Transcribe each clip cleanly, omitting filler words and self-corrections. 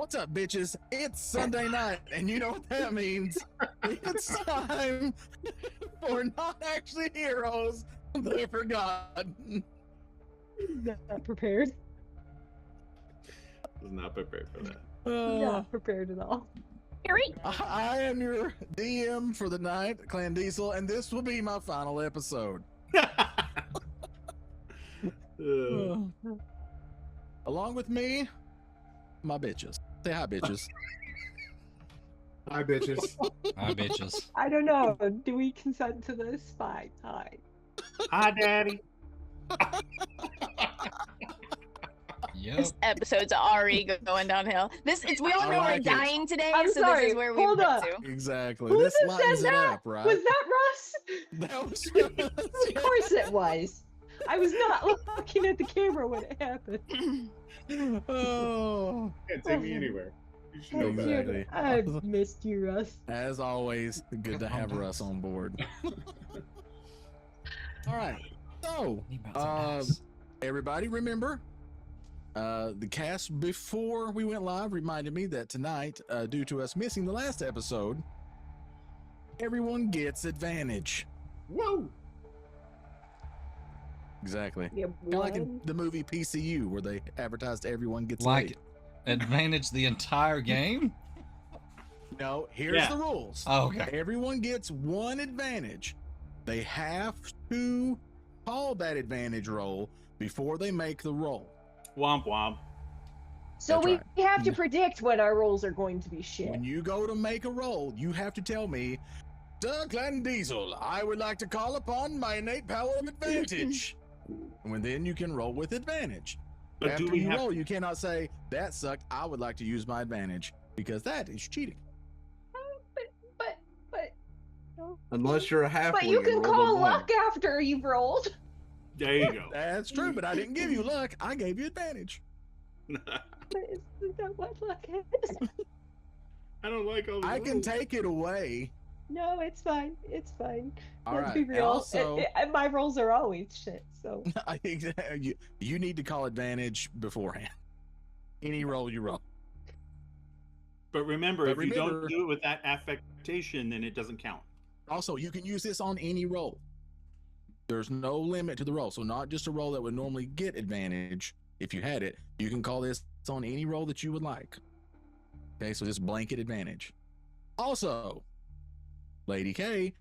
What's up, bitches? It's Sunday night, and you know what that means. It's time for Not Actually Heroes, They're Forgotten. Not prepared. Was not prepared for that. Not prepared at all. I am your DM for the night, Clan Diesel, and this will be my final episode. Along with me, my bitches. Say hi, bitches. Hi, bitches. Hi, bitches. I don't know. Do we consent to this? Fine. Hi. Hi, Daddy. Yep. This episode's already going downhill. We all know we're dying today, I'm so sorry, this is where we hold went up. to. Exactly. Who This just lightens said it that? up, right? Was that Russ? That was Of course it was. I was not looking at the camera when it happened. Oh. Can't take me anywhere. You should know better. Exactly. I missed you, Russ. As always, good to have Russ on board. All right. So, everybody remember, the cast before we went live reminded me that tonight, due to us missing the last episode, everyone gets advantage. Whoa! Exactly. Yeah, Kind of like in the movie PCU, where they advertised everyone gets Like laid. advantage the entire game? No, here's the rules. Oh, okay. Everyone gets one advantage. They have to call that advantage roll before they make the roll. Womp womp. So That's we right. have to predict when our rolls are going to be shit. When you go to make a roll, you have to tell me, Doug Clan Diesel, I would like to call upon my innate power of advantage. And then you can roll with advantage. But After do we you have roll, you cannot say, that sucked, I would like to use my advantage, because that is cheating. But Unless you're a halfway. But you can and roll a call one. luck after you've rolled. There you go. That's true, but I didn't give you luck. I gave you advantage. Isn't that what luck is? I don't like all the I can rules. take it away. No, it's fine. It's fine. All Let's right. be And real. also, My rolls are always shit, so. you need to call advantage beforehand. Any roll you roll. But remember, But if you remember- don't do it with that affectation, then it doesn't count. Also, you can use this on any roll. There's no limit to the roll. So not just a roll that would normally get advantage if you had it. You can call this on any roll that you would like. Okay, so just blanket advantage. Also, Lady K,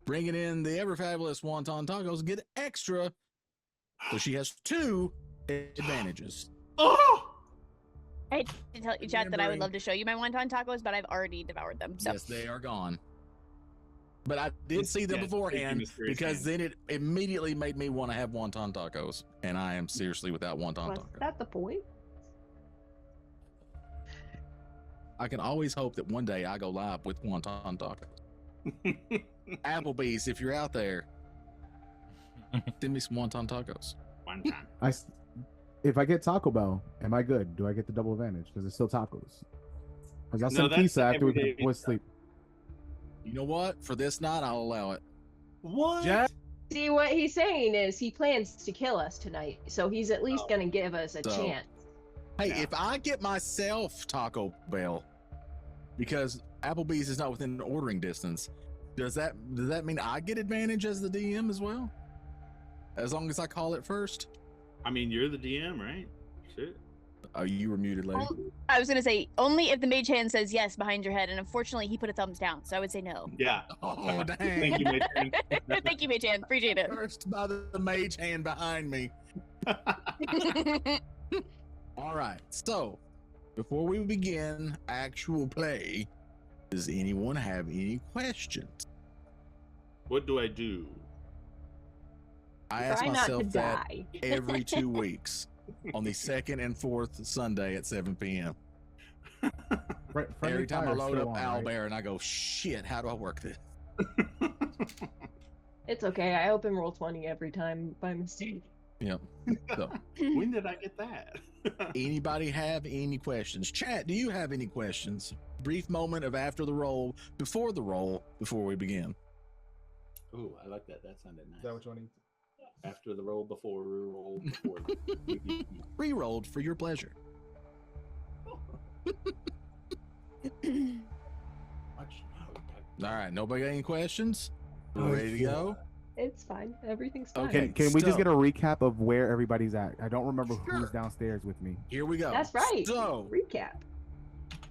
bringing in the ever fabulous wonton tacos, get extra. So she has 2 advantages. Oh! I hate to tell you, chat, that I would love to show you my wonton tacos, but I've already devoured them. So. Yes, they are gone. But I did It's- see them yeah, beforehand mysterious because hand. then it immediately made me want to have wonton tacos, and I am seriously without wonton Was tacos. that the point? I can always hope that one day I go live with wonton tacos. Applebee's, if you're out there, send me some wonton tacos. One time. If I get Taco Bell, am I good? Do I get the double advantage? Because it's still tacos. Because I'll No, send that's pizza after we everyday can both pizza. sleep. You know what? For this night, I'll allow it. What? Jack? See, what he's saying is he plans to kill us tonight, so he's at least going to give us a So- chance. Hey, Yeah. if I get myself Taco Bell, because Applebee's is not within ordering distance, does that mean I get advantage as the DM as well? As long as I call it first? I mean, you're the DM, right? Shit. Oh, you were muted, lady. I was gonna say only if the mage hand says yes behind your head, and unfortunately he put a thumbs down, so I would say no. Yeah. Oh, dang. Thank you, matron. Thank you, mage hand. Appreciate it. First by the mage hand behind me. All right. So, before we begin actual play, does anyone have any questions? What do I do? I ask Try not to myself that die. every 2 weeks on the 2nd and 4th Sunday at 7 p.m. Every time I load up Owlbear and I go, shit, how do I work this? It's okay. I open roll 20 every time by mistake. Yep. So, When did I get that? anybody have any questions? Chat, do you have any questions? Brief moment of after the roll, before we begin. Oh, I like that. That sounded nice. Is that what you want to eat? After the roll, before we roll, before. Pre-rolled for your pleasure. All right, nobody got any questions? We're Oh, ready to go? It's fine. Everything's fine. Okay. Can we just so- get a recap of where everybody's at? I don't remember Sure. who's downstairs with me. Here we go. That's right. So, Recap.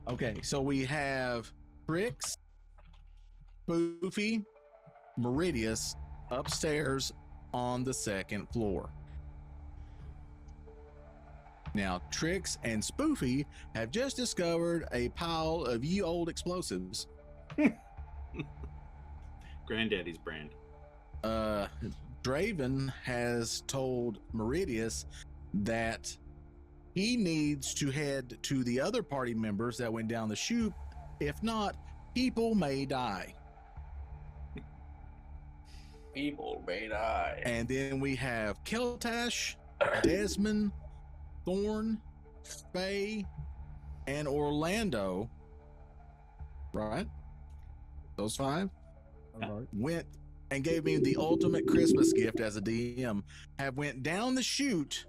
okay, so we have Trix, Spoofy, Meridius upstairs on the second floor. Now, Trix and Spoofy have just discovered a pile of ye old explosives. Granddaddy's brand. Draven has told Meridius that he needs to head to the other party members that went down the chute. If not, people may die. People may die. And then we have Keltash, Desmond, Thorn, Faye, and Orlando. Right? Those 5 went and gave me the ultimate Christmas gift as a DM. Have went down the chute,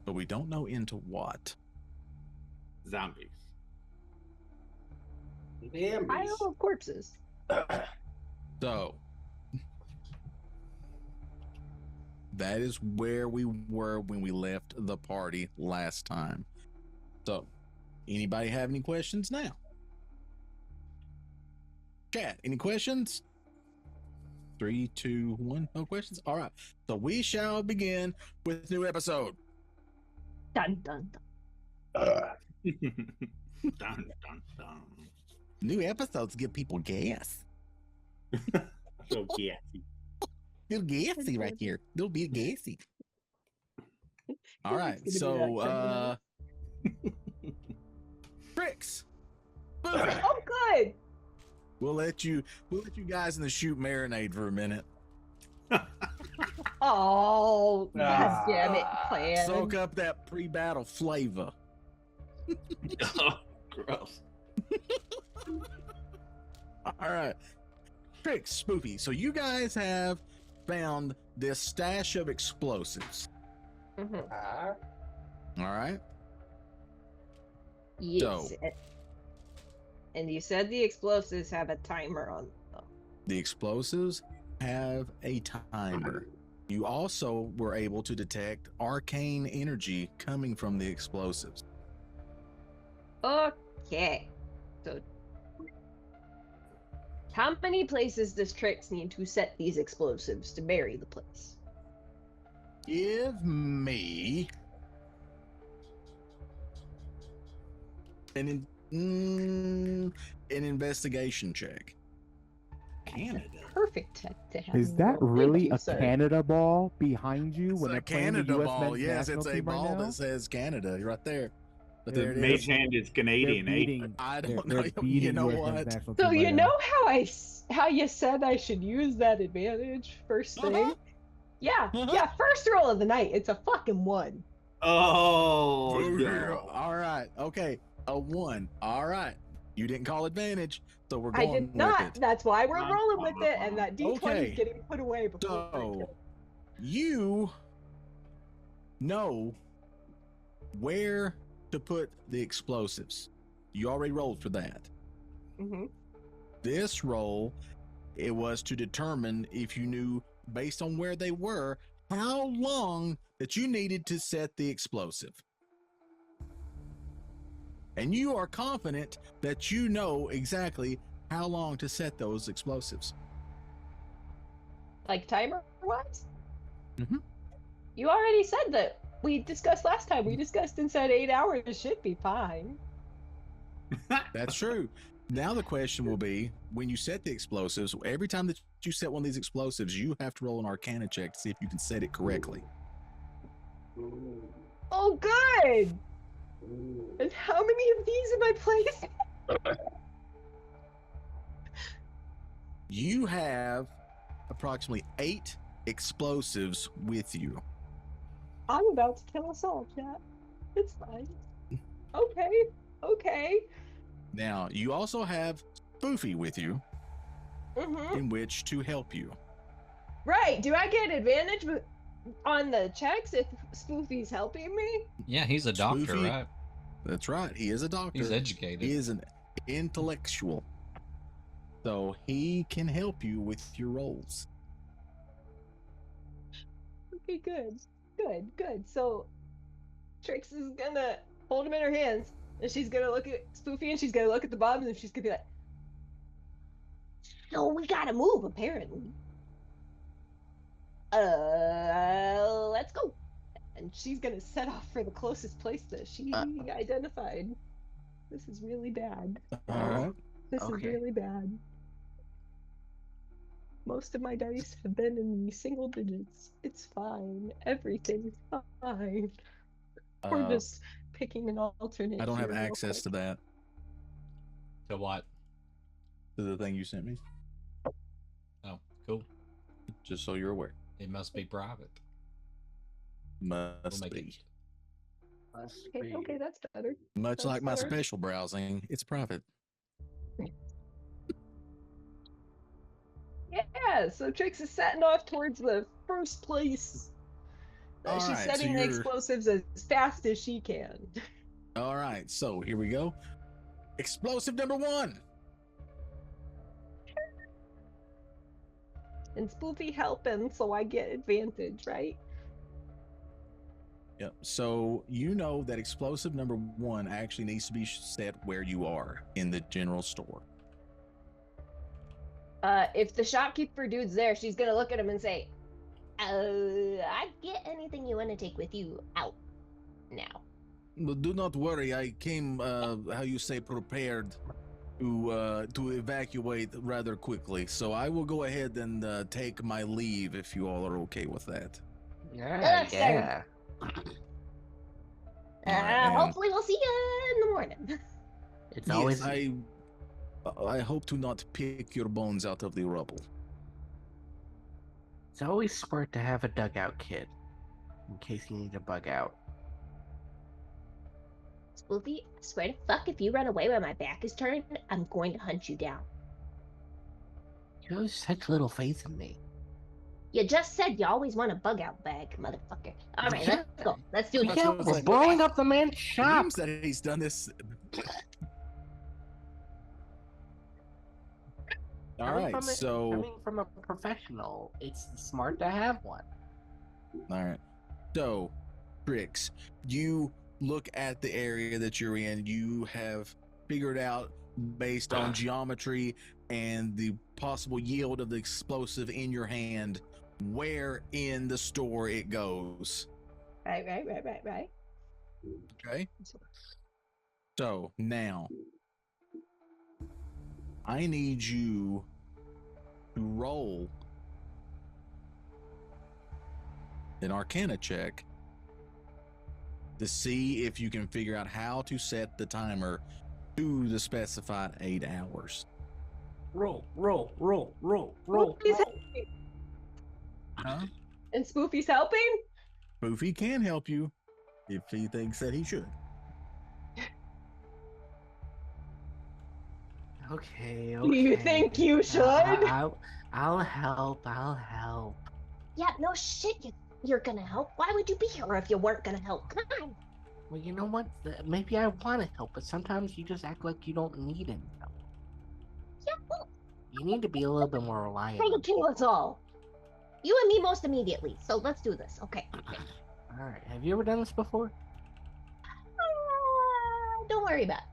but we don't know into what. Zombies. Pile of corpses. So that is where we were when we left the party last time. So, anybody have any questions now? Chat, any questions? 3, 2, 1, no questions? All right. So we shall begin with new episode. Dun dun dun. Dun, dun, dun. New episodes give people gas. So gassy. Little gassy right here. Little bit gassy. All right. It's gonna be So Trix. Oh, good. We'll let you guys in the chute marinate for a minute. Oh, god damn it, plan. Soak up that pre-battle flavor. Oh, gross. All right. Trix, Spoofy. So you guys have found this stash of explosives. Mhm. All right. Yes. So- And you said the explosives have a timer on them. The explosives have a timer. You also were able to detect arcane energy coming from the explosives. Okay. So, how many places does Trix need to set these explosives to bury the place? Give me an investigation check. Canada. Perfect to have. Is that roll. really Thank you, a sir. Canada ball behind you It's when a they're playing the Canada US ball. men's Yes, national it's a team right ball now? that says Canada right there. But Yeah, there it Mage is. hand is Canadian, They're eh? beating, I they're, don't know. they're You beating know US men's what? national So team you right know now. how you said I should use that advantage first thing? Uh-huh. Yeah, Uh-huh. yeah. First roll of the night. It's a fucking 1. Oh, Oh, no. all right. Okay. A 1. All right. You didn't call advantage, so we're I going did not. with it. That's why we're rolling with it, and that D20 Okay. is getting put away before. I So kill. you know where to put the explosives. You already rolled for that. Mhm. This roll, it was to determine if you knew, based on where they were, how long that you needed to set the explosive. And you are confident that you know exactly how long to set those explosives. Like timer wise? Mhm. You already said that. We discussed last time. We discussed and said 8 hours should be fine. That's true. Now the question will be, when you set the explosives, every time that you set one of these explosives, you have to roll an Arcana check to see if you can set it correctly. Oh, good. And how many of these am I placing? You have approximately 8 explosives with you. I'm about to kill us all, chat. It's fine. Okay. Okay. Now, you also have Spoofy with you, Mm-hmm. in which to help you. Right. Do I get advantage on the checks if Spoofy's helping me? Yeah, he's a doctor, Spoofy? right? That's right. He is a doctor. He's educated. He is an intellectual. So he can help you with your rolls. Okay, good. So Trix is gonna hold him in her hands, and she's gonna look at Spoofy, and she's gonna look at the bombs, and she's gonna be like, "So we gotta move, apparently. Let's go." And she's gonna set off for the closest place that she identified. This is really bad. All right. This is Okay. really bad. Most of my dice have been in the single digits. It's fine. Everything's fine. We're just picking an alternate. I don't have here real access to quick. that. To what? To the thing you sent me. Oh, cool. Just so you're aware. It must be private. Must We'll make be. Okay, okay, that's better. Much That's like my better. special browsing, it's private. Yeah, so Trix is setting off towards the first place. All She's right, so setting the you're- explosives as fast as she can. All right, so here we go. Explosive number 1. And Spoofy helping, so I get advantage, right? Yep. So you know that explosive number 1 actually needs to be set where you are in the general store. If the shopkeeper dude's there, she's gonna look at him and say, "I get anything you want to take with you out now." Well, do not worry. I came, how you say, prepared to evacuate rather quickly. So I will go ahead and take my leave if you all are okay with that. Yeah, Sir. yeah. and- Hopefully we'll see you in the morning. It's Yes, always I hope to not pick your bones out of the rubble. it's always smart to have a dugout kit in case you need to bug out. Spoofy, I swear to fuck, if you run away when my back is turned, I'm going to hunt you down. You have such little faith in me. You just said you always want a bug out bag, motherfucker. All right, let's go. Let's do Be this. That's what I careful, was like. blowing up the man's shop. Seems that he's done this. All Coming right, from a- so coming from a professional, it's smart to have one. all right, so Trix, you look at the area that you're in. You have figured out based on geometry and the possible yield of the explosive in your hand where in the store it goes. Right. Okay. So now I need you to roll an Arcana check to see if you can figure out how to set the timer to the specified 8 hours. Roll. Spoofy's helping. Huh? And Spoofy's helping? Poofy can help you if he thinks that he should. Okay. Do you think you should? I'll help. Yeah, no shit, you're gonna help. Why would you be here if you weren't gonna help? Come on. Well, you know what? Maybe I want to help, but sometimes you just act like you don't need any help. Yeah, well, You need to be a little bit more try reliable. to kill us all. You and me most immediately, so let's do this, okay? All right. Have you ever done this before? Don't worry about it.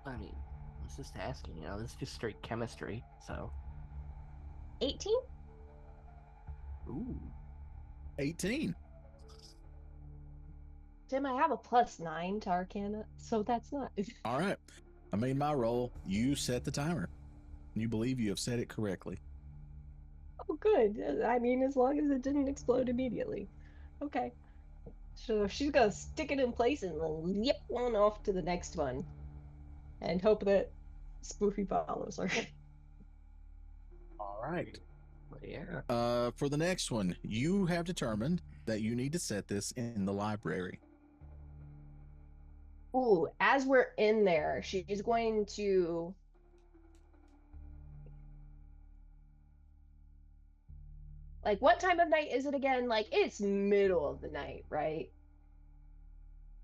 I mean, I was just asking. You know, this is just straight chemistry. So. 18? Ooh. 18. Tim, I have a +9 to Arcana, so that's not. All right. I made my roll. You set the timer. You believe you have set it correctly. Oh, good. I mean, as long as it didn't explode immediately. Okay. So she's gonna stick it in place and then yip one off to the next one. And hope that Spoofy follows her. All right. Yeah. For the next one, you have determined that you need to set this in the library. Ooh, as we're in there, she's going to. Like, what time of night is it again? Like, it's middle of the night, right?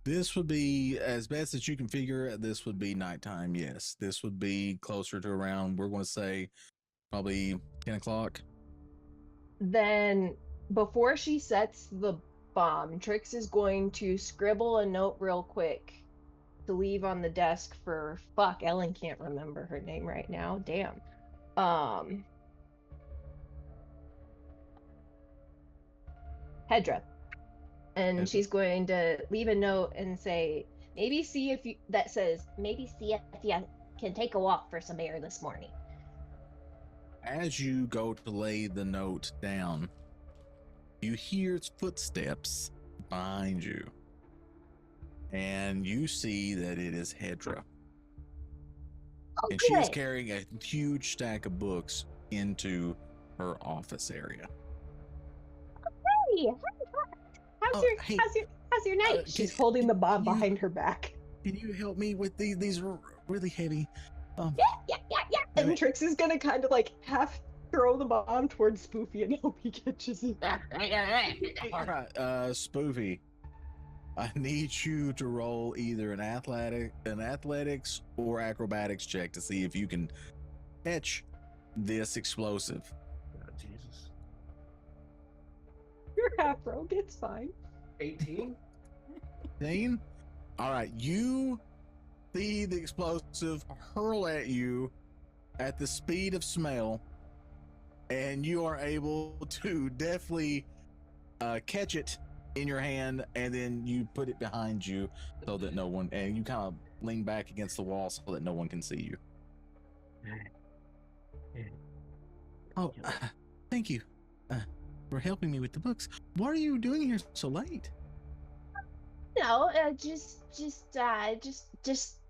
This would be, as best as you can figure, this would be nighttime. Yes, this would be closer to around, we're going to say probably 10 o'clock. Then before she sets the bomb, Trix is going to scribble a note real quick to leave on the desk for Ellen can't remember her name right now. Damn. Hedra. And Hedra. she's going to leave a note and say, maybe see if you can take a walk for some air this morning. As you go to lay the note down, you hear footsteps behind you. And you see that it is Hedra. Oh, And she is good. carrying a huge stack of books into her office area. Hey, Hey, how's your night? She's holding the bomb can you- behind her back. Can you help me with these? These are really heavy. Yeah. And Trix is gonna kind of like half throw the bomb towards Spoofy and hope he catches it. All right, Spoofy, I need you to roll either an athletics or acrobatics check to see if you can catch this explosive. Oh, Jesus. You're half rogue, it's fine. 18? Dean? All right, you see the explosive hurl at you at the speed of smell, and you are able to definitely catch it in your hand, and then you put it behind you so that no one, and you kind of lean back against the wall so that no one can see you. Oh, thank you for helping me with the books. What are you doing here so late? No, just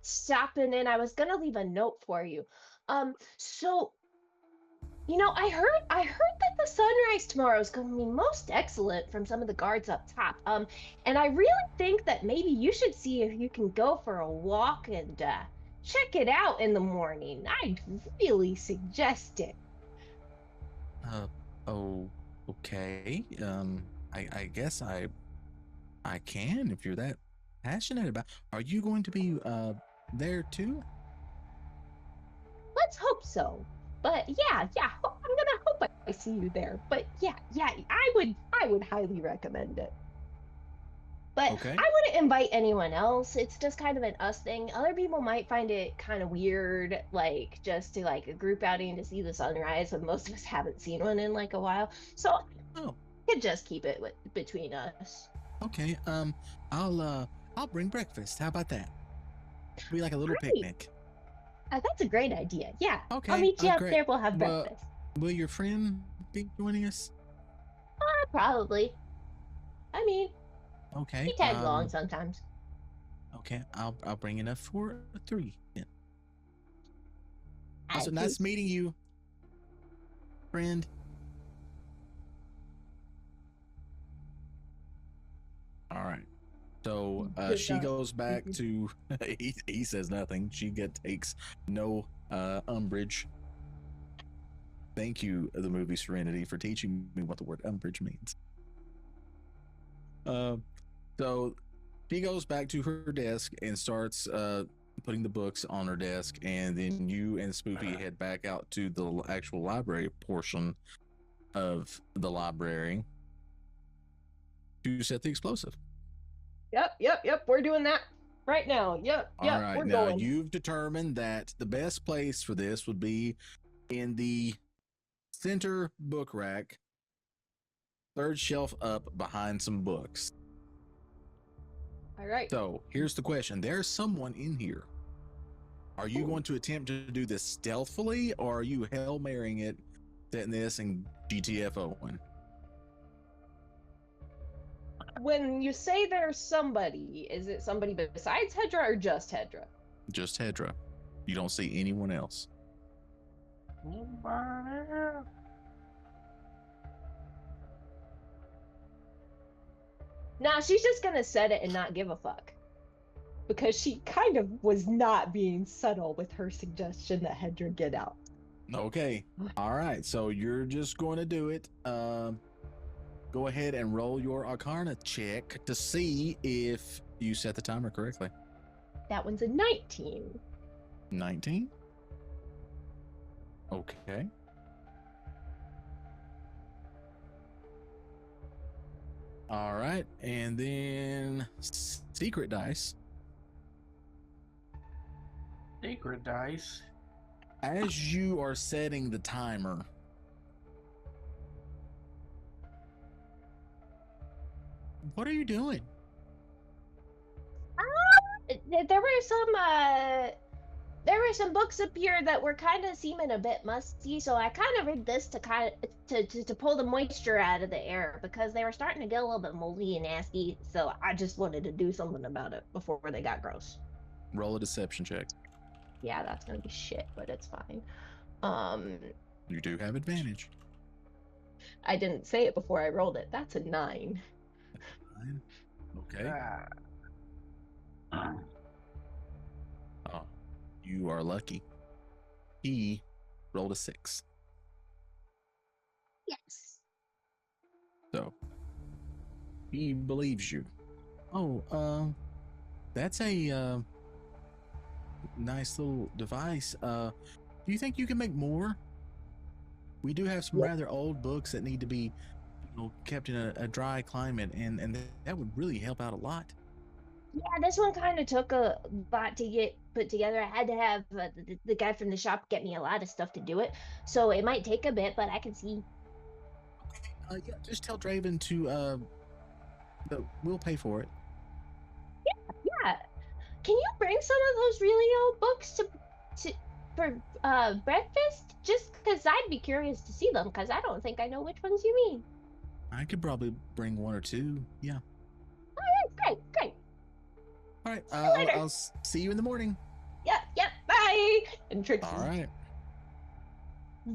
stopping in. I was gonna leave a note for you. So, I heard that the sunrise tomorrow is going to be most excellent from some of the guards up top. And I really think that maybe you should see if you can go for a walk and check it out in the morning. I'd really suggest it. Oh, okay. I guess I can if you're that passionate about. Are you going to be there too? Let's hope so. But yeah, I'm gonna hope I see you there. But yeah, I would highly recommend it. But Okay. I wouldn't invite anyone else. It's just kind of an us thing. Other people might find it kind of weird, like just to like a group outing to see the sunrise when most of us haven't seen one in like a while. So Oh, you could just keep it between us. okay. I'll bring breakfast. How about that? Be like a little Great. picnic. That's a great idea. Yeah. Okay. I'll meet you up great. there. We'll have Well, breakfast. Will your friend be joining us? Probably. I mean, Okay. he tags along sometimes. Okay. I'll bring enough for 3. Then. I Also, do. nice meeting you, friend. All right. So Good she job. goes back to. He says nothing. She takes no umbrage. Thank you, the movie Serenity, for teaching me what the word umbrage means. So she goes back to her desk and starts putting the books on her desk, and then you and Spoofy head back out to the actual library portion of the library to set the explosive. Yep. We're doing that right now. Yep. All right, We're now going. you've determined that the best place for this would be in the center book rack, third shelf up behind some books. All right. So here's the question: there's someone in here. Are you going to attempt to do this stealthily, or are you Hail Marying it, setting this and GTFOing? When you say there's somebody, is it somebody besides Hedra or just Hedra? Just Hedra. You don't see anyone else. Nah, she's just gonna set it and not give a fuck. Because she kind of was not being subtle with her suggestion that Hedra get out. Okay. All right. So you're just going to do it. Go ahead and roll your Arcana check to see if You set the timer correctly. That one's a 19. 19. Okay. All right, and then secret dice. Sacred dice. As you are setting the timer, what are you doing? There were some books up here that were kind of seeming a bit musty, so I kind of rigged this to to pull the moisture out of the air because they were starting to get a little bit moldy and nasty. So I just wanted to do something about it before they got gross. Roll a deception check. Yeah, that's gonna be shit, but it's fine. You do have advantage. I didn't say it before I rolled it. That's a 9. Fine. Okay. Oh, you are lucky. He rolled a 6. Yes. So he believes you. Oh, that's a nice little device. Do you think you can make more? We do have some rather old books that need to be, kept in a dry climate, and that would really help out a lot. Yeah, this one kind of took a lot to get put together. I had to have the guy from the shop get me a lot of stuff to do it, so it might take a bit, but I can see. Yeah, just tell Draven to we'll pay for it. Yeah, can you bring some of those really old books for breakfast? Just because I'd be curious to see them, because I don't think I know which ones you mean. I could probably bring 1 or 2. Yeah. Oh, yeah, great. All right. you later. I'll see you in the morning. Yeah, bye. And Trixie All right.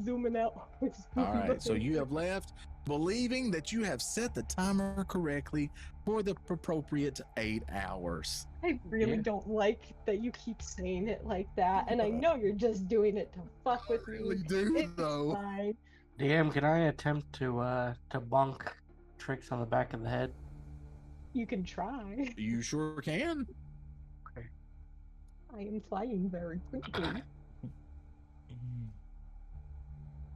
zooming out. All right. So you have left believing that you have set the timer correctly for the appropriate 8 hours. I really don't like that you keep saying it like that, and I know you're just doing it to fuck with me. Really do, It's though. fine. DM, can I attempt to bonk Tricks on the back of the head? You can try. You sure can. I am flying very quickly.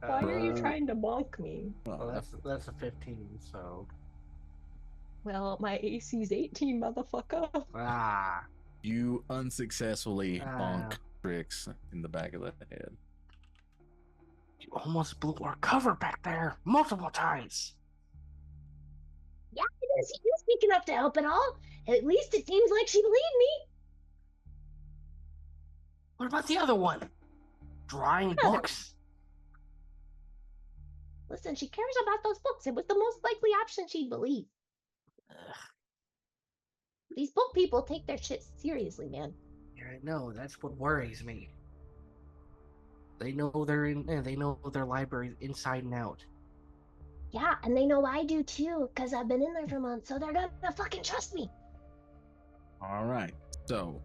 Why are you trying to bonk me? Well, that's a 15, so. Well, my AC's 18, motherfucker. You unsuccessfully bonk Trix in the back of the head. You almost blew our cover back there multiple times. Yeah, I didn't see you speaking up to help at all. At least it seems like she believed me. What about the other one? Drawing books? Listen, she cares about those books. It was the most likely option she'd believe. These book people take their shit seriously, man. Yeah, I know. That's what worries me. They know they know their libraries inside and out. Yeah, and they know I do too, because I've been in there for months, so they're gonna fucking trust me. All right. So,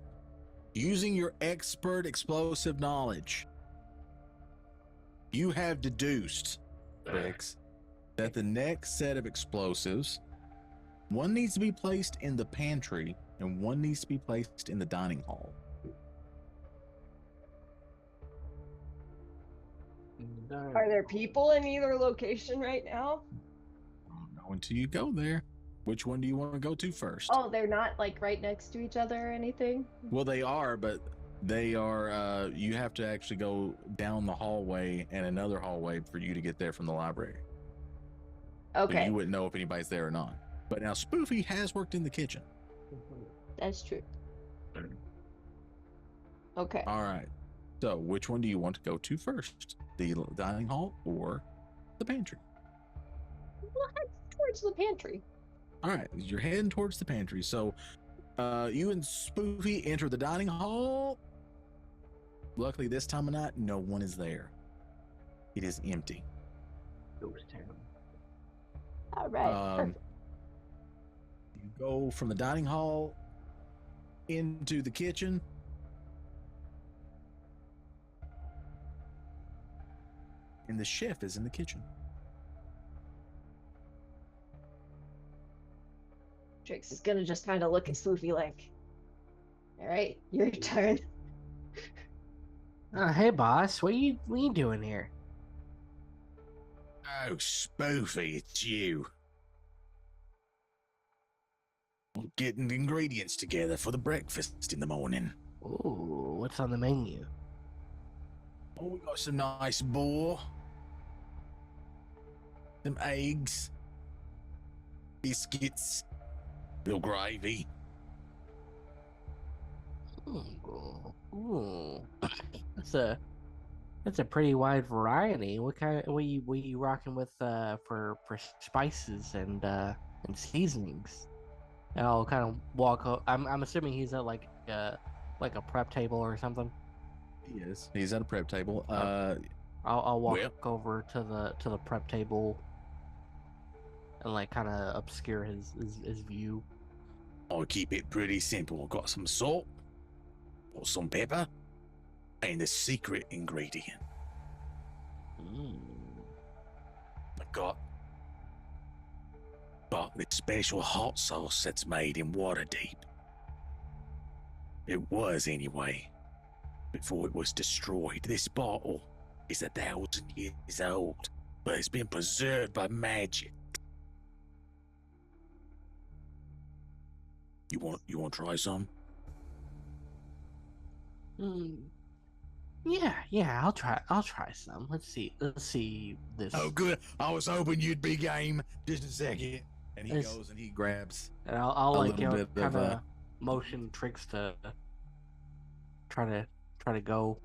using your expert explosive knowledge, you have deduced, Trix, that the next set of explosives, one needs to be placed in the pantry and one needs to be placed in the dining hall. Are there people in either location right now? I don't know until you go there. Which one do you want to go to first? Oh, they're not like right next to each other or anything? Well, they are, but they are, you have to actually go down the hallway and another hallway for you to get there from the library. Okay. So you wouldn't know if anybody's there or not. But now Spoofy has worked in the kitchen. That's true. Okay. All right. So which one do you want to go to first? The dining hall or the pantry? We'll head towards the pantry. All right. You're heading towards the pantry. So you and Spoofy enter the dining hall. Luckily, this time of night, no one is there. It is empty. All right. Perfect. You go from the dining hall into the kitchen. And the chef is in the kitchen. Trix is gonna just kind of look at Spoofy like, all right, your turn. Hey, boss. What you doing here? Oh, Spoofy, it's you. We're getting ingredients together for the breakfast in the morning. Ooh, what's on the menu? Oh, we got some nice boar, some eggs, biscuits, little gravy. Ooh. That's a pretty wide variety. What you rocking with for spices and seasonings? And I'll kind of walk. I'm assuming he's at like a prep table or something. He is. He's at a prep table. I'll walk Well. over to the prep table and like kind of obscure his view. I'll keep it pretty simple. I've got some salt, or some pepper, and the secret ingredient. I got this special hot sauce that's made in Waterdeep. It was anyway, before it was destroyed. This bottle is 1,000 years old, but it's been preserved by magic. You want to try some? Yeah, I'll try some. Let's see this. Oh, good. I was hoping you'd be game. Just a second. And he It's- goes and he grabs. And I'll a like little bit kind of, of motion Tricks to try to go.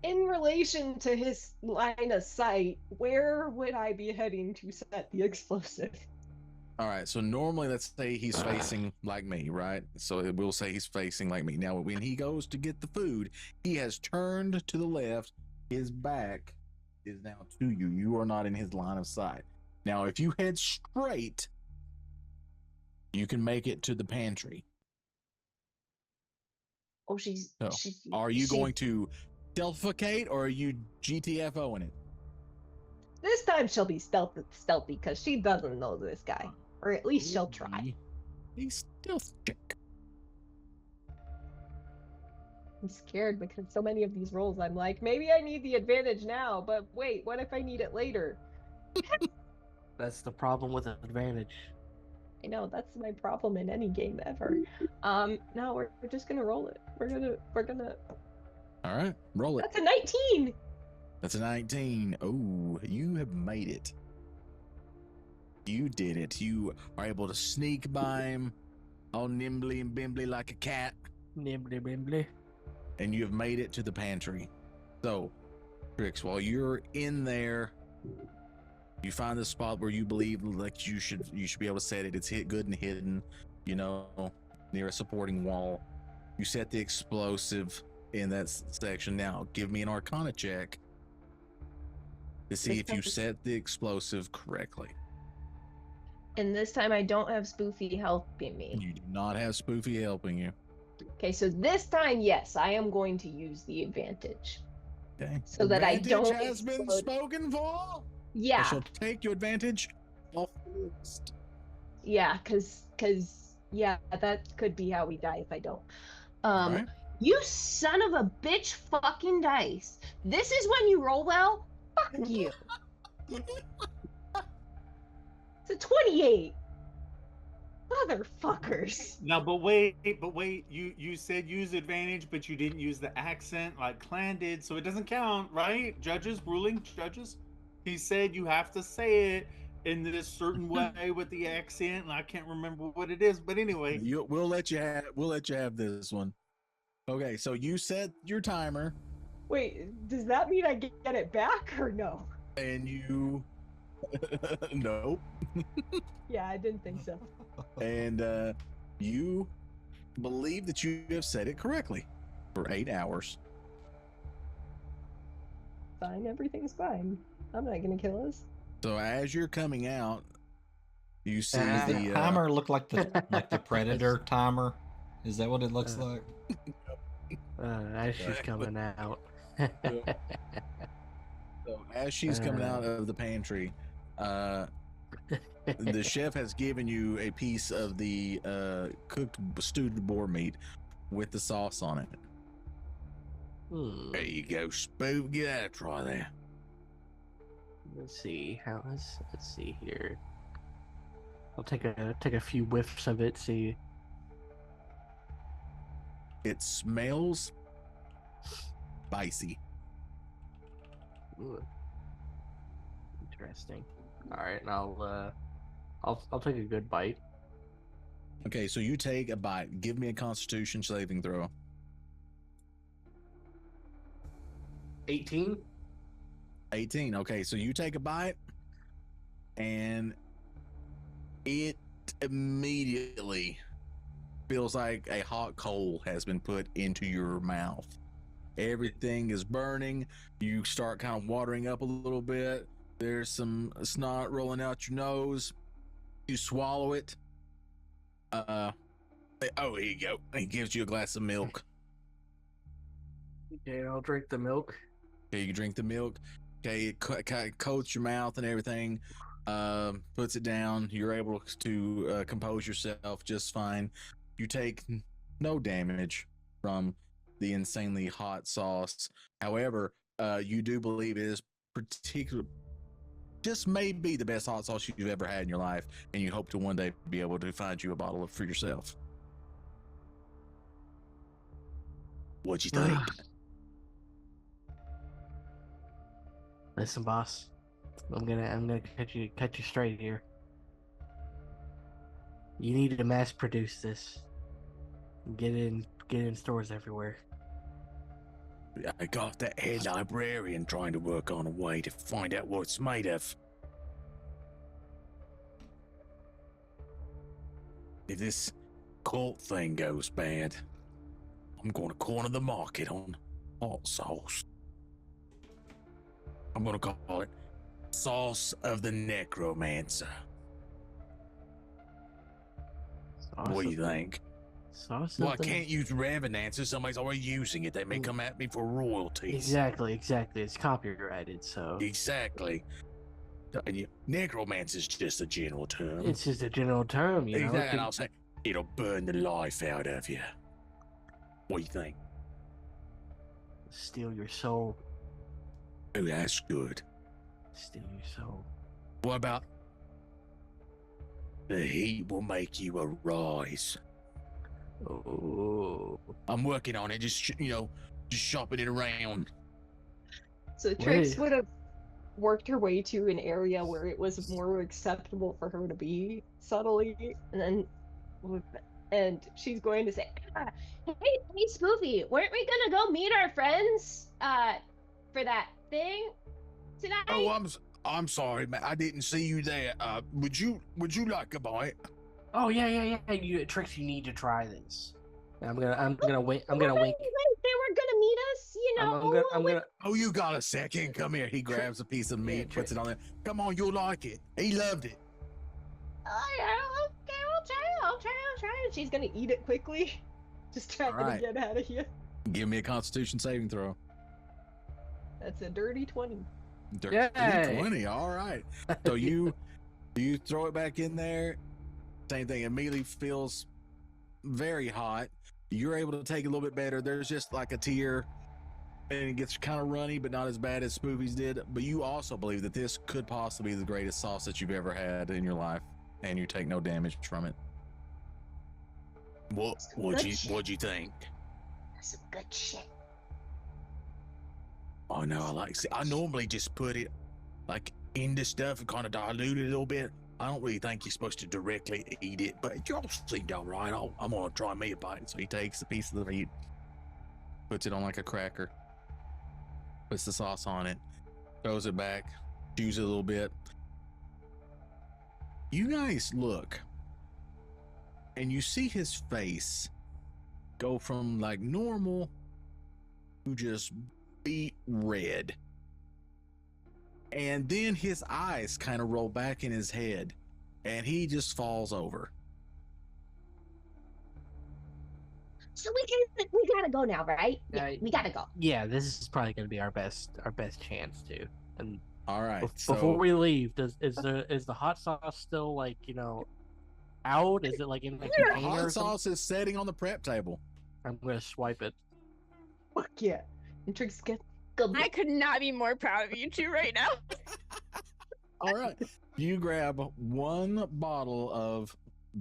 In relation to his line of sight, where would I be heading to set the explosive? All right. So normally, let's say he's facing like me, right? So we'll say he's facing like me. Now, when he goes to get the food, he has turned to the left. His back is now to you. You are not in his line of sight. Now, if you head straight, you can make it to the pantry. Oh, she's. So, are you going to stealthicate or are you GTFOing it? This time she'll be stealthy because she doesn't know this guy, or at least she'll try. He's stealth check. I'm scared because so many of these rolls, I'm like, maybe I need the advantage now, but wait, what if I need it later? That's the problem with advantage. I know that's my problem in any game ever. No, we're just gonna roll it. We're gonna. All right, roll it. That's a 19. That's a 19. Oh, you have made it. You did it. You are able to sneak by him all nimbly and bimbly like a cat. Nimbly bimbly. And you have made it to the pantry. So, Trix, while you're in there, you find the spot where you believe like you should be able to set it. It's good and hidden, near a supporting wall. You set the explosive in that section. Now, give me an Arcana check to see if you set the explosive correctly. And this time I don't have Spoofy helping me. You do not have Spoofy helping you. Okay, so this time, yes, I am going to use the advantage. Okay. So that I don't Advantage has been explode. spoken for. I Yeah, shall take your advantage off the list. yeah, cause yeah, that could be how we die if I don't. Right. You son of a bitch fucking dice. This is when you roll well? Fuck you. It's a 28. Motherfuckers. No, but wait. You said use advantage, but you didn't use the accent like Clan did, so it doesn't count, right? Ruling judges. He said you have to say it in this certain way with the accent, and I can't remember what it is. But anyway, We'll let you have this one. Okay, so you set your timer, Wait, does that mean I get it back or no? and you no, Yeah, I didn't think so. and you believe that you have said it correctly for 8 hours. Fine, everything's fine. I'm not gonna kill us. So as you're coming out, you see Does the the timer look like the Predator timer? Is that what it looks like? As she's coming out. So as she's coming out of the pantry, The chef has given you a piece of the cooked stewed boar meat with the sauce on it. There you go, Spook. Get that, try that. Let's see. Let's see here. I'll take a few whiffs of it. See. It smells spicy. Ooh. Interesting. All right, and I'll take a good bite. Okay, so you take a bite. Give me a Constitution saving throw. 18. 18. Okay, so you take a bite, and it immediately feels like a hot coal has been put into your mouth. Everything is burning. You start kind of watering up a little bit. There's some snot rolling out your nose. You swallow it. Oh, here you go. He gives you a glass of milk. Okay, I'll drink the milk. Okay, you drink the milk. Okay, it kind of coats your mouth and everything. Puts it down. You're able to compose yourself just fine. You take no damage from the insanely hot sauce. However, you do believe it is just may be the best hot sauce you've ever had in your life, and you hope to one day be able to find you a bottle of for yourself. What'd you think? Listen, boss. I'm gonna cut you straight here. You need to mass produce this. Get it in stores everywhere. I got that head librarian trying to work on a way to find out what it's made of. If this cult thing goes bad, I'm going to corner the market on hot sauce. I'm going to call it Sauce of the Necromancer. What do you think? Well, I can't use Revenancer. Somebody's already using it. They may come at me for royalties. Exactly. It's copyrighted, so. Exactly. Necromancer's just a general term. It's just a general term, you know. Exactly. And I'll say, it'll burn the life out of you. What do you think? Steal your soul. Oh, that's good. Steal your soul. What about the heat will make you arise? Oh, I'm working on it. Just shopping it around. So Trix would have worked her way to an area where it was more acceptable for her to be subtly, and she's going to say, Hey, Spoofy, weren't we gonna go meet our friends for that thing tonight? Oh, I'm sorry, man. I didn't see you there. Would you like a bite? Oh yeah. Trix, you need to try this. I'm gonna wink. I'm gonna wink. They were gonna meet us, you know. I'm gonna. Oh, you got a second? Come here. He grabs a piece of meat, puts it on there. Come on, you'll like it. He loved it. Oh yeah, okay, I'll try. and she's gonna eat it quickly. Just trying Alright. to get out of here. Give me a Constitution saving throw. That's a dirty 20. Dirty Yay. 20. All right. So you throw it back in there. Same thing. Immediately feels very hot. You're able to take it a little bit better. There's just like a tear, and it gets kind of runny, but not as bad as Spoovy's did. But you also believe that this could possibly be the greatest sauce that you've ever had in your life, and you take no damage from it. What'd you think? That's some good shit. Oh no, I normally just put it like into stuff and kind of dilute it a little bit. I don't really think you're supposed to directly eat it, but y'all seemed all right. I'm gonna try me a bite. So he takes a piece of the meat, puts it on like a cracker, puts the sauce on it, throws it back, chews it a little bit. You guys look, and you see his face go from like normal to just beet red. And then his eyes kind of roll back in his head, and he just falls over. So we gotta go now, right? Yeah, we gotta go. Yeah, this is probably gonna be our best chance to. And All right. Before So we leave, is the hot sauce still like out? Is it like in a container? the hot or something? sauce is setting on the prep table. I'm gonna swipe it. Fuck yeah. And Trix get I could not be more proud of you two right now. All right. You grab one bottle of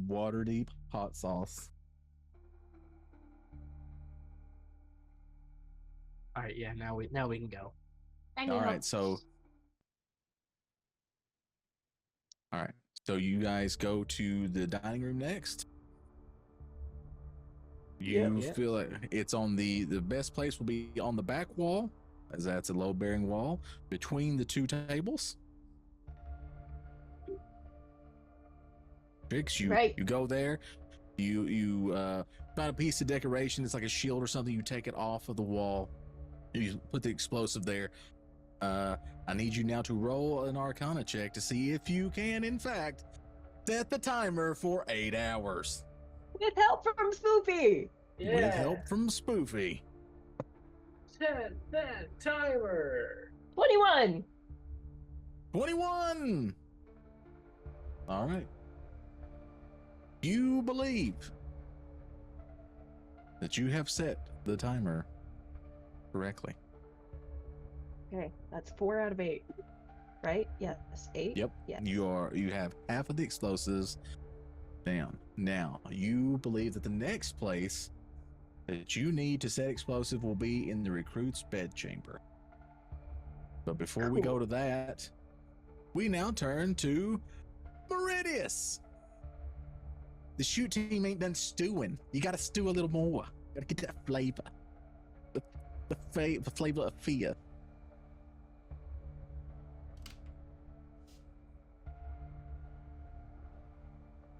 water deep hot sauce. All right, yeah. Now we can go. I need All help. right. So you guys go to the dining room next. You Yep. feel like it's on the best place will be on the back wall, as that's a low bearing wall between the two tables. Trix, you Right. go there, you find a piece of decoration, it's like a shield or something, you take it off of the wall, you put the explosive there. I need you now to roll an Arcana check to see if you can in fact set the timer for 8 hours. with help from Spoopy. With help from Spoofy. Set that timer. 21. 21. All right. You believe that you have set the timer correctly. Okay, that's 4 out of 8. Right? Yes. 8? Yep. Yes. You have half of the explosives down. Now, you believe that the next place that you need to set explosive will be in the recruit's bedchamber. But before we go to that, we now turn to Meridius. The shoot team ain't done stewing. You gotta stew a little more. Gotta get that flavor. The flavor of fear.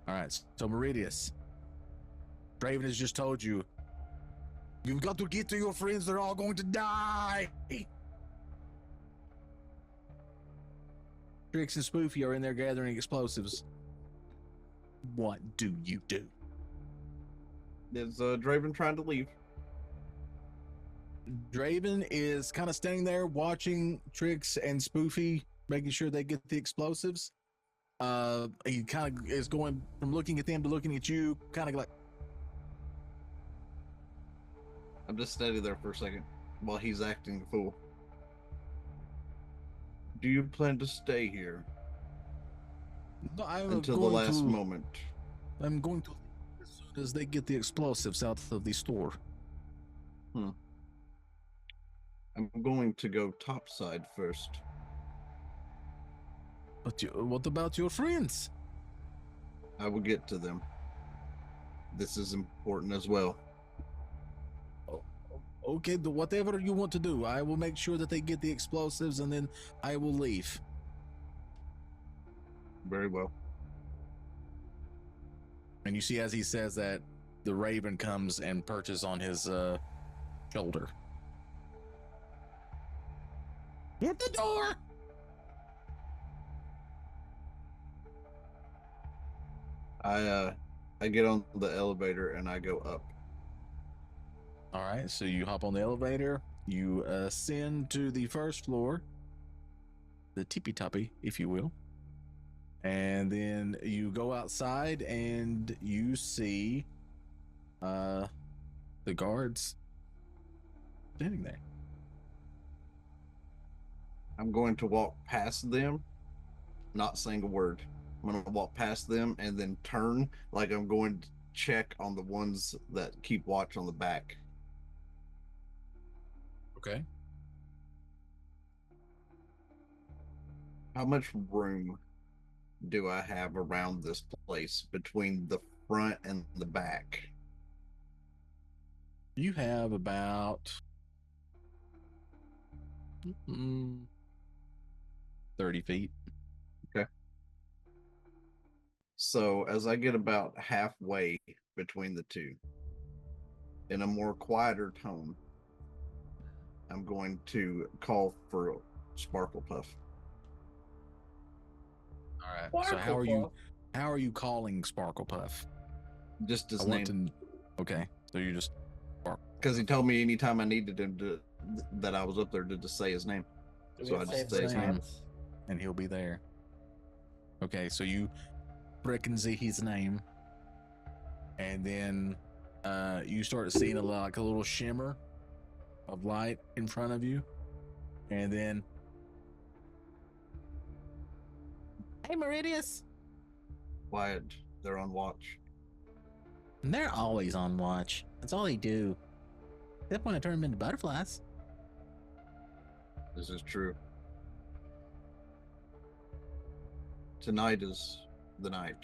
All right, so Meridius, Draven has just told you, you've got to get to your friends, they're all going to die. Trix and Spoofy are in there gathering explosives. What do you do? Is Draven trying to leave? Draven is kind of standing there watching Trix and Spoofy, making sure they get the explosives. He kind of is going from looking at them to looking at you, kind of like. I'm just standing there for a second while he's acting a fool. Do you plan to stay here No, I'm until the going last to- moment? I'm going to leave as soon as they get the explosives out of the store. I'm going to go topside first. But what about your friends? I will get to them. This is important as well. Okay, whatever you want to do, I will make sure that they get the explosives and then I will leave. Very well. And you see as he says that, the Raven comes and perches on his shoulder. Hit the door! I get on the elevator and I go up. All right, so you hop on the elevator, you ascend to the first floor, the tippy-toppy, if you will, and then you go outside and you see the guards standing there. I'm going to walk past them, not saying a word. I'm going to walk past them and then turn like I'm going to check on the ones that keep watch on the back. Okay. How much room do I have around this place between the front and the back? You have about 30 feet. So as I get about halfway between the two, in a more quieter tone, I'm going to call for Sparkle Puff. All right. So how are you calling Sparkle Puff? Just his I want name. Okay. So you just Because he told me anytime I needed him to, that I was up there to just say his name. Do we So have I to just say say his name. hands? and he'll be there. Okay, so you frickin' see his name, and then you start seeing like a little shimmer of light in front of you, and then, hey, Meridius. Quiet. They're on watch. And they're always on watch. That's all they do. Except when I turn them into butterflies. This is true. Tonight is the night.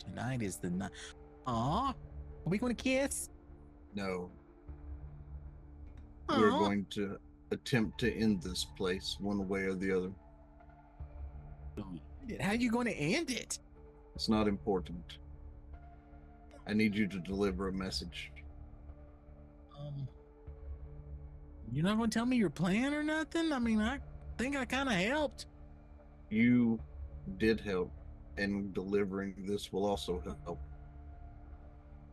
Tonight is the night. Aw, are we going to kiss? No. We're Aw. going to attempt to end this place one way or the other. How are you going to end it? It's not important. I need you to deliver a message. You're not going to tell me your plan or nothing? I mean, I think I kind of helped. You did help, and delivering this will also help.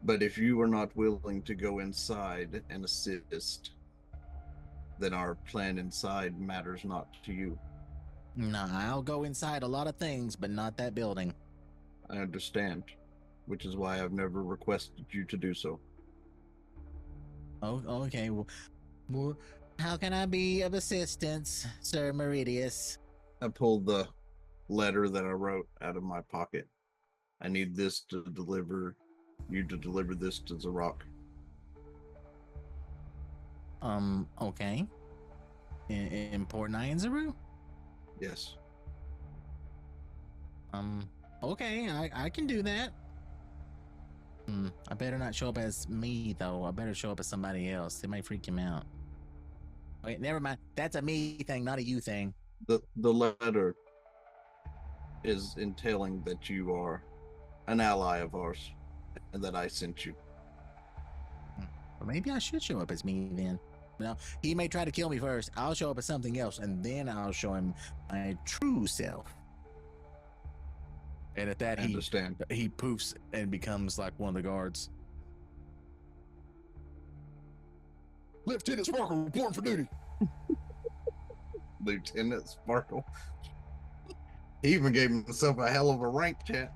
But if you are not willing to go inside and assist, then our plan inside matters not to you. Nah, I'll go inside a lot of things, but not that building. I understand, which is why I've never requested you to do so. Oh, okay. Well, how can I be of assistance, Sir Meridius? I pulled the letter that I wrote out of my pocket. I need this to deliver, you to deliver this to Zarok. Okay. In Port Nyanzaru? Yes. Okay, I can do that. I better not show up as me, though. I better show up as somebody else. It might freak him out. Wait, never mind. That's a me thing, not a you thing. The letter is entailing that you are an ally of ours and that I sent you. Or maybe I should show up as me then. Now, he may try to kill me first. I'll show up as something else, and then I'll show him my true self. And at that, I understand. he poofs and becomes like one of the guards. Lieutenant Sparkle reporting for duty. Lieutenant Sparkle. He even gave himself a hell of a rank, chat.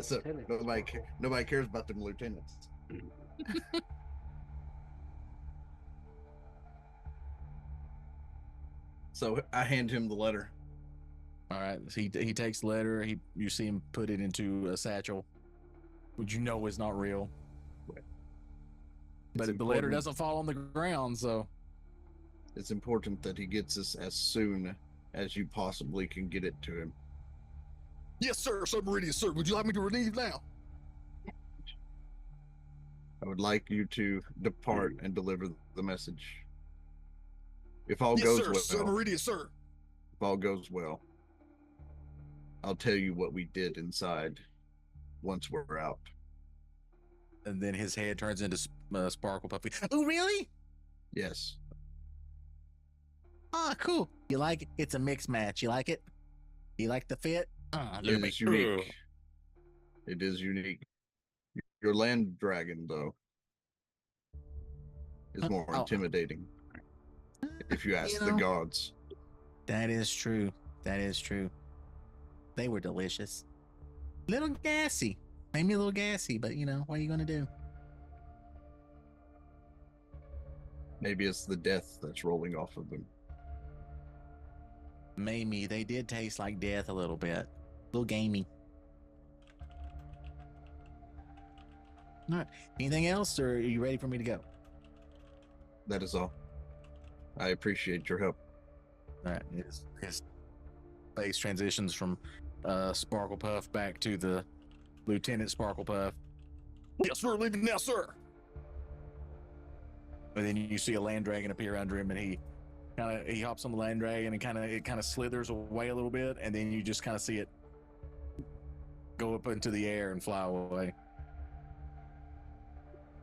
So nobody cares about them lieutenants. So I hand him the letter. All right, so he takes the letter. You see him put it into a satchel, which you know is not real. But the letter doesn't fall on the ground, so it's important that he gets this as soon as you possibly can get it to him. Yes, sir. Sir Meridius, sir. Would you like me to relieve now? I would like you to depart and deliver the message. If all goes well, Sir Meridius, sir. If all goes well, I'll tell you what we did inside once we're out. And then his head turns into Sparkle Puffy. Oh, really? Yes. Ah, cool. You like it? It's a mixed match. You like it? You like the fit? It is unique. It is unique. Your land dragon, though, is more intimidating. If you ask the gods. That is true. That is true. They were delicious. Little gassy. Made me a little gassy, but what are you going to do? Maybe it's the death that's rolling off of them. Maybe. They did taste like death a little bit. A little gamey. All right. Anything else, or are you ready for me to go? That is all. I appreciate your help. All right. His face transitions from Sparkle Puff back to the Lieutenant Sparkle Puff. Yes, sir. Leaving now, sir. And then you see a land dragon appear under him, and he hops on the land dragon, and it kind of slithers away a little bit, and then you just kind of see it go up into the air and fly away.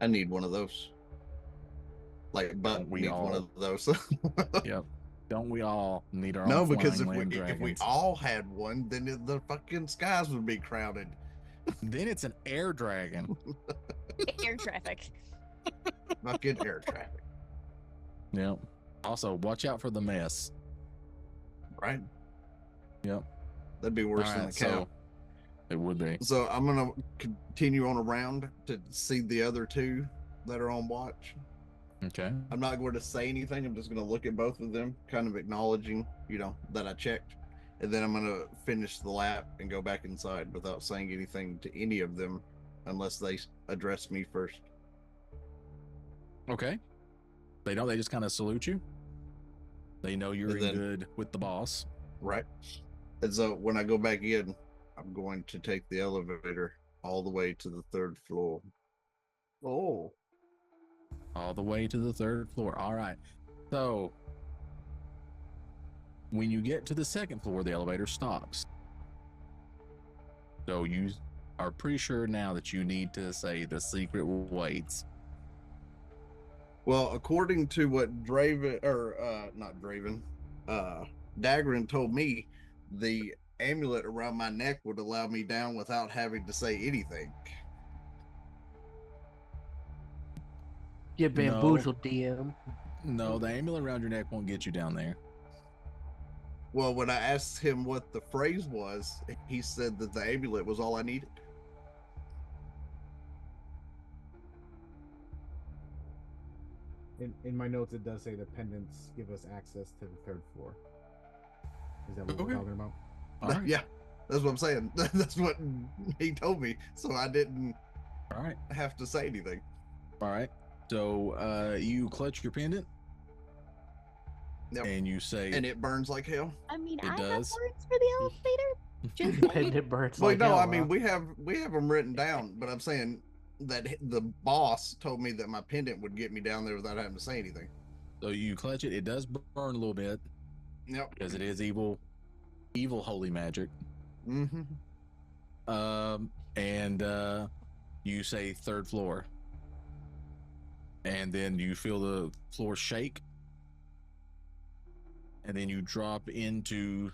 I need one of those. But we need one of those. Yep. Don't we all need our own? No, because if dragons? we all had one, then the fucking skies would be crowded. Then it's an air dragon. Air traffic. Fucking air traffic. Yep. Also, watch out for the mess. Right? Yep. That'd be worse All than right, the cow. so it would be. So I'm gonna continue on around to see the other two that are on watch. Okay. I'm not going to say anything. I'm just going to look at both of them, kind of acknowledging, that I checked. And then I'm going to finish the lap and go back inside without saying anything to any of them unless they address me first. Okay. They don't. They just kind of salute you. They know you're And then- good with the boss. Right. And so when I go back in, I'm going to take the elevator all the way to the 3rd floor. Oh. All the way to the 3rd floor. All right. So when you get to the 2nd floor, the elevator stops. So you are pretty sure now that you need to say the secret waits. Well, according to what Dagrin told me, the amulet around my neck would allow me down without having to say anything. Get bamboozled, DM. No, the amulet around your neck won't get you down there. Well, when I asked him what the phrase was, he said that the amulet was all I needed. In my notes, it does say the pendants give us access to the 3rd floor. Is that what we're Okay. talking about? All right. Yeah, that's what I'm saying. That's what he told me, so I didn't All right. have to say anything. All right. So you clutch your pendant. Yep. And you say, And it burns like hell. I mean, It I have does. words for the elevator. Just Pendant birds. Well, like no, hell, I mean huh? we have them written down, but I'm saying that the boss told me that my pendant would get me down there without having to say anything. so you clutch it. It does burn a little bit Yep. because it is evil holy magic. Mm-hmm. And you say 3rd floor, and then you feel the floor shake, and then you drop into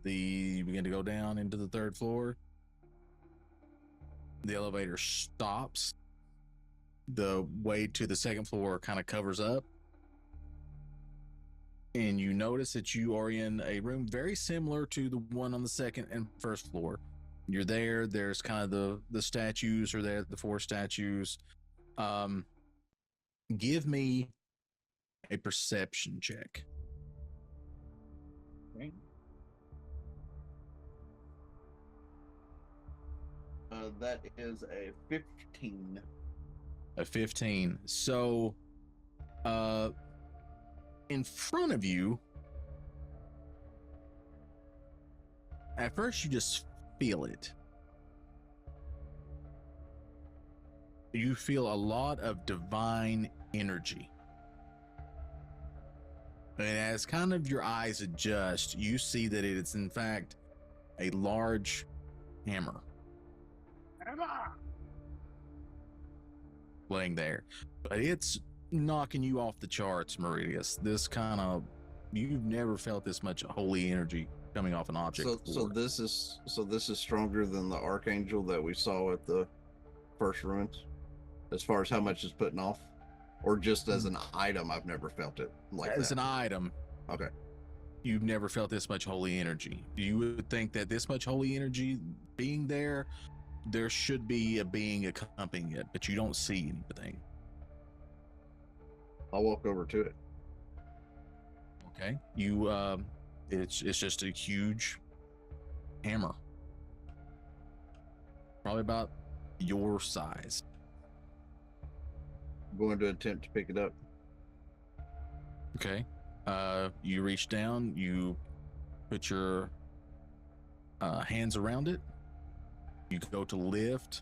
you begin to go down into the 3rd floor. The elevator stops. The way to the 2nd floor kind of covers up, and you notice that you are in a room very similar to the one on the 2nd and 1st floor. You're there. There's kind of the statues are there, the 4 statues. Give me a perception check. Okay. That is a 15. A 15. So, in front of you, at first you just feel it. You feel a lot of divine energy. And as kind of your eyes adjust, you see that it is in fact a large hammer. Laying there. But it's knocking you off the charts, Meridius. This kind of, you've never felt this much holy energy coming off an object So before. this is stronger than the archangel that we saw at the first ruins, as far as how much it's putting off, or just as an item. I've never felt it like As that. an item, Okay. you've never felt this much holy energy. You would think that this much holy energy being there should be a being accompanying it, but you don't see anything. I'll walk over to it. Okay. You it's just a huge hammer. Probably about your size. I'm going to attempt to pick it up. Okay. You reach down, you put your hands around it. You go to lift.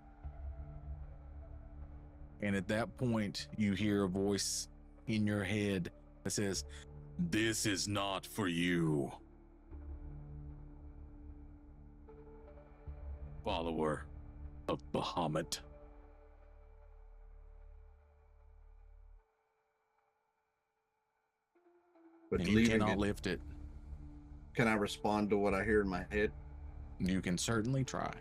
And at that point, you hear a voice in your head that says, "This is not for you, follower of Bahamut." But And you leaving cannot it, lift it. can I respond to what I hear in my head? You can certainly try.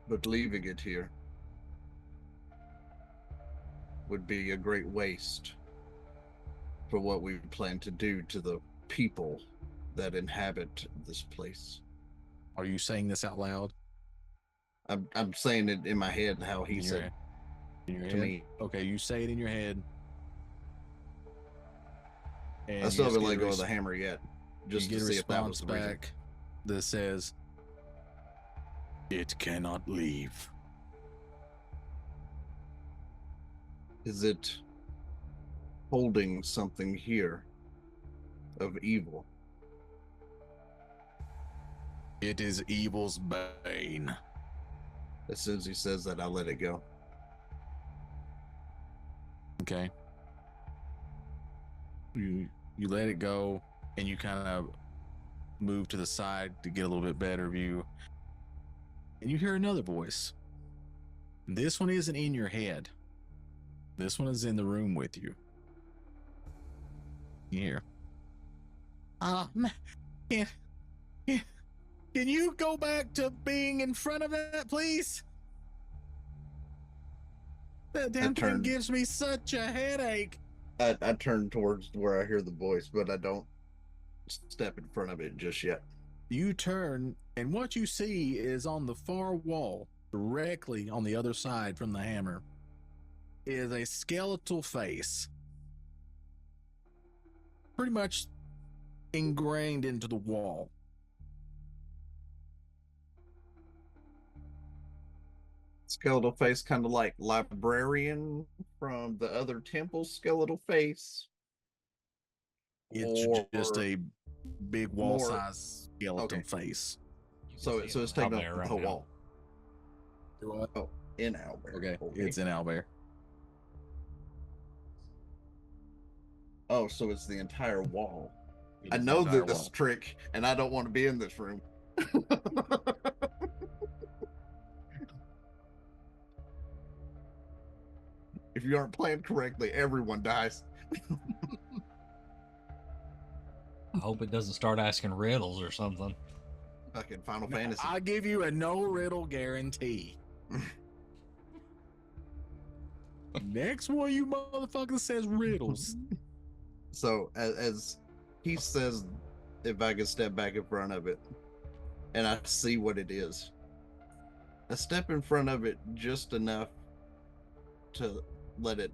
But leaving it here, would be a great waste for what we plan to do to the people that inhabit this place. Are you saying this out loud? I'm saying it in my head how he In your said head? In your to head? me. Okay, you say it in your head. And I still you just haven't let get a go of res- the hammer yet, just you to get a see if that was response the reason. back that says, "It cannot leave." Is it holding something here of evil? It is evil's bane. As soon as he says that, I let it go. Okay. You let it go, and you kind of move to the side to get a little bit better view, and you hear another voice. This one isn't in your head. This one is in the room with you. You hear, can, can you go back to being in front of that, please? That damn thing gives me such a headache. I turn towards where I hear the voice, but I don't step in front of it just yet. You turn, and what you see is on the far wall, directly on the other side from the hammer, is a skeletal face. Pretty much ingrained into the wall. Skeletal face, kind of like librarian from the other temple's skeletal face. It's just a big wall-size skeleton face. So it's taking up the whole wall. What? Oh, in Owlbear. Okay, it's in Owlbear. Oh, so it's the entire wall. I know this trick, and I don't want to be in this room. If you aren't playing correctly, everyone dies. I hope it doesn't start asking riddles or something. Fucking Final Fantasy. I give you a no riddle guarantee. Next one, you motherfucker says riddles. So as he says, if I can step back in front of it, and I see what it is, I step in front of it just enough to let it,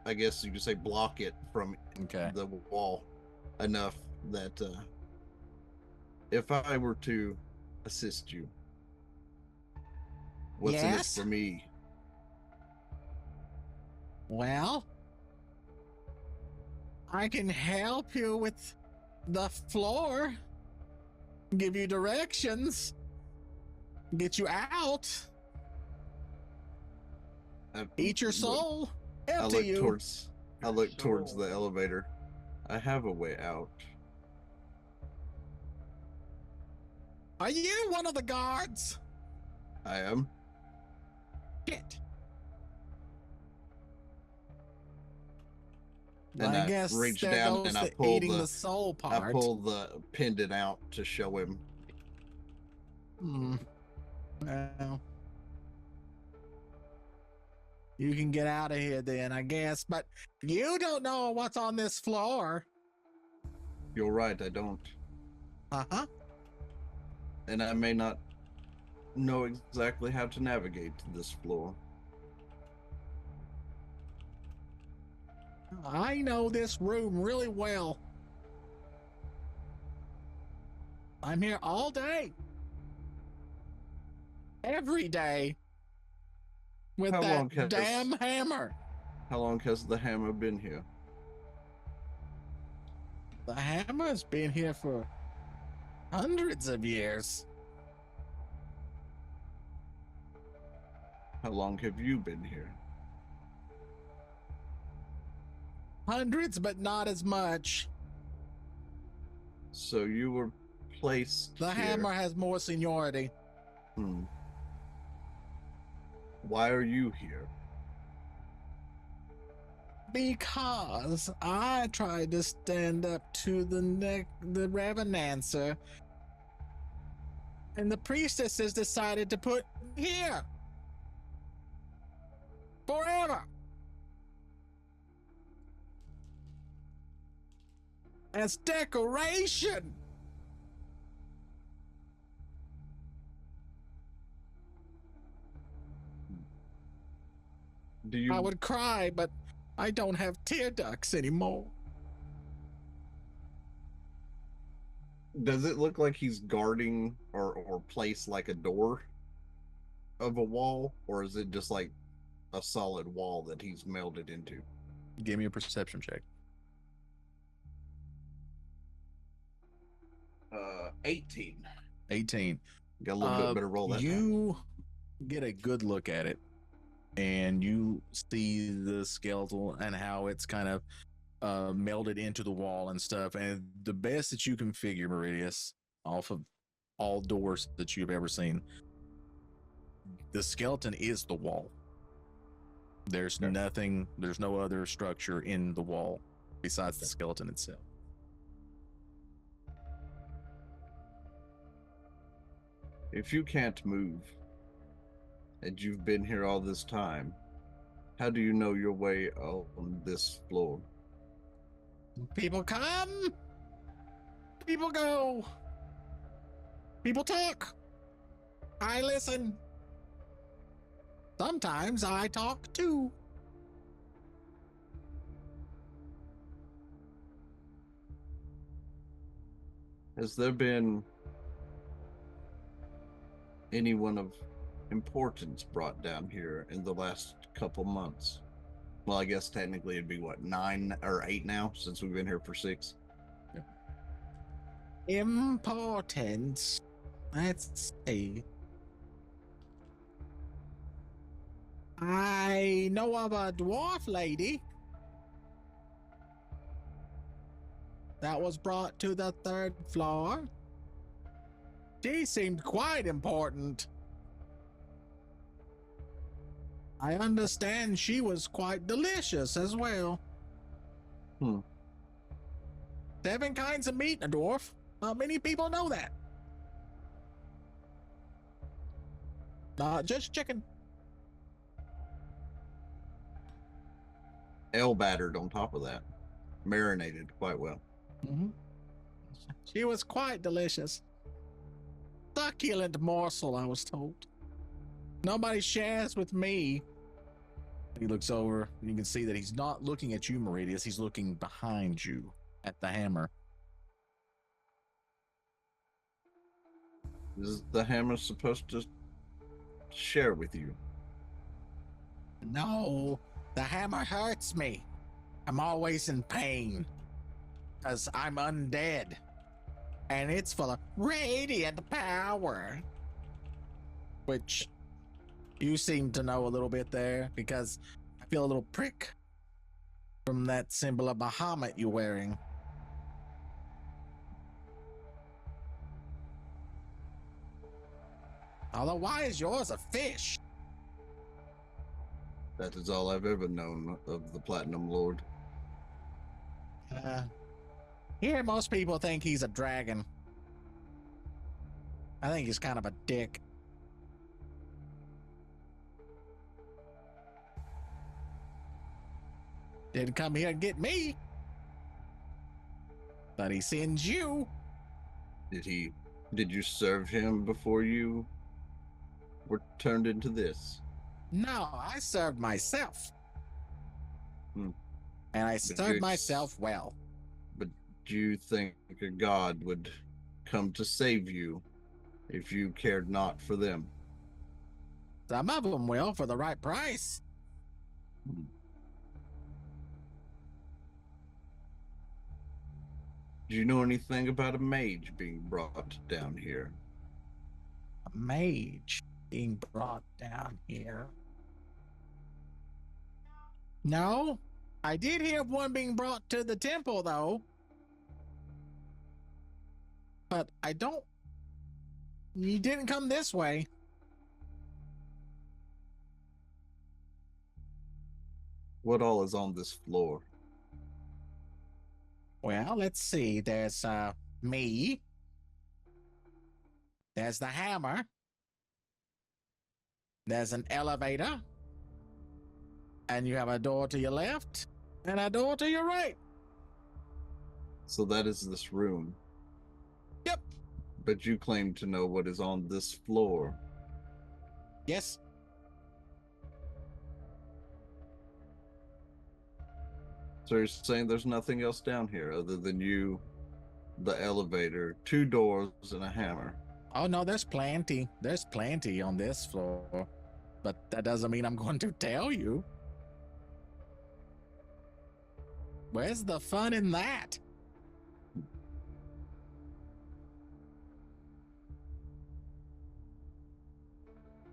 I guess you could say, block it from the wall enough that if I were to assist you, what's in it for me? Well, I can help you with the floor, give you directions, get you out, eat your soul. I look towards the elevator. I have a way out. Are you one of the guards? I am. Shit. And I guess reach that down goes and I to pull eating the soul part. I pull the pendant out to show him. Well, you can get out of here then, I guess, but you don't know what's on this floor. You're right, I don't. Uh-huh. And I may not know exactly how to navigate this floor. I know this room really well. I'm here all day. Every day. With that damn hammer. How long has the hammer been here? The hammer's been here for hundreds of years. How long have you been here? Hundreds, but not as much. So you were placed The here. hammer has more seniority. Why are you here? Because I tried to stand up to the Revenancer, and the priestesses decided to put me here. forever. As decoration. Do you I would cry, but I don't have tear ducts anymore. does it look like he's guarding or placed like a door of a wall, or is it just like a solid wall that he's melded into? Give me a perception check. 18. 18. Got a little bit better roll that time. You get a good look at it, and you see the skeletal and how it's kind of melded into the wall and stuff. And the best that you can figure, Meridius, off of all doors that you've ever seen, the skeleton is the wall. There's nothing, there's no other structure in the wall besides the skeleton itself. If you can't move, and you've been here all this time, how do you know your way on this floor? People come, people go, people talk. I listen. Sometimes I talk too. Has there been anyone of importance brought down here in the last couple months? Well, I guess technically it'd be what, 9 or 8 now, since we've been here for 6. Importance. Let's see. I know of a dwarf lady that was brought to the 3rd floor. She seemed quite important. I understand she was quite delicious as well. 7 kinds of meat in a dwarf. Not many people know that. Not just chicken. Ale battered on top of that. Marinated quite well. Mm-hmm. She was quite delicious. Succulent morsel, I was told. Nobody shares with me. He looks over, and you can see that he's not looking at you, Meridius. He's looking behind you at the hammer. Is the hammer supposed to share with you? No, the hammer hurts me. I'm always in pain because I'm undead, and it's full of radiant power, which you seem to know a little bit there, because I feel a little prick from that symbol of Bahamut you're wearing. Although, why is yours a fish? That is all I've ever known of the Platinum Lord. Here, most people think he's a dragon. I think he's kind of a dick. Didn't come here and get me, but he sends you. Did you serve him before you were turned into this? No, I served myself. And I served you- myself well. But do you think a god would come to save you if you cared not for them? Some of them will for the right price. Do you know anything about a mage being brought down here? A mage being brought down here. No, I did hear of one being brought to the temple, though. But I don't. He didn't come this way. What all is on this floor? Well, let's see. There's me. There's the hammer. There's an elevator. And you have a door to your left and a door to your right. So that is this room. Yep. But you claim to know what is on this floor. Yes. So you're saying there's nothing else down here other than you, the elevator, 2 doors, and a hammer. Oh, no, there's plenty. There's plenty on this floor. But that doesn't mean I'm going to tell you. Where's the fun in that?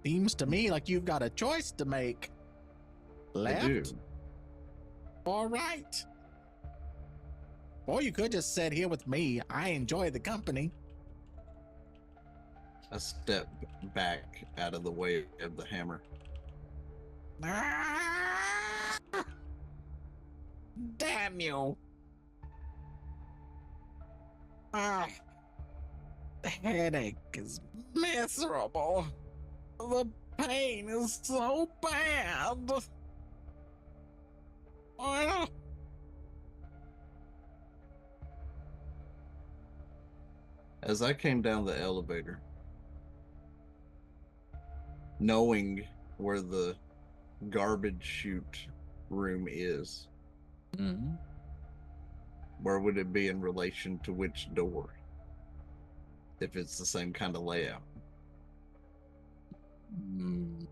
Seems to me like you've got a choice to make. I do. Left or right? Or you could just sit here with me. I enjoy the company. I step back out of the way of the hammer. Ah! Damn you. Ah, the headache is miserable. The pain is so bad. Oh. As I came down the elevator, knowing where the garbage chute room is, Mhm. where would it be in relation to which door? If it's the same kind of layout. Mm.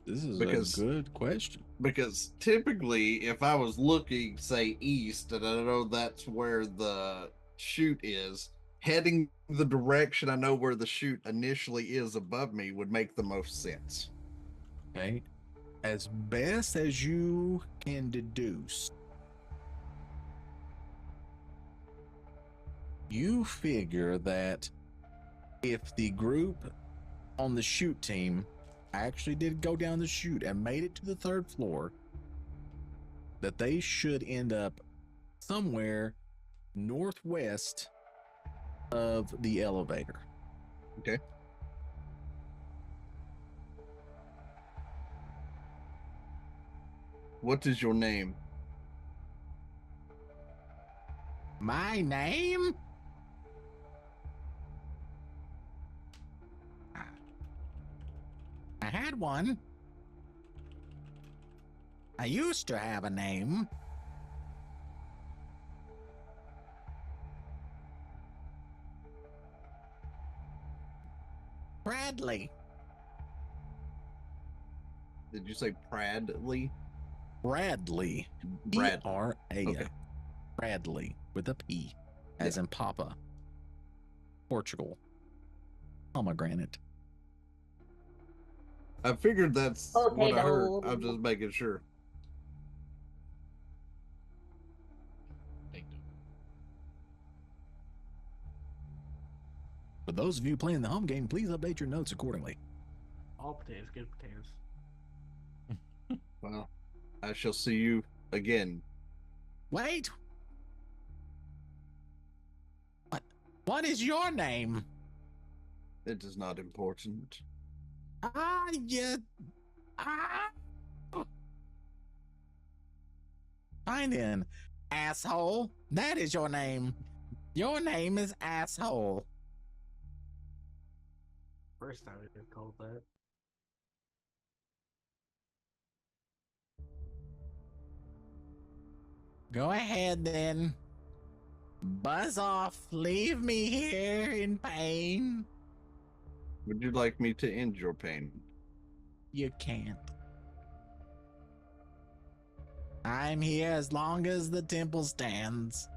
This is Because- a good question. Because typically, if I was looking, say, east, and I know that's where the chute is, heading the direction I know where the chute initially is above me would make the most sense. Okay. As best as you can deduce, you figure that if the group on the shoot team actually did go down the chute and made it to the 3rd floor, that they should end up somewhere northwest of the elevator. Okay. What is your name? My name? I had one. I used to have a name. Bradley. Did you say Pradley? Bradley. Brad. P-R-A. Okay. Bradley with a P, as in Papa. Portugal. Pomegranate. I figured that's what I heard. Potato. I'm just making sure. For those of you playing the home game, please update your notes accordingly. All potatoes, good potatoes. Well, I shall see you again. Wait. What is your name? It is not important. Fine then, asshole. That is your name. Your name is asshole. First time we called that. Go ahead then. Buzz off. Leave me here in pain. Would you like me to end your pain? You can't. I'm here as long as the temple stands.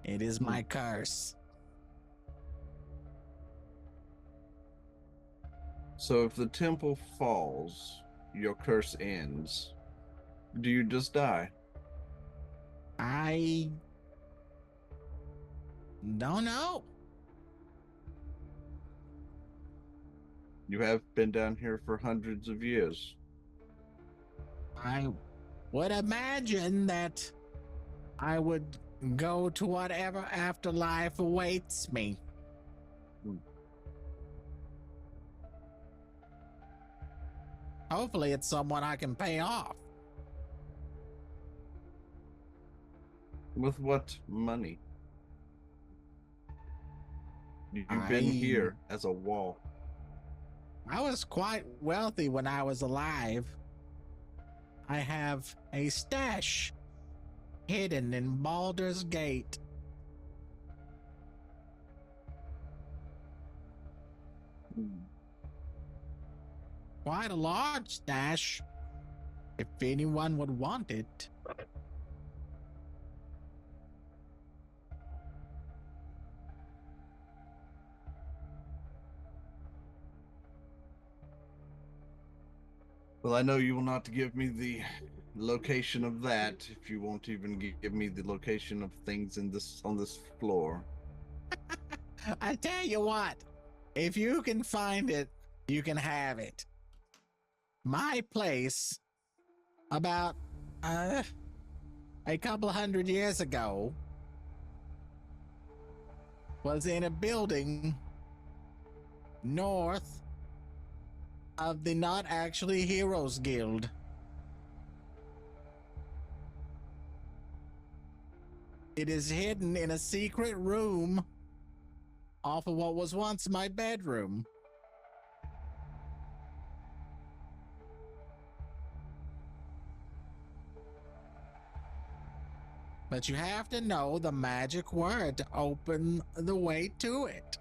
It is my curse. So if the temple falls, your curse ends. Do you just die? I don't know. You have been down here for hundreds of years. I would imagine that I would go to whatever afterlife awaits me. Hopefully it's someone I can pay off. With what money? You've been here as a wall. I was quite wealthy when I was alive. I have a stash hidden in Baldur's Gate. Quite a large stash, if anyone would want it. Well, I know you will not give me the location of that if you won't even give me the location of things in this on this floor. I tell you what, if you can find it, you can have it. My place, about a couple 100 years ago, was in a building north of the Not Actually Heroes Guild. It is hidden in a secret room off of what was once my bedroom. But you have to know the magic word to open the way to it.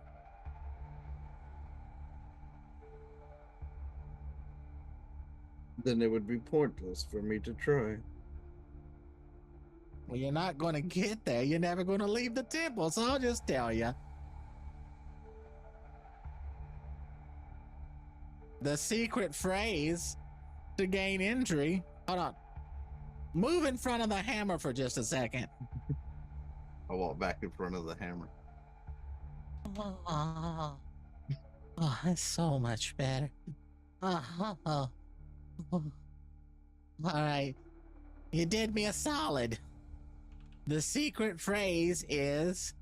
Then it would be pointless for me to try. Well, you're not going to get there. You're never going to leave the temple, so I'll just tell you. The secret phrase to gain entry. Hold on. Move in front of the hammer for just a second. I walk back in front of the hammer. Oh, it's so much better. All right. You did me a solid. The secret phrase is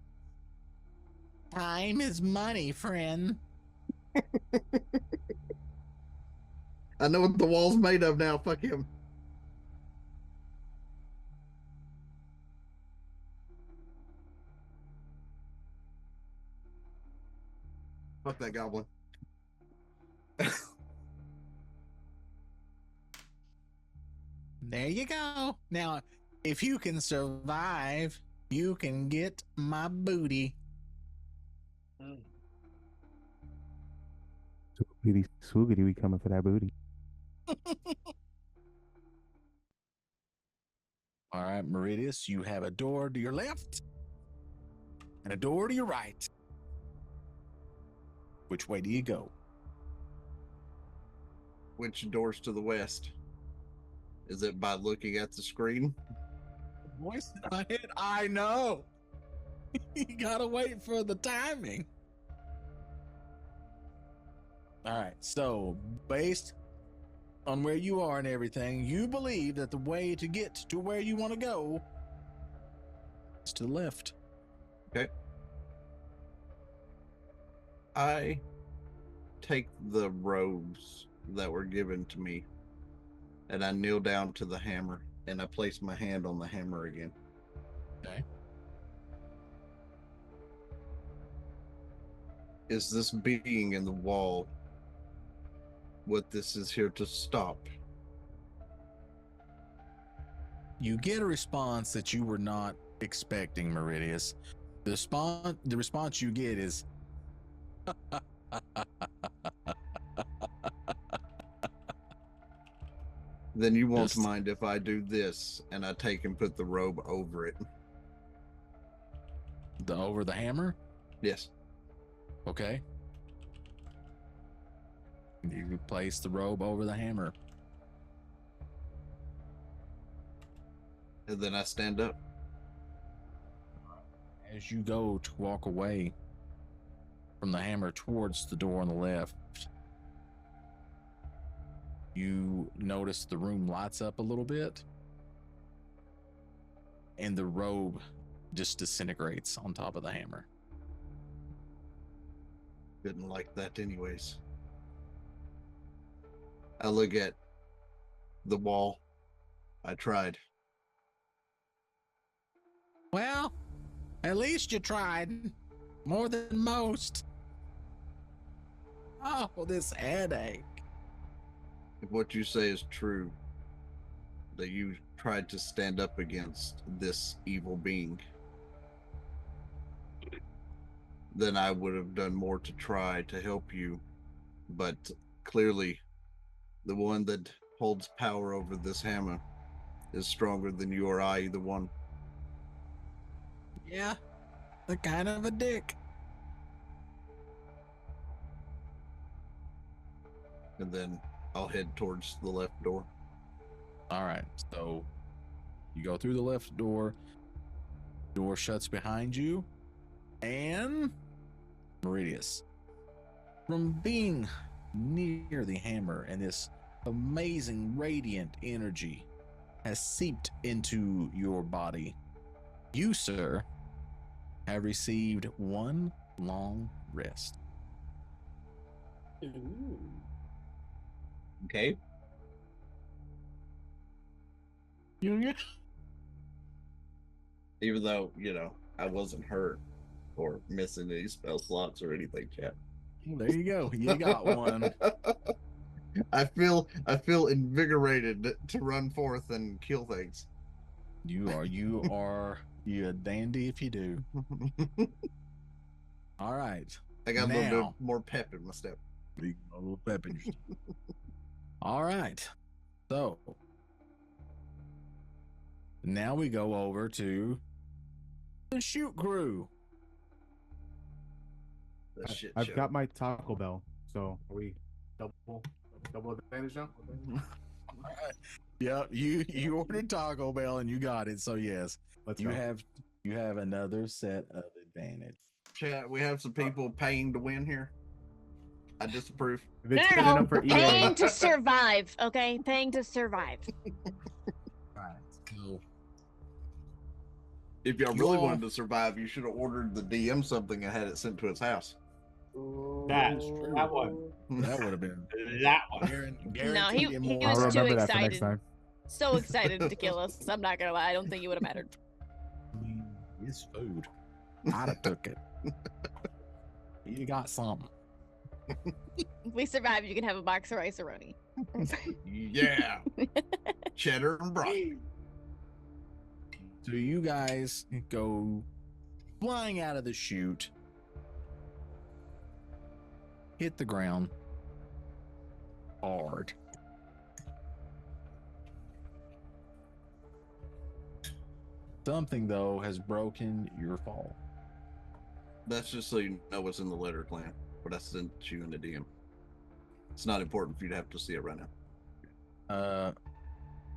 time is money, friend. I know what the wall's made of now. Fuck him. Fuck that goblin. There you go. Now, if you can survive, you can get my booty. Swoogity, swoogity, we coming for that booty. All right, Meridius, you have a door to your left and a door to your right. Which way do you go? Which door's to the west? Is it by looking at the screen? Voice in my head, I know. You gotta wait for the timing. All right, so based on where you are and everything, you believe that the way to get to where you want to go is to the left. Okay. I take the robes that were given to me and I kneel down to the hammer and I place my hand on the hammer again. Okay. Is this being in the wall what this is here to stop? You get a response that you were not expecting, Meridius. The response you get is Then you won't Just- mind if I do this and I take and put the robe over it. over the hammer. Yes. Okay. You place the robe over the hammer. And then I stand up. As you go to walk away from the hammer towards the door on the left, you notice the room lights up a little bit and the robe just disintegrates on top of the hammer. Didn't like that anyways. I look at the wall. I tried. Well, at least you tried. More than most. Oh, this headache. If what you say is true, that you tried to stand up against this evil being, then I would have done more to try to help you. But clearly, the one that holds power over this hammer is stronger than you or I, either one. Yeah, the kind of a dick. And then I'll head towards the left door. All right, so you go through the left door. Door shuts behind you, and Meridius, from being near the hammer and this amazing radiant energy has seeped into your body, you, sir, have received one long rest. Okay. Even though, I wasn't hurt or missing any spell slots or anything, chat. There you go. You got one. I feel invigorated to run forth and kill things. You are a dandy if you do. All right. I got a little bit more pep in my step. A little pep in your step. All right. So now we go over to the shoot crew. I've got my Taco Bell, so are we double advantage now? All right. Yep, you ordered Taco Bell and you got it, so yes. You have another set of advantage. Chat, we have some people paying to win here. I disapprove. If it's good enough for EA. Paying to survive, okay? Paying to survive. Right. Cool. If y'all really wanted to survive, you should have ordered the DM something and had it sent to his house. That's true. That one. That would have been That one. No, he I'll was too remember that for next excited. time. So excited to kill us. I'm not gonna lie. I don't think it would have mattered. I mean, it's food. I'd have took it. You got something. If we survive, you can have a box of rice-a-roni. Yeah. Cheddar and broccoli. So you guys go flying out of the chute, hit the ground hard. Something, though, has broken your fall. That's just so you know what's in the letter, clan. But I sent you in the DM. It's not important for you to have to see it right now.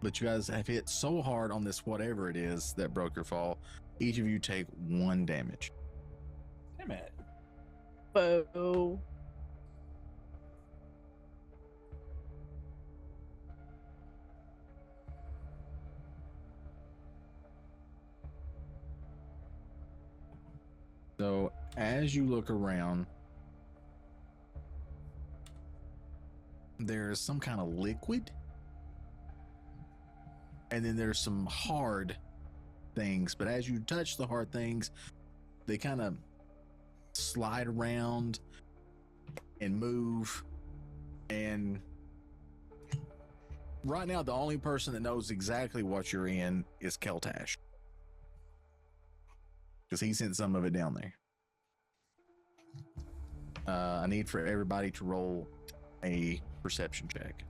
But you guys have hit so hard on this whatever it is that broke your fall. Each of you take 1 damage. Damn it. Boo. So as you look around, there's some kind of liquid, and then there's some hard things. But as you touch the hard things, they kind of slide around and move. And right now, the only person that knows exactly what you're in is Keltash, because he sent some of it down there. I need for everybody to roll a perception check.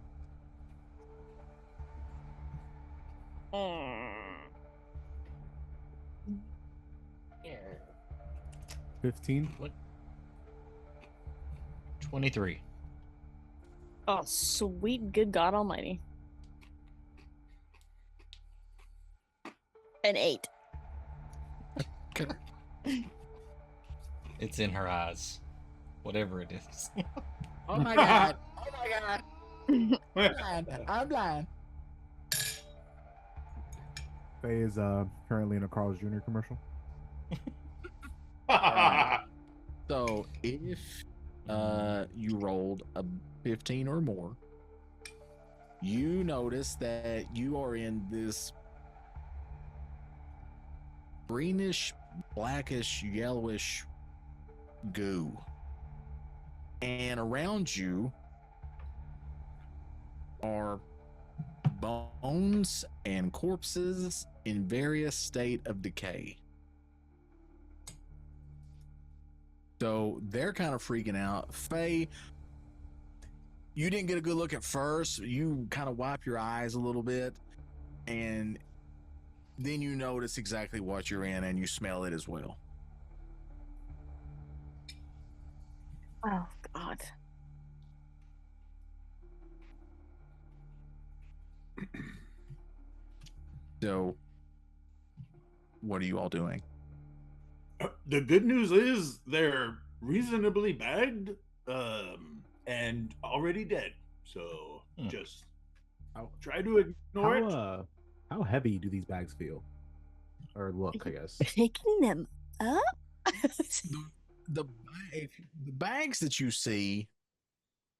Yeah. 15. 23. Oh, sweet good God Almighty. An 8. It's in her eyes. Whatever it is. Oh my God. Oh my God. I'm blind. Faye is currently in a Carl's Jr. commercial. So if you rolled a 15 or more, you notice that you are in this greenish, blackish, yellowish goo. And around you are bones and corpses in various state of decay. So they're kind of freaking out. Faye, you didn't get a good look at first. You kind of wipe your eyes a little bit, and then you notice exactly what you're in, and you smell it as well. Oh God. So, what are you all doing? The good news is they're reasonably bagged, and already dead. So just try to ignore it. How heavy do these bags feel? Or look, I guess. Picking them up? The bags that you see,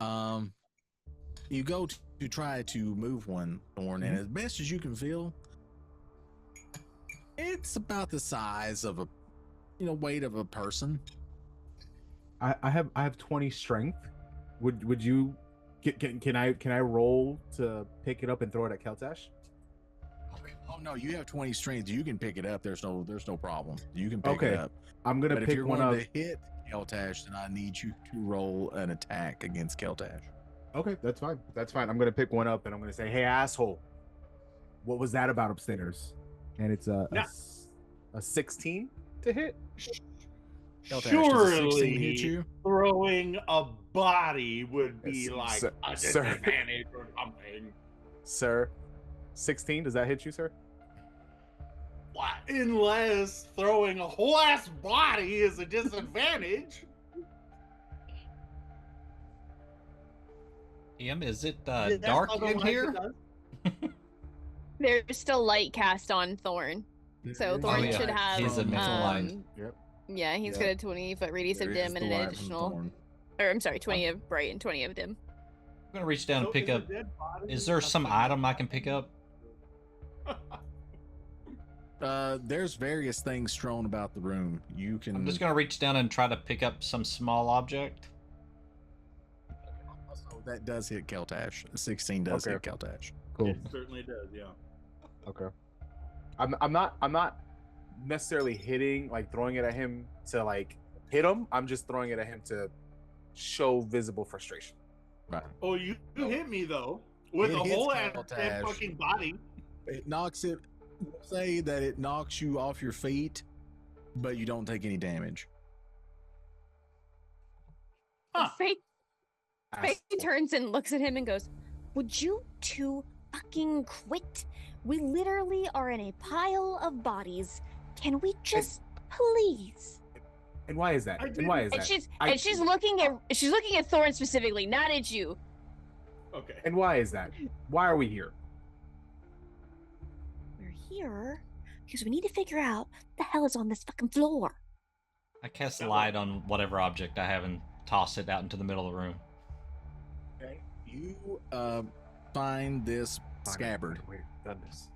you go to try to move one, Thorn, and as best as you can feel, it's about the size of a, weight of a person. I have 20 strength. Would you can I roll to pick it up and throw it at Keltash? Oh no, you have 20 strength. You can pick it up. There's no problem. You can pick it up. I'm gonna but pick if you're one going up. to hit Keltash, then I need you to roll an attack against Keltash. Okay, that's fine. That's fine. I'm gonna pick one up and I'm gonna say, "Hey, asshole, what was that about upstairs?" And it's a 16 to hit. Keltash, does a 16 hit Surely you? throwing a body would be Yes, like sir- a sir. disadvantage or something. Sir, 16. Does that hit you, sir? What? Unless throwing a whole ass body is a disadvantage. Ian, is it That's dark in otherwise here? it does. There's still light cast on Thorn. So Thorn yeah. should have He's admitting Yep. yeah, he's Yep. got a 20-foot radius of There dim is and the an light from additional Thorn. or I'm sorry, 20 of bright and 20 of dim. I'm gonna reach down and So pick is a up. dead body Is there a some thing? item I can pick up? There's various things strewn about the room. You can. I'm just gonna reach down and try to pick up some small object. Also, that does hit Keltash. 16 does Okay. hit Keltash. Cool. It certainly does, yeah. Okay. I'm not necessarily hitting, like throwing it at him to like hit him. I'm just throwing it at him to show visible frustration. Right. Oh, you hit me though with It a hits whole ass Keltash. dead fucking body. It knocks it. Say that it knocks you off your feet, but you don't take any damage. Huh. Faye Asshole. turns and looks at him and goes, "Would you two fucking quit? We literally are in a pile of bodies. Can we just please?" And why is that? I And why is And that? she's looking at Thorn specifically, not at you. Okay. And why is that? Why are we here? We're here because we need to figure out what the hell is on this fucking floor. I cast light on whatever object I have and toss it out into the middle of the room. Okay. You find this scabbard, We've done this.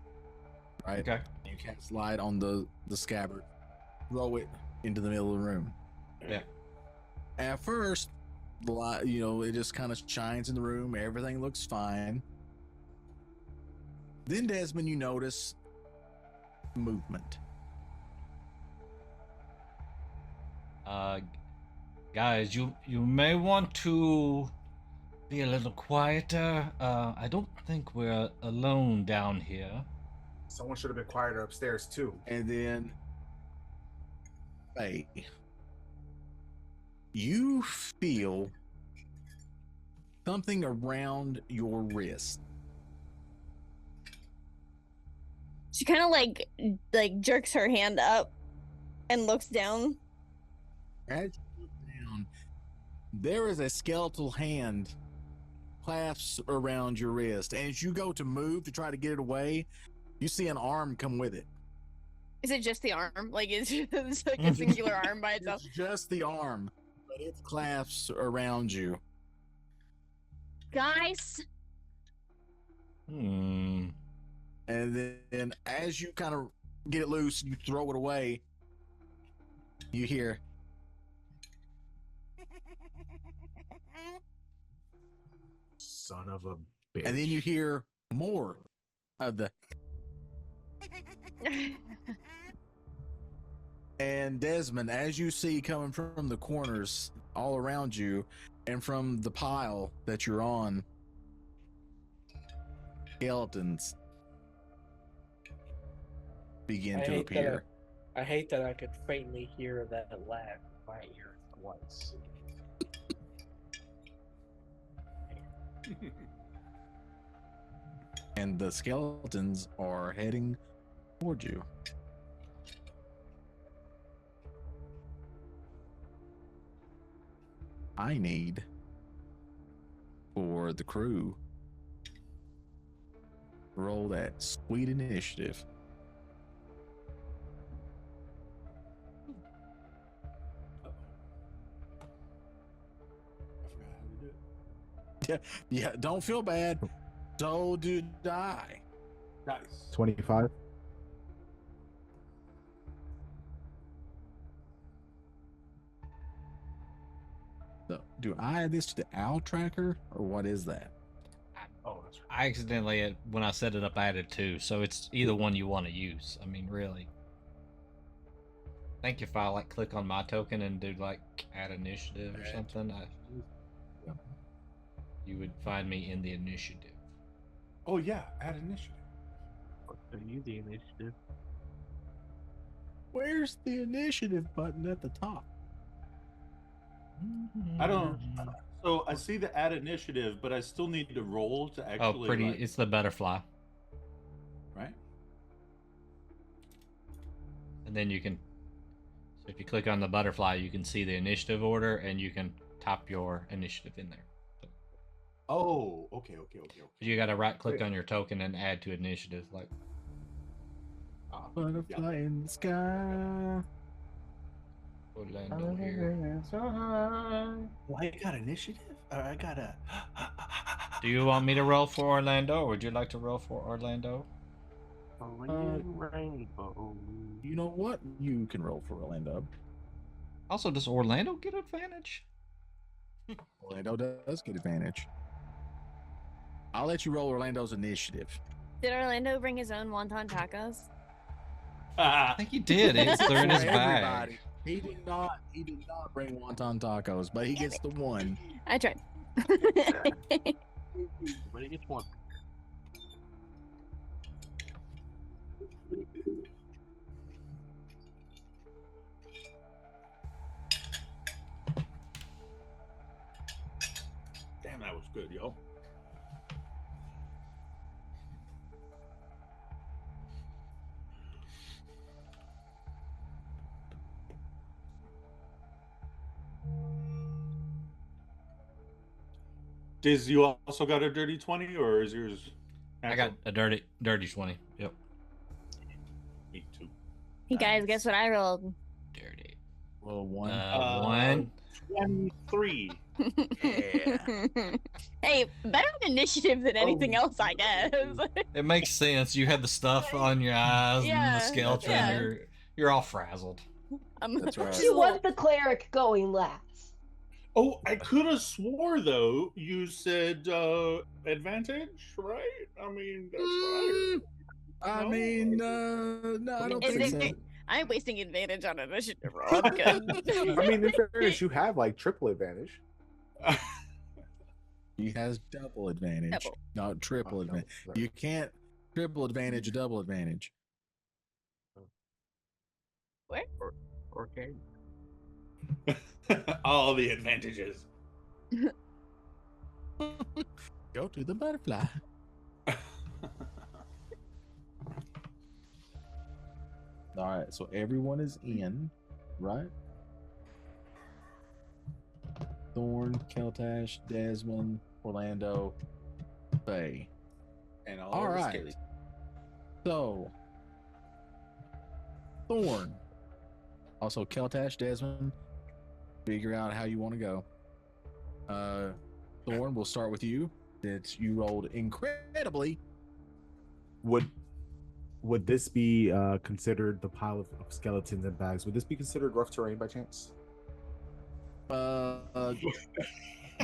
right? Okay. You cast light on the scabbard, throw it into the middle of the room. Yeah. At first, the light, it just kind of shines in the room. Everything looks fine. Then, Desmond, you notice movement. Guys, you may want to be a little quieter. I don't think we're alone down here. Someone should have been quieter upstairs too. And then, hey, you feel something around your wrist. She kind of like jerks her hand up and looks down. As you look down, there is a skeletal hand clasped around your wrist. And as you go to move to try to get it away, you see an arm come with it. Is it just the arm? Like it's just like a singular arm by itself? It's just the arm, but it's clasped around you. Guys, Hmm. And then as you kind of get it loose, you throw it away. You hear, Son of a bitch. and then you hear more of the. And Desmond, as you see coming from the corners all around you and from the pile that you're on, skeletons begin to appear. I hate that I could faintly hear that laugh in my ear twice. And the skeletons are heading toward you. I need for the crew roll that sweet initiative. I forgot how to do it. Yeah, don't feel bad. So do I. Nice. 25. So, do I add this to the owl tracker, or what is that? Oh, that's right. I accidentally, when I set it up, added 2, so it's either one you want to use. I mean, really. I think if I like click on my token and do like add initiative or something, you would find me in the initiative. Oh yeah, add initiative. Are you the initiative? Where's the initiative button at the top? I don't. So I see the add initiative, but I still need to roll to actually. Oh, pretty! like- It's the butterfly, right. and then you can. So if you click on the butterfly, you can see the initiative order, and you can top your initiative in there. Oh, okay. You got to right click on your token and add to initiative. Like, Butterfly in the sky. Orlando here. Well, I got initiative. Or I got a. Do you want me to roll for Orlando, or would you like to roll for Orlando? Rainbow. You know what? You can roll for Orlando. Also, does Orlando get advantage? Orlando does get advantage. I'll let you roll Orlando's initiative. Did Orlando bring his own wonton tacos? I think he did. They're in his For bag. everybody. He did not. He did not bring wonton tacos, but he gets the one. I tried. Everybody gets one. Damn, that was good, yo. Diz, you also got a dirty 20, or is yours? I got a dirty 20. Yep. Me too. Hey guys, guess what I rolled? Dirty. Well, one. One. 23. Hey, better initiative than anything else, I guess. It makes sense. You had the stuff on your eyes and Yeah, the skeleton. yeah. You're all frazzled. That's right. You want the cleric going last. Oh, I could have swore though you said advantage, right? I mean, that's what I No? mean, no, I don't Is think so. it- I'm wasting advantage on initiative roll. I'm good. I mean, in fairness, you have like triple advantage. I. He has double advantage, Double. not triple Oh, advantage. double, You can't triple advantage, double advantage. Okay. All the advantages. Go to the butterfly. All right, so everyone is in, right? Thorn, Keltash, Desmond, Orlando, Faye. And All the right. scary- So, Thorn. Also, Keltash, Desmond. Figure out how you want to go. Thorn, we'll start with you. That you rolled incredibly would this be considered the pile of skeletons and bags? Would this be considered rough terrain by chance?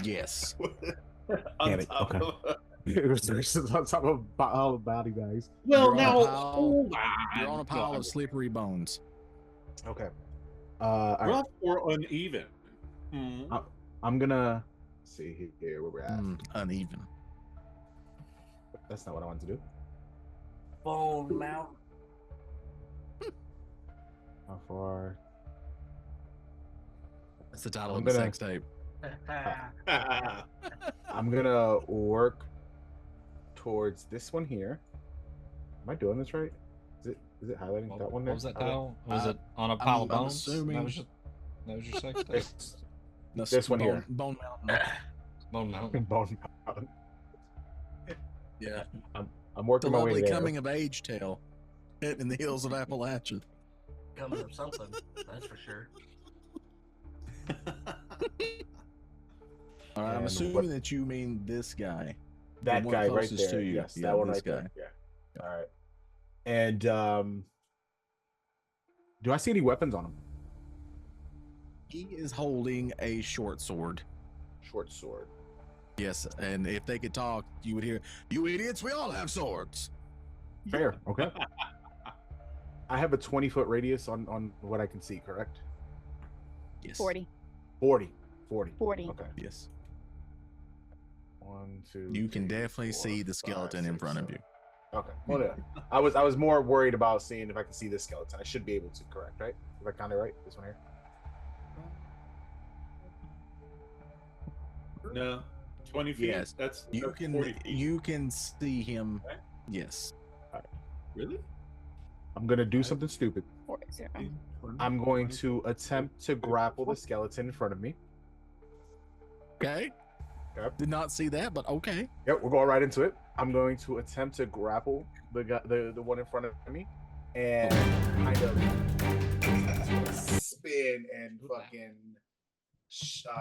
Yes. On Damn it, top okay. of- There's on top of all body bags. Well, You're on a now pile- hold You're on on. a pile of slippery bones. Okay. All right. Rough or uneven? I'm gonna see here where we're at. Uneven. That's not what I wanted to do. Bone mouth. How far? That's the title I'm of the gonna- sex tape. I'm gonna work towards this one here. Am I doing this right? Is it highlighting that one What there? was that title? Was it on a pile of bones? That was your sex tape? This one here. Bone Mountain. Bone Mountain. Bone Mountain. Yeah. I'm working The my way lovely there. coming of age tale in the hills of Appalachia. Coming of something, that's for sure. All right, I'm And assuming what- that you mean this guy. That one guy right closest there. to you. Yes, Yeah, that one this right there. guy. Yeah. All right. And do I see any weapons on him? He is holding a short sword. Short sword. Yes, and if they could talk, you would hear, "You idiots, we all have swords." Fair. Okay. I have a 20-foot radius on what I can see, correct? Yes. 40. 40. 40. Okay. Yes. 1, 2. You can 3, definitely 4, see the 5, skeleton in 6, front of 7. you. Okay. Well, yeah. I was more worried about seeing if I can see this skeleton. I should be able to, correct? Right? If I count it right, this one here. No, 20 feet. Yes. That's You can 40 feet. you can see him. Okay. Yes. Really? I'm gonna do something stupid. 40. I'm going to attempt to grapple the skeleton in front of me. Okay. Okay. Did not see that, but okay. Yep, we're going right into it. I'm going to attempt to grapple the guy, the one in front of me, and kind of spin and fucking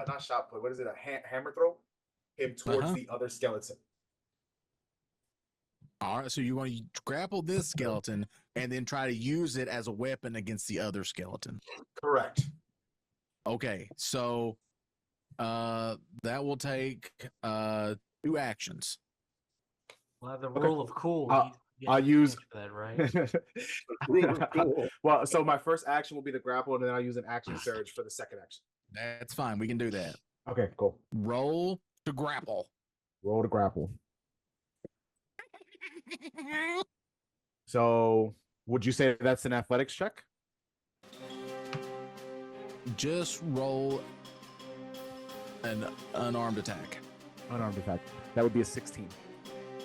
not shot put. What is it? A hammer throw him towards the other skeleton. All right, so you're going to grapple this skeleton and then try to use it as a weapon against the other skeleton. Correct. Okay, so that will take 2 actions. Well, the rule of cool. I'll use that, right? Well, so my first action will be the grapple, and then I'll use an action surge for the second action. That's fine. We can do that. Okay, cool. Roll to grapple. Roll to grapple. So, would you say that's an athletics check? Just roll an unarmed attack. Unarmed attack. That would be a 16.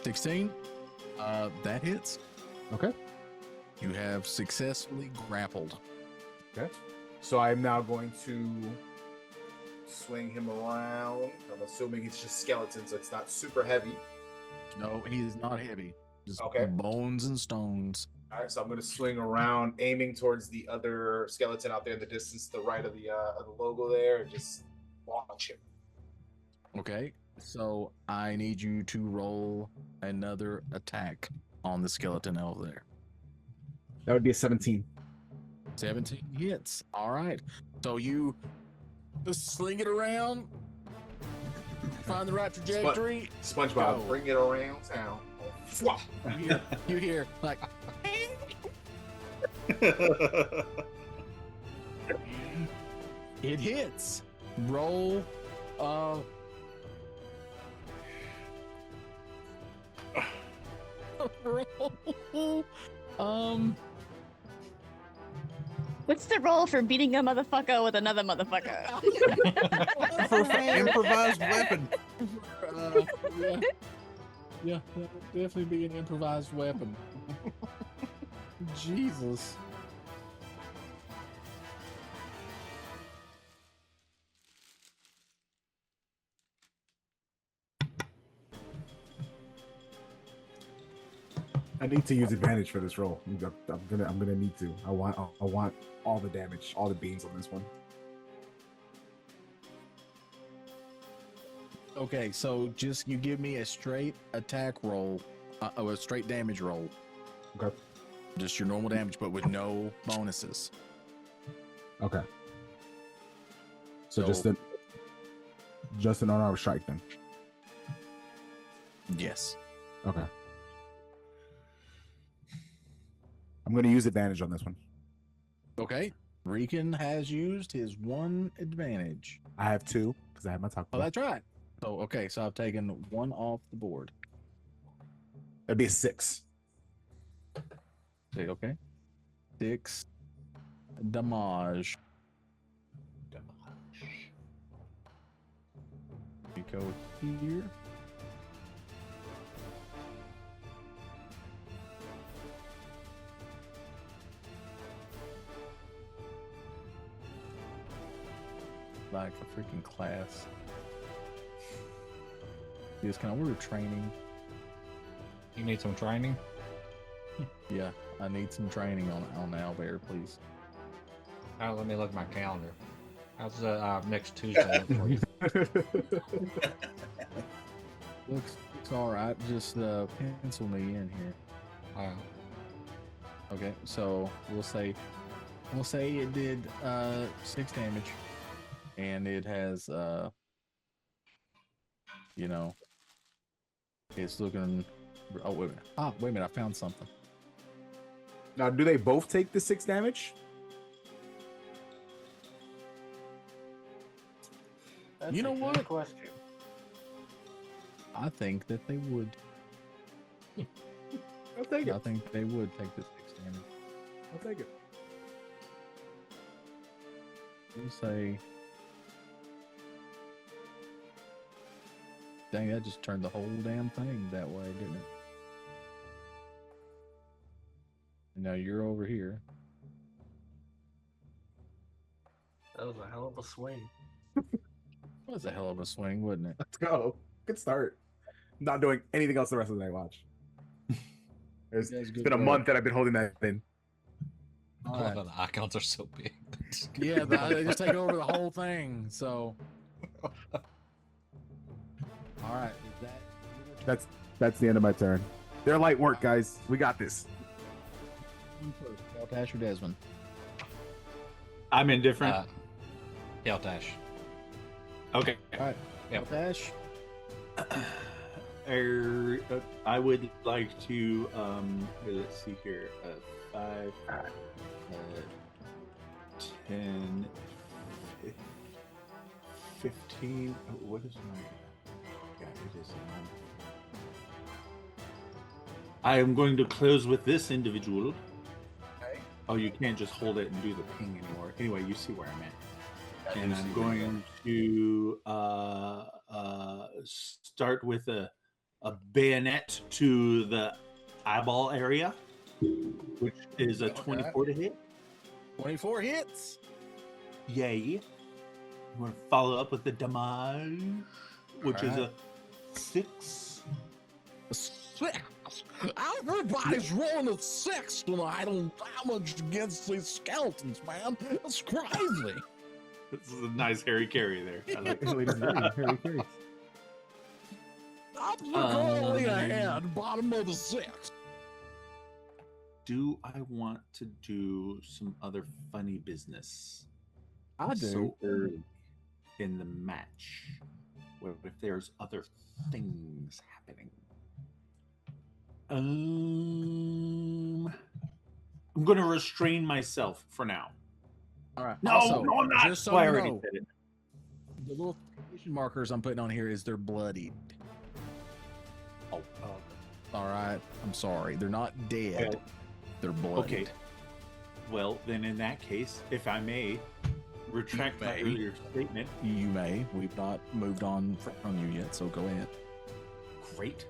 16. That hits. Okay. You have successfully grappled. Okay. So I'm now going to swing him around. I'm assuming it's just skeleton, so it's not super heavy. No, he is not heavy. Just Okay. bones and stones. All right, so I'm going to swing around, aiming towards the other skeleton out there in the distance, to the right of the logo there, and just launch him. Okay. So I need you to roll another attack on the skeleton over there. That would be a 17. 17 hits. All right. So you just sling it around, find the right trajectory. SpongeBob, Go. bring it around town. Swap. You hear like it hits. Roll. Roll. What's the roll for beating a motherfucker with another motherfucker? Improvised weapon. Yeah. Yeah, that would definitely be an improvised weapon. Jesus. I need to use advantage for this roll. I'm gonna need to. I want all the damage, all the beans on this one. Okay, so just you give me a straight attack roll A straight damage roll. Okay. Just your normal damage, but with no bonuses. Okay. So just an unarmed strike then. Yes. Okay. I'm going to use advantage on this one. Okay. Rican has used his one advantage. I have 2 because I have my talk. Oh, that's right. So okay, so I've taken 1 off the board. That'd be a 6. Okay. 6 damage. We go here. Like a freaking class. Yes, can I order training? You need some training? Yeah, I need some training on Owlbear, please. Let me look at my calendar. How's next Tuesday look for you? Looks all right. Just pencil me in here. Okay, so we'll say it did 6 damage, and it has you know, it's looking. Oh wait a minute! Wait a minute! I found something. Now, do they both take the 6 damage? That's You know a good what? Question. I think that they would. I'll take it. I think they would take the 6 damage. I'll take it. We'll say. Dang, that just turned the whole damn thing that way, didn't it? And now you're over here. That was a hell of a swing. That was a hell of a swing, wasn't it? Let's go. Good start. Not doing anything else the rest of the night. Watch. It's been a month that I've been holding that in. All I love right. how the icons are so big. Yeah, they just take over the whole thing. So, all right, is that That's the end of my turn. They're light work, guys. We got this. first? Baltash or Desmond? I'm indifferent. Keltash. Okay. All right, Yep. Baltash. I would like to let's see here, 5, 10, 15. What is my? Yeah, it is. I am going to close with this individual. Okay. Oh, you can't just hold it and do the ping anymore. Anyway, you see where I'm at. I And do I'm see where you're going to start with a bayonet to the eyeball area, which is a 24 to hit. 24 hits. Yay. I'm going to follow up with the damage, which is a 6. 6. Everybody's rolling a 6 tonight on damage against these skeletons, man. It's crazy. This is a nice Harry Carey there. I like it. I'm currently ahead, bottom of the 6. Do I want to do some other funny business? I do. So early in the match, what if there's other things happening? I'm going to restrain myself for now. All right. No, Also, no, I'm not. Just so Well, I you already know, said it. the little markers I'm putting on here is they're bloodied. Oh, All right. I'm sorry. They're not dead. Well, They're bloodied. okay. Well, then in that case, if I may retract my may. earlier statement. You may. We've not moved on from you yet, so go ahead. Great.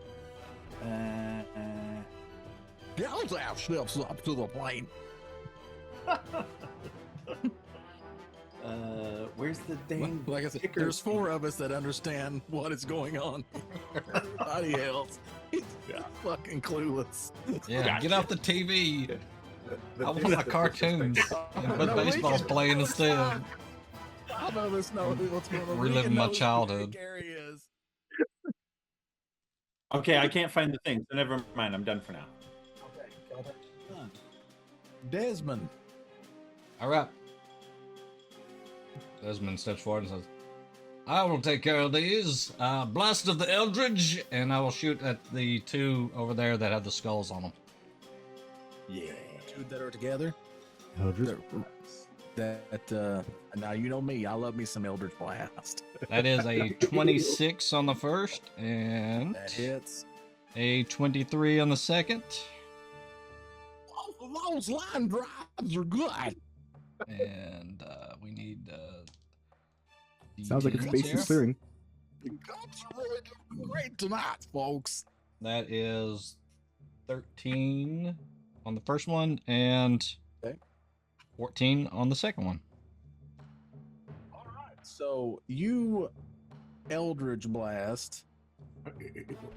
Galdash steps up to the plane. Where's the dang? Like I said, kicker? there's 4 of us that understand what is going on. Everybody else is fucking clueless. Yeah, Gotcha. get off the TV. The I want thing- my cartoons. No, But we baseball's can- playing instead. None of us know what's going on. Reliving We my know who childhood. Gary is. Okay, I can't find the thing, so never mind. I'm done for now. Okay, got it done. Desmond. All right. Desmond steps forward and says, I will take care of these. Blast of the Eldridge, and I will shoot at the two over there that have the skulls on them. Yeah. Two that are together. Eldritch. Now you know me. I love me some Eldritch Blast. That is a 26 on the first, and That hits. a 23 on the second. Oh, those line drives are good. And we need. Sounds like it's D10s space here. is clearing. The guns are really doing great tonight, folks. That is 13 on the first one, and Okay. 14 on the second one. All right. So you Eldritch Blast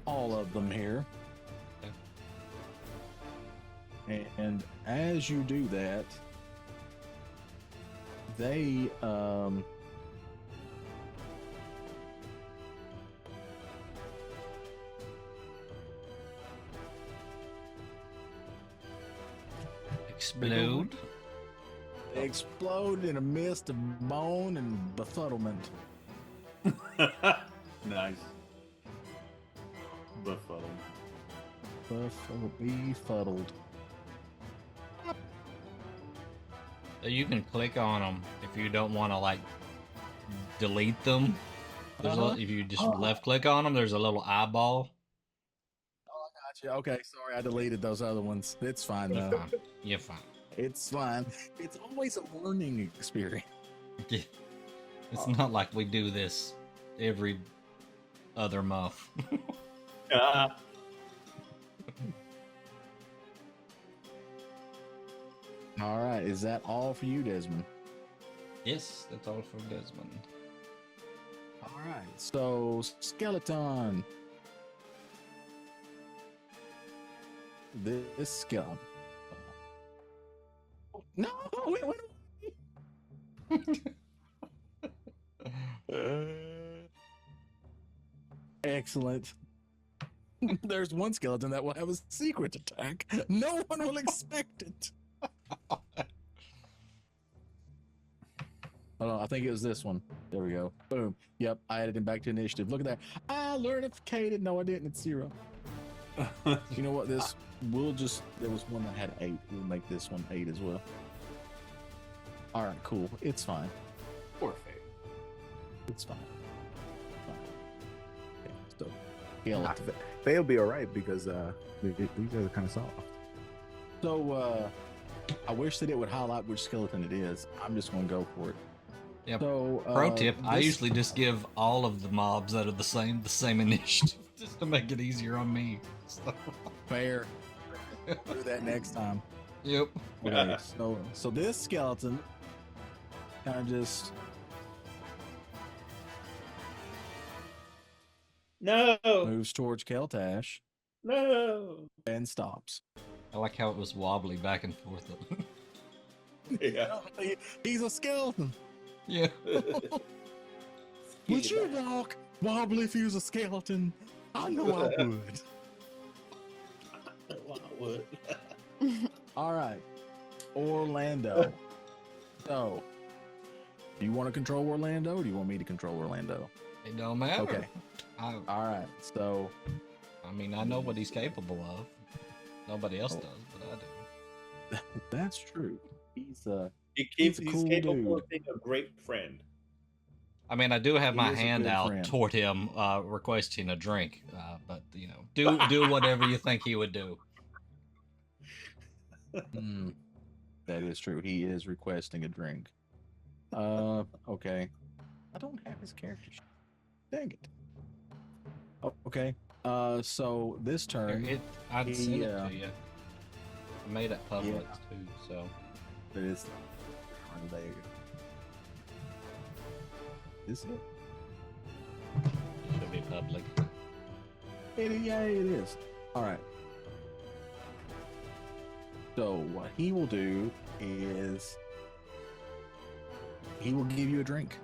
all of them here. And as you do that, they Explode. they explode in a mist of bone and befuddlement. Nice. Befuddled. So you can click on them if you don't want to like delete them. There's if you just left click on them, there's a little eyeball. Gotcha. Okay, sorry, I deleted those other ones. It's fine You're though. fine. You're fine. It's fine. It's always a learning experience. Yeah. It's not like we do this every other month. All right, is that all for you, Desmond? Yes, that's all from Desmond. All right, so skeleton. This skeleton. No, wait. Excellent. There's one skeleton that will have a secret attack. No one will expect it. Hold on, I think it was this one. There we go. Boom. Yep, I added him back to initiative. Look at that. I learnificated. No, I didn't. It's 0. You know what? This we'll just. There was one that had 8. We'll make this one 8 as well. All right, cool. It's fine. Poor Faye. It's fine. Okay, so scale it. They'll be all right because these guys are kind of soft. So I wish that it would highlight which skeleton it is. I'm just going to go for it. Yep. So Pro tip: I this- usually just give all of the mobs that are the same initiative, just to make it easier on me. So, Fair. Do that next time. yep. Okay, so this skeleton kind of just No. moves towards Keltash No. and stops. I like how it was wobbly back and forth. Yeah. He's a skeleton. Yeah. Would you walk wobbly if he was a skeleton? I know I would. All right, Orlando. So, do you want to control Orlando, or do you want me to control Orlando? It don't matter. Okay. All right. So, I mean, I know what he's capable of. Nobody else does, but I do. that's true. He's He's a cool capable dude. of being a great friend. I mean, I do have He my is a hand good out friend. toward him, requesting a drink. But you know, do whatever you think he would do. That is true. He is requesting a drink. Okay. I don't have his character sheet. Dang it. Oh, okay. So this turn, I'd send it Yeah. to you. I made it public Yeah. too, so it is there. Is it? it should be public. Yeah, it is. All right. So what he will do is he will give you a drink,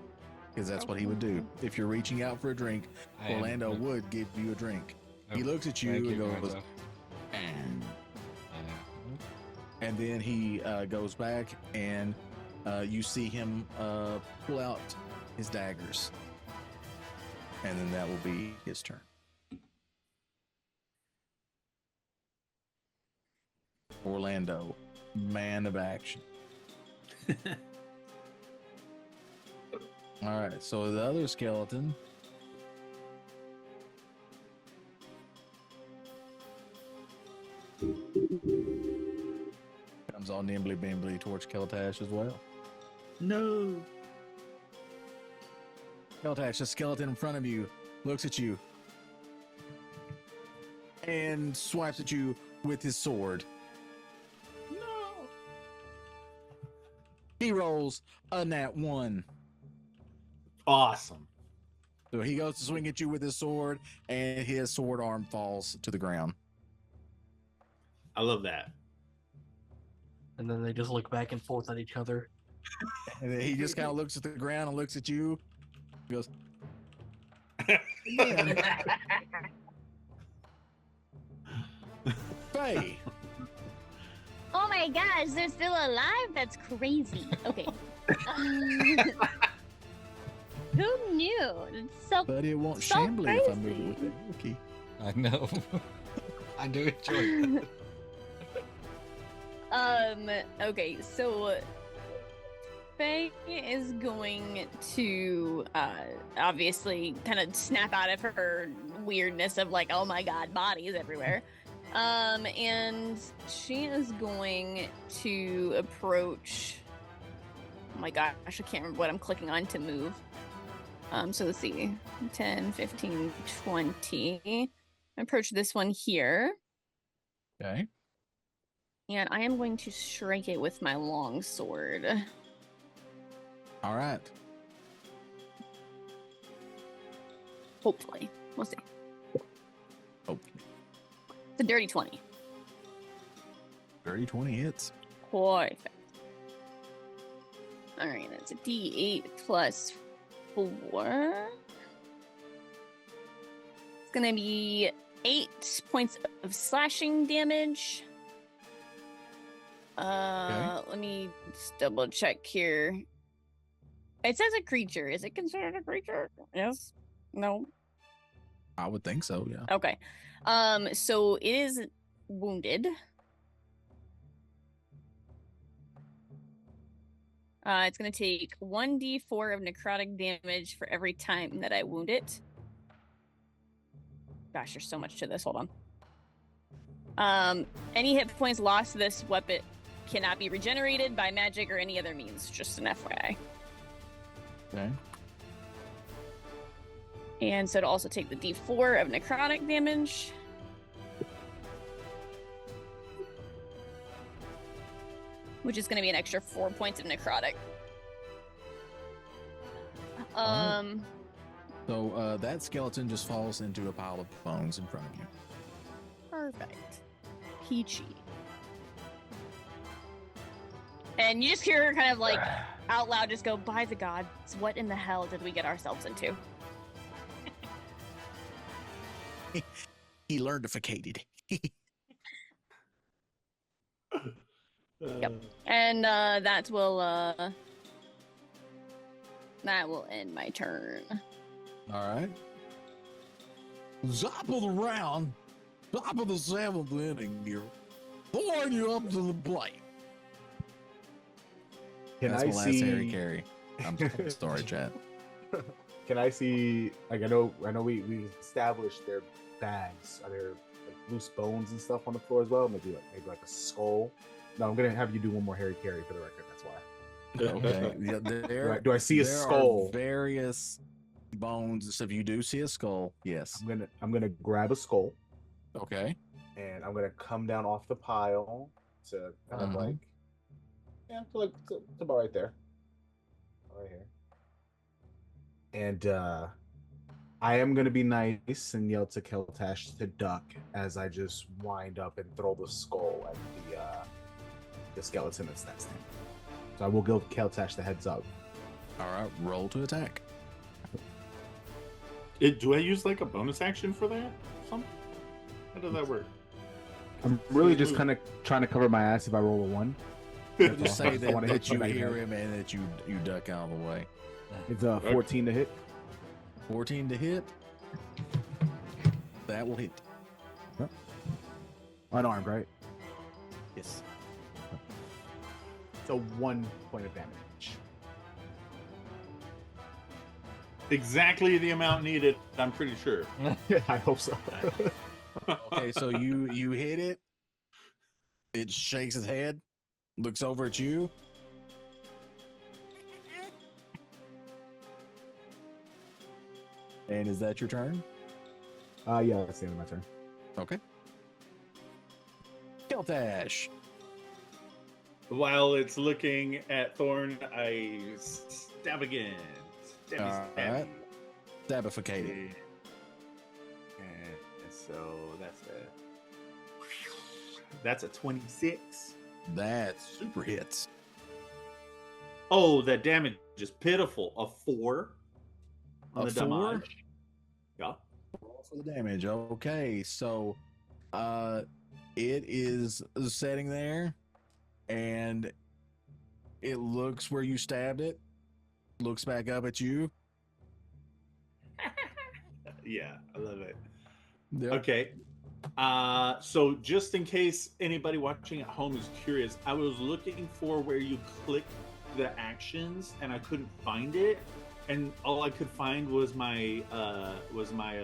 because that's what he would do. If you're reaching out for a drink, I am- Orlando would give you a drink. He looks at you Thank and goes, Gonzo. and then he goes back, and you see him pull out his daggers, and then that will be his turn. Orlando, man of action. All right, so the other skeleton. Comes all nimbly bimbly towards Keltash as well. No. Keltash, the skeleton in front of you, looks at you and swipes at you with his sword. No. He rolls a nat 1. Awesome. So he goes to swing at you with his sword, and his sword arm falls to the ground. I love that. And then they just look back and forth at each other. And then he just kind of looks at the ground and looks at you. He goes, Faye. Oh my gosh, they're still alive? That's crazy. Okay. Who knew? It's so But it won't so shambly if I move crazy. it with the rookie. I know. I do enjoy that. Okay, so Faye is going to obviously kind of snap out of her weirdness of like, oh my god, bodies everywhere. And she is going to approach. Oh my gosh, I can't remember what I'm clicking on to move. So let's see, 10, 15, 20. Approach this one here. Okay. And I am going to strike it with my long sword. All right. Hopefully. We'll see. Hopefully. It's a dirty 20. 30-20 hits. Perfect. Alright, that's a D8 plus 4. It's gonna be 8 points of slashing damage. Let me just double check here. It says a creature. Is it considered a creature? Yes? No? I would think so, yeah. Okay. So it is wounded. It's going to take 1d4 of necrotic damage for every time that I wound it. Gosh, there's so much to this. Hold on. Any hit points lost to this weapon cannot be regenerated by magic or any other means. Just an FYI. Okay. And so to also take the d4 of necrotic damage. Which is going to be an extra 4 points of necrotic. So that skeleton just falls into a pile of bones in front of you. Perfect. Peachy. And you just hear her kind of like out loud just go, by the gods, what in the hell did we get ourselves into? He learnificated. Yep. And that will end my turn. All right. Top of the round, top of the 7th inning here. Throwing you up to the plate. That's my last Harry Carey. I'm sorry, chat. Can I see? Like I know we established their bags. Are there like loose bones and stuff on the floor as well? Maybe like a skull. No, I'm gonna have you do one more Harry Carey for the record. That's why. Okay. Yeah, Do I see a skull? Are various bones. So if you do see a skull, yes. I'm gonna grab a skull. Okay. And I'm gonna come down off the pile to kind of like, to about right there, right here. And I am gonna be nice and yell to Keltash to duck as I just wind up and throw the skull at the skeleton that's next to him. So I will give Keltash the heads up. All right. Roll to attack. Do I use like a bonus action for that? How does that work? I'm really just kind of trying to cover my ass if I roll a 1. We'll just say I wanna that hit you somebody hear back. him and that you duck out of the way. It's a 14 to hit. 14 to hit. That will hit. Unarmed, right? Yes. So 1 point of damage. Exactly the amount needed, I'm pretty sure. I hope so. Okay, so you hit it. It shakes its head, looks over at you. And is that your turn? Yeah, that's the end of my turn. Okay. Keltash. While it's looking at Thorn, I stab again. Stabby, stabby. Alright. Stabificated. And so that's a 26. That super hits. Oh, that damage is pitiful. A 4 on A the 4? damage. Yeah. Roll for the damage. Okay, so it is sitting there and it looks where you stabbed it, looks back up at you. Yeah, I love it. Yep. Okay. So just in case anybody watching at home is curious, I was looking for where you click the actions and I couldn't find it. And all I could find was my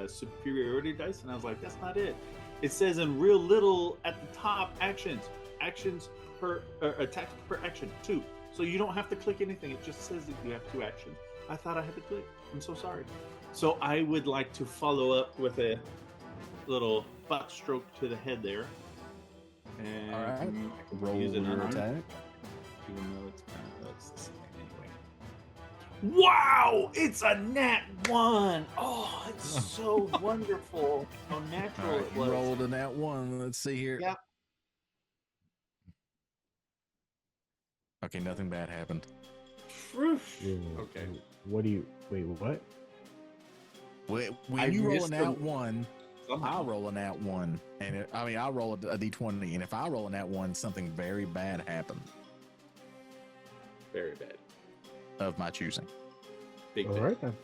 superiority dice, and I was like, that's not it. It says in real little at the top, actions per attacks per action 2. So you don't have to click anything. It just says that you have 2 actions. I thought I had to click. I'm so sorry. So I would like to follow up with a little butt stroke to the head there. And All right. I can Roll use an your unarmed, attack. even though it's the same anyway. Wow! It's a nat 1! Oh, it's so wonderful how natural All right, it you was. rolled in that one. Let's see here. Yeah. Okay, nothing bad happened. Okay. What do you... Wait, what? When I you roll a missed nat the- 1, Somehow. I roll a nat 1. And I roll a d20. And if I roll a nat 1, something very bad happened Very bad. of my choosing. Big All bad. right, then.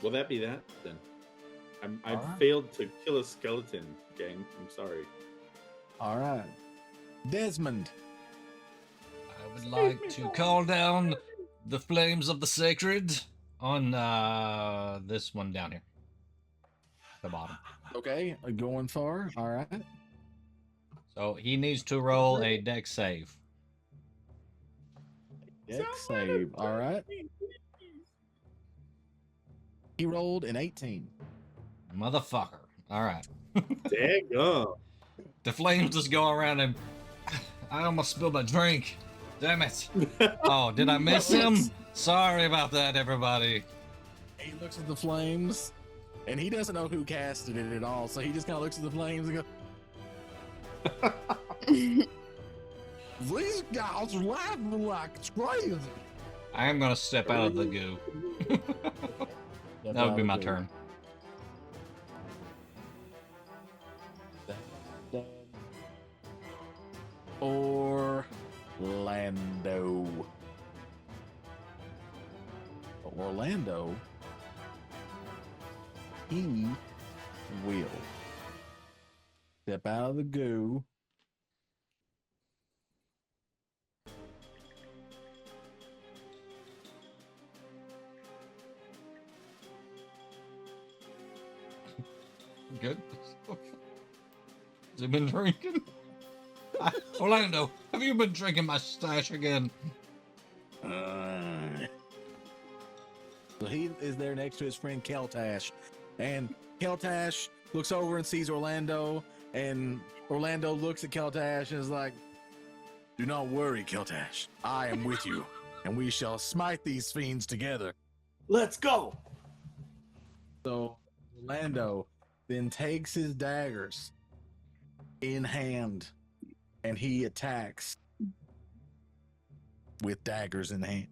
Will that be that then? I All right. failed to kill a skeleton, gang. I'm sorry. All right. Desmond. I would like to call down the flames of the sacred on this one down here. The bottom. Okay, going far. All right. So he needs to roll a dex save. Dex save. All right. He rolled an 18. Motherfucker. All right. Daggone. The flames just go around him. I almost spilled my drink. Damn it. Oh, did I miss him? Sorry about that, everybody. He looks at the flames, and he doesn't know who casted it at all, so he just kind of looks at the flames and goes, "These guys are laughing like it's crazy." I am going to step out of the goo. That would be my turn. Orlando, he will step out of the goo. Good. Has he been drinking? Orlando, have you been drinking my stash again? So he is there next to his friend Keltash, and Keltash looks over and sees Orlando, and Orlando looks at Keltash and is like, "Do not worry, Keltash. I am with you, and we shall smite these fiends together." Let's go. So Orlando then takes his daggers in hand, and he attacks with daggers in hand.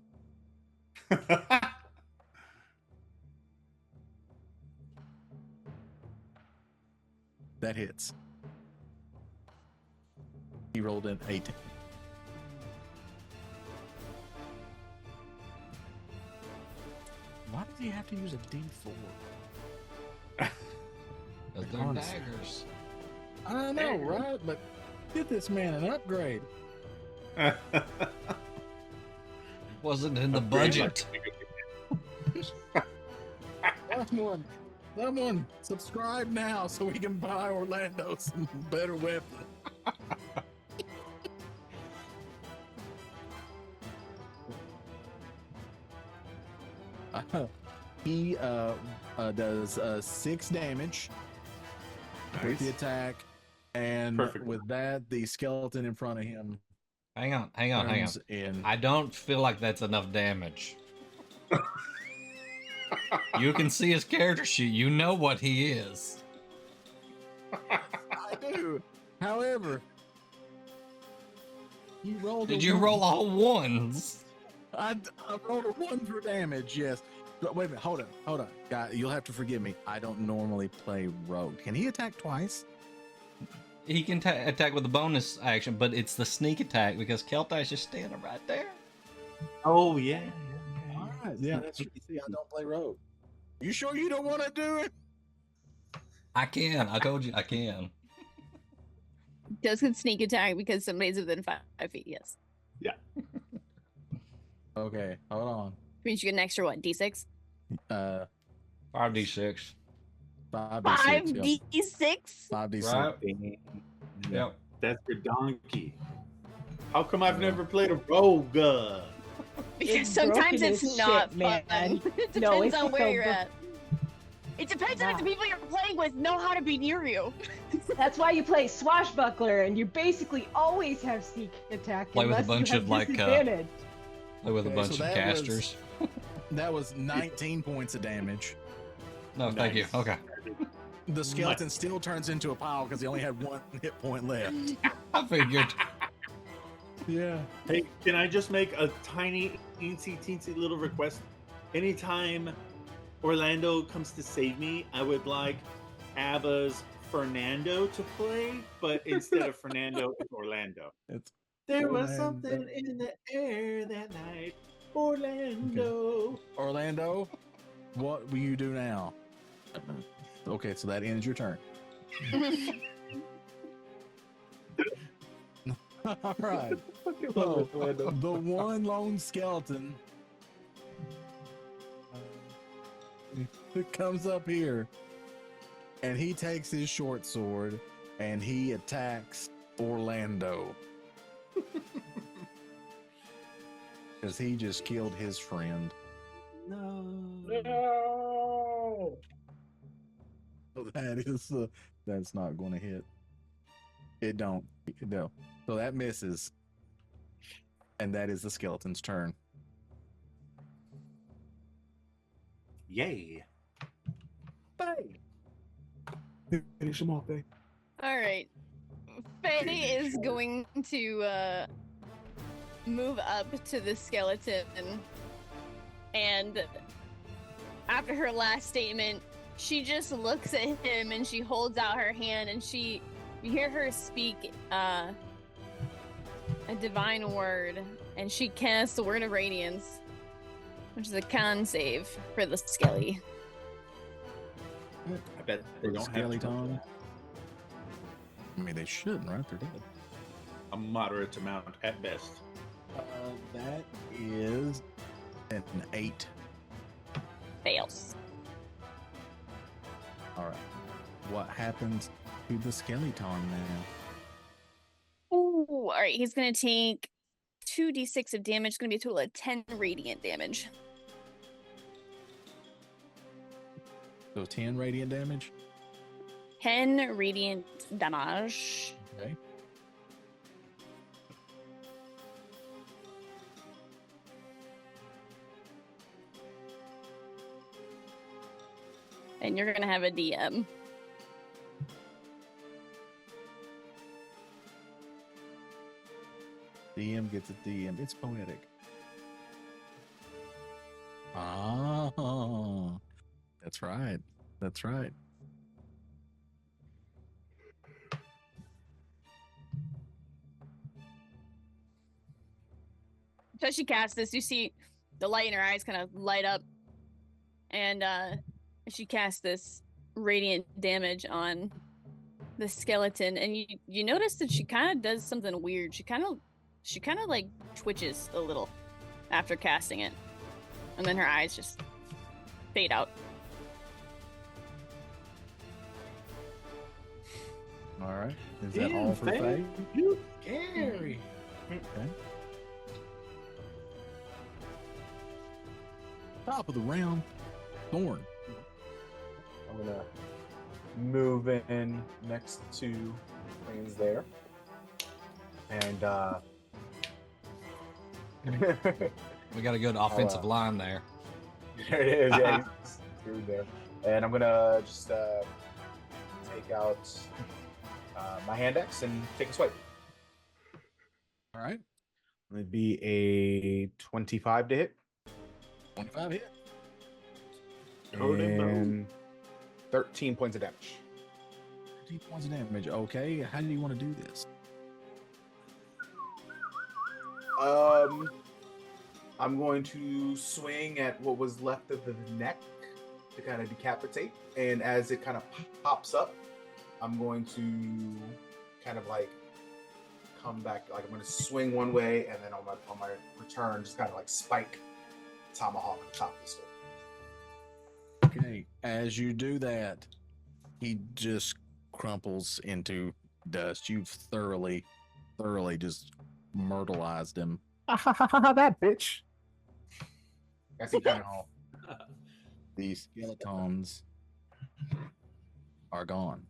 That hits. He rolled an 8. Why does he have to use a D4? Because they're Honestly. daggers. I know, right? But get this man an upgrade. Wasn't in the budget. Someone subscribe now so we can buy Orlando some better weapons. He does 6 damage with the attack, and Perfect. with that, the skeleton in front of him Hang on. turns in. I don't feel like that's enough damage. You can see his character sheet. You know what he is. I do. However, you rolled. Did you roll all ones? I rolled a 1 for damage. Yes. But wait a minute. Hold on. Guy, you'll have to forgive me. I don't normally play rogue. Can he attack twice? He can attack with a bonus action, but it's the sneak attack because Keltai's just standing right there. Oh yeah. All right. Yeah, that's true. See, I don't play rogue. You sure you don't want to do it? I can. I told you I can. Does get sneak attack because somebody's within 5 feet. Yes. Okay. Hold on. Means you get an extra what? D6. 5d6. 5d6. 5d6. 5d6. Right? Yep. That's your donkey. How come I've never played a rogue? Because It's sometimes broken it's as not shit, man. fun. It No, depends it's on where so you're bro- at. It depends on if the people you're playing with know how to be near you. That's why you play swashbuckler, and you basically always have sneak attack. Play with a unless bunch you have of, like, disadvantage. Play with a Okay, bunch so of that was- casters. That was 19 points of damage. No, thank you. Nice. Okay. The skeleton still turns into a pile because he only had 1 hit point left. I figured. Yeah. Hey, can I just make a tiny, teensy little request? Anytime Orlando comes to save me, I would like ABBA's Fernando to play, but instead of Fernando, it's Orlando. It's There was Orlando. something in the air that night. Orlando. Orlando, what will you do now? Okay, so that ends your turn. All right. So, the one lone skeleton comes up here and he takes his short sword and he attacks Orlando. Because he just killed his friend. No. So that is that's not going to hit. It don't. No. So that misses. And that is the skeleton's turn. Yay. Bang. Finish him off, babe. All right. Faye is going to move up to the skeleton, and after her last statement, she just looks at him and she holds out her hand, and you hear her speak a divine word, and she casts the word of radiance, which is a con save for the skelly. I bet they For the don't have skelly to tongue. I mean, they shouldn't, right? They're dead. a moderate amount at best. That is an 8. Fails. All right. What happens to the skeleton now? Ooh, all right. He's gonna take 2d6 of damage. It's gonna be a total of 10 radiant damage. So 10 radiant damage. 10 radiant damage. Okay. And you're gonna have a DM. DM gets a DM. It's poetic. Ah, that's right. That's right. So as she casts this, you see the light in her eyes kind of light up, and she casts this radiant damage on the skeleton, and you notice that she kind of does something weird. She kind of like twitches a little after casting it, and then her eyes just fade out. All right. Is that all for Faye? You scary. Okay. Top of the round, Thorn. I'm gonna move in next to Queen's there, and We got a good offensive line there. there it is. Yeah, he's through there, and I'm gonna just take out my hand axe and take a swipe. All right. It'd be a 25 to hit. 25 hit. And 13 points of damage. 13 points of damage. Okay. How do you want to do this? I'm going to swing at what was left of the neck to kind of decapitate, and as it kind of pops up, I'm going to kind of like come back. Like I'm going to swing one way, and then on my return, just kind of like spike tomahawk on top of the skull. Okay. As you do that, he just crumples into dust. You've thoroughly just myrtleized him. That bitch. That's it, kind of. These skeletons are gone.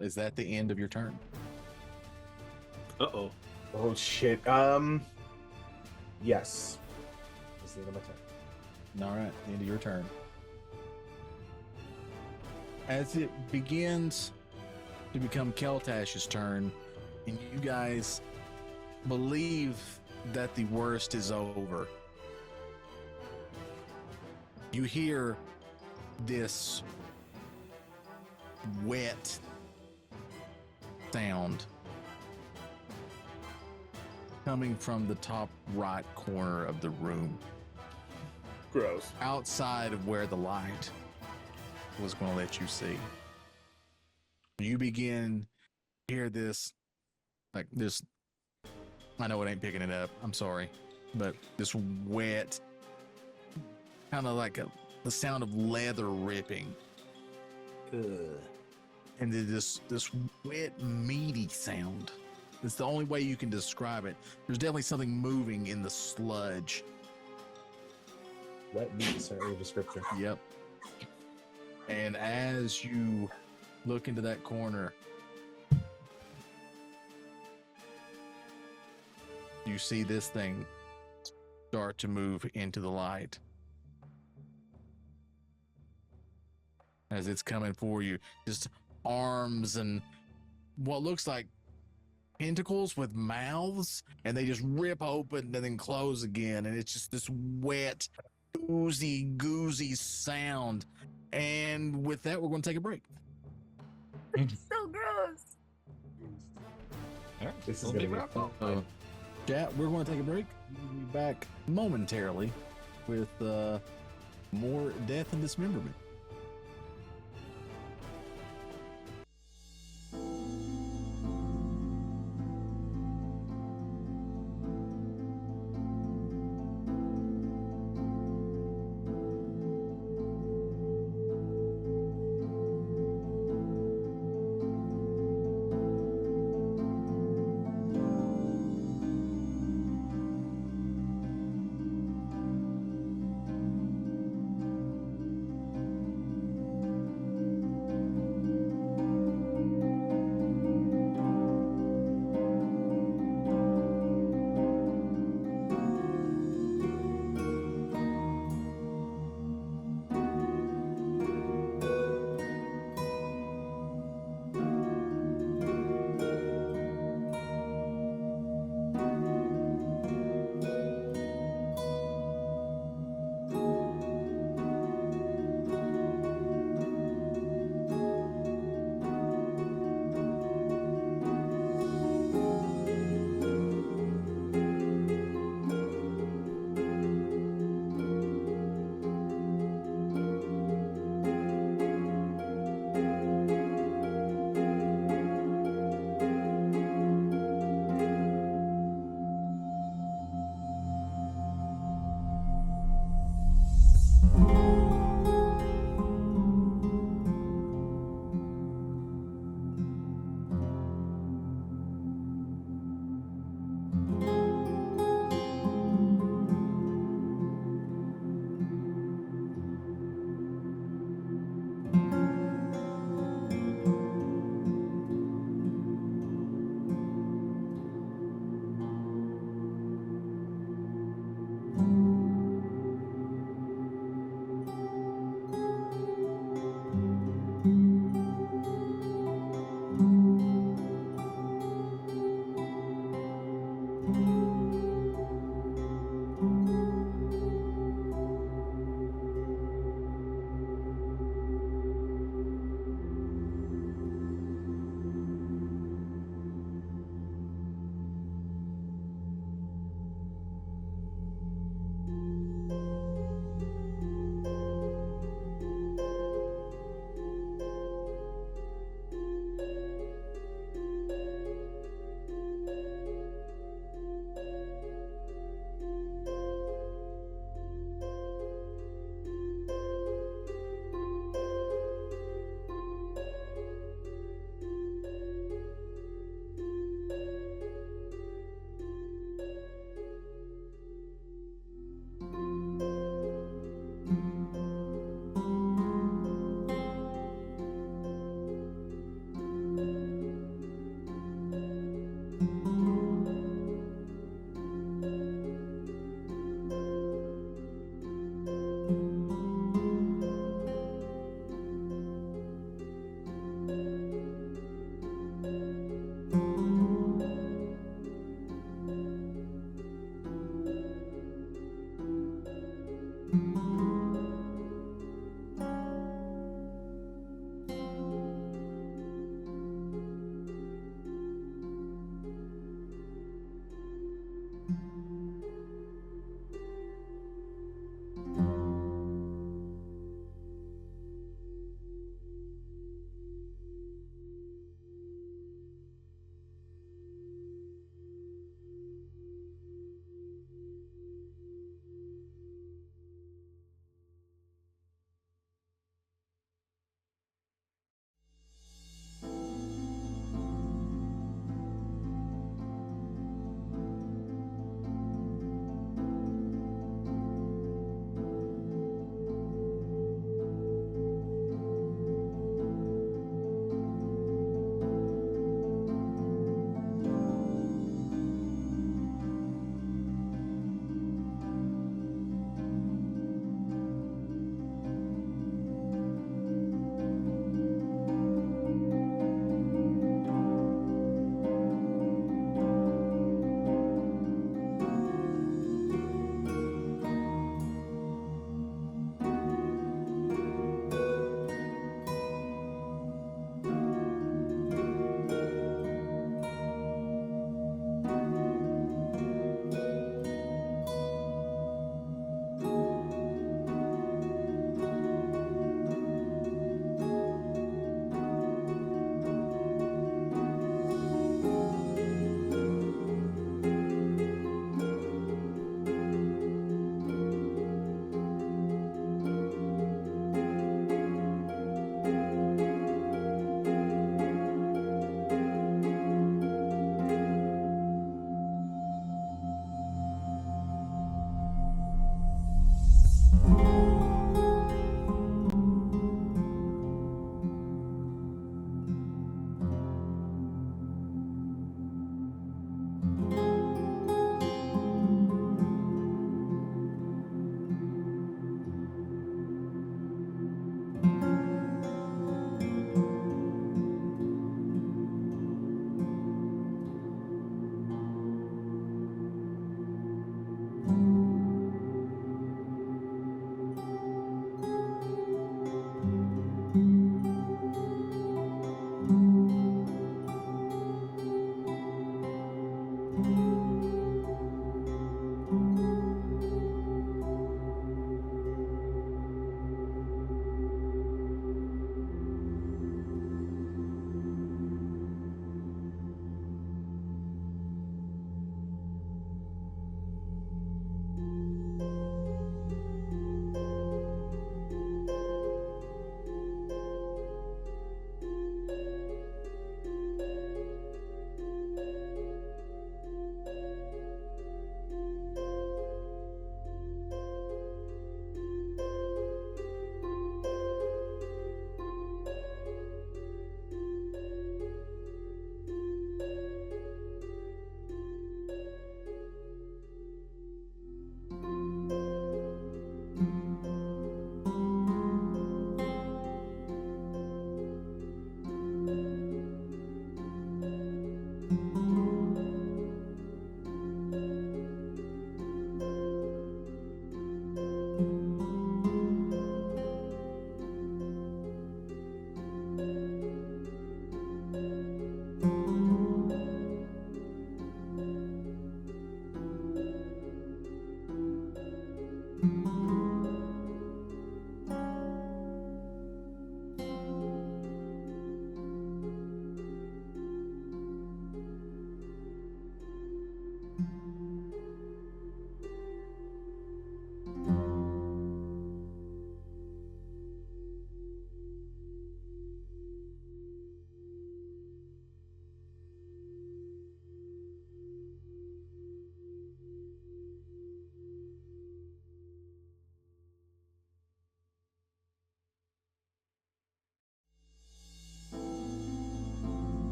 Is that the end of your turn? Uh-oh. Oh shit. Yes. That's the end of my turn. All right, end of your turn. As it begins to become Keltash's turn, and you guys believe that the worst is over, you hear this wet sound coming from the top right corner of the room, Gross. outside of where the light was going to let you see. You begin to hear this, like this. I know it ain't picking it up. I'm sorry, but this wet, kind of like the sound of leather ripping, and then this wet, meaty sound. It's the only way you can describe it. There's definitely something moving in the sludge. Wet meat is certainly a descriptor. Yep. And as you look into that corner, you see this thing start to move into the light. As it's coming for you, just arms and what looks like tentacles with mouths, and they just rip open and then close again, and it's just this wet, oozy, goozy sound. And with that, we're going to take a break. So gross. All right, This is we'll gonna be be right fun. back. Chat, we're going to take a break. We'll be back momentarily with more death and dismemberment.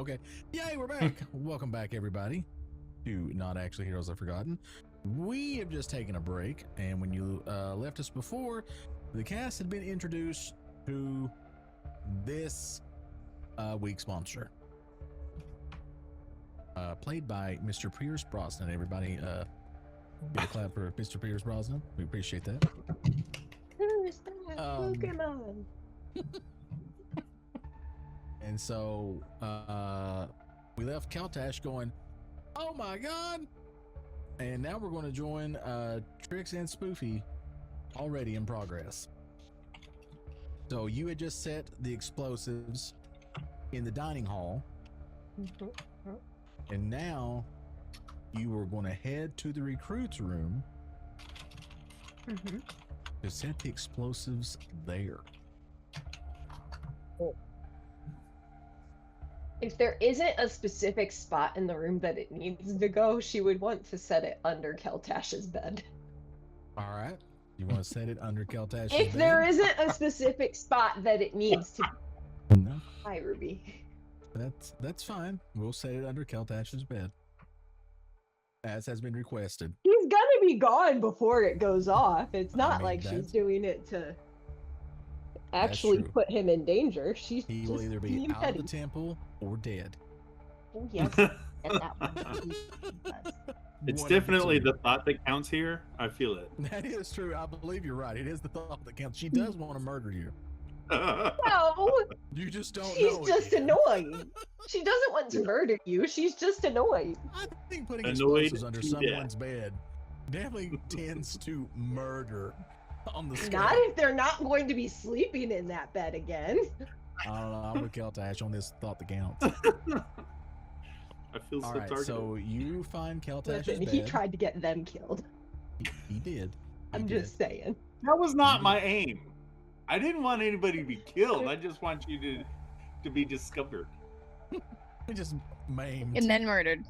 Okay. Yay, we're back. Welcome back, everybody, to Not Actually Heroes I've Forgotten. We have just taken a break, and when you left us before, the cast had been introduced to this week's monster. Played by Mr. Pierce Brosnan. Everybody, give a clap for Mr. Pierce Brosnan. We appreciate that. Who's that Pokemon? And so we left Kaltash going, oh my god! And now we're going to join Trix and Spoofy already in progress. So you had just set the explosives in the dining hall. And now you were going to head to the recruits room to set the explosives there. If there isn't a specific spot in the room that it needs to go, she would want to set it under Keltash's bed. All right. You want to set it under Keltash's If bed? there isn't a specific spot that it needs to No, Hi, Ruby. that's fine. We'll set it under Keltash's bed, as has been requested. He's gonna be gone before it goes off. It's not mean, like she's that's- doing it to actually true. put him in danger. She's He just will either be being out petty. of the temple or dead. Oh, yes, and that one. It's One of definitely two. the thought that counts here. I feel it. That is true. I believe you're right. It is the thought that counts. She does want to murder you. No, You just don't she's know. it just yet. annoyed. She doesn't want to murder you. She's just annoyed. I think putting Annoyed explosives under to someone's bed definitely tends to murder on the scale. Not if they're not going to be sleeping in that bed again. I don't know. I'm with Keltash on this thought that counts. I feel All so right, targeted. so you find Keltash's Listen, bed. he tried to get them killed. He did. I'm did. just saying. That was not my aim. I didn't want anybody to be killed. I just want you to be discovered. He just maimed. And then murdered.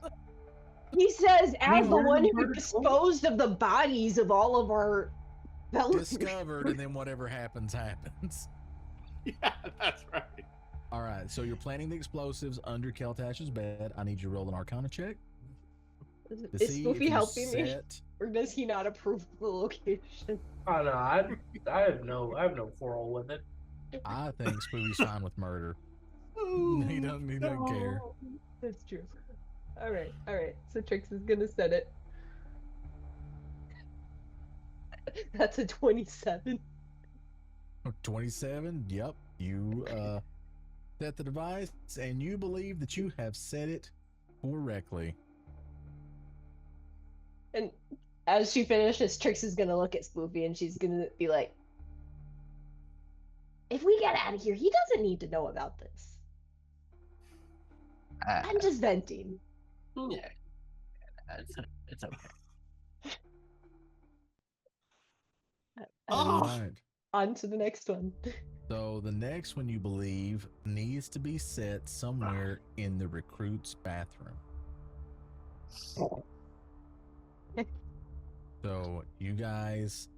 He says, as the where did one the who murder go? disposed of the bodies of all of our fellow Discovered, and then whatever happens, happens. Yeah, that's right. All right, so you're planting the explosives under Keltash's bed. I need you to roll an Arcana check to Is see if Spoofy you helping me, set. or does he not approve of the location? Oh no, I have no quarrel with it. I think Spoofy's fine with murder. He doesn't care. That's true. All right. So Trix is gonna set it. That's a 27. 27. Yep. You set the device, and you believe that you have set it correctly. And as she finishes, Trix is gonna look at Spoofy and she's gonna be like, if we get out of here, he doesn't need to know about this. I'm just venting. Yeah, it's okay. All Oh. right. On to the next one. So the next one you believe needs to be set somewhere in the recruit's bathroom. So you guys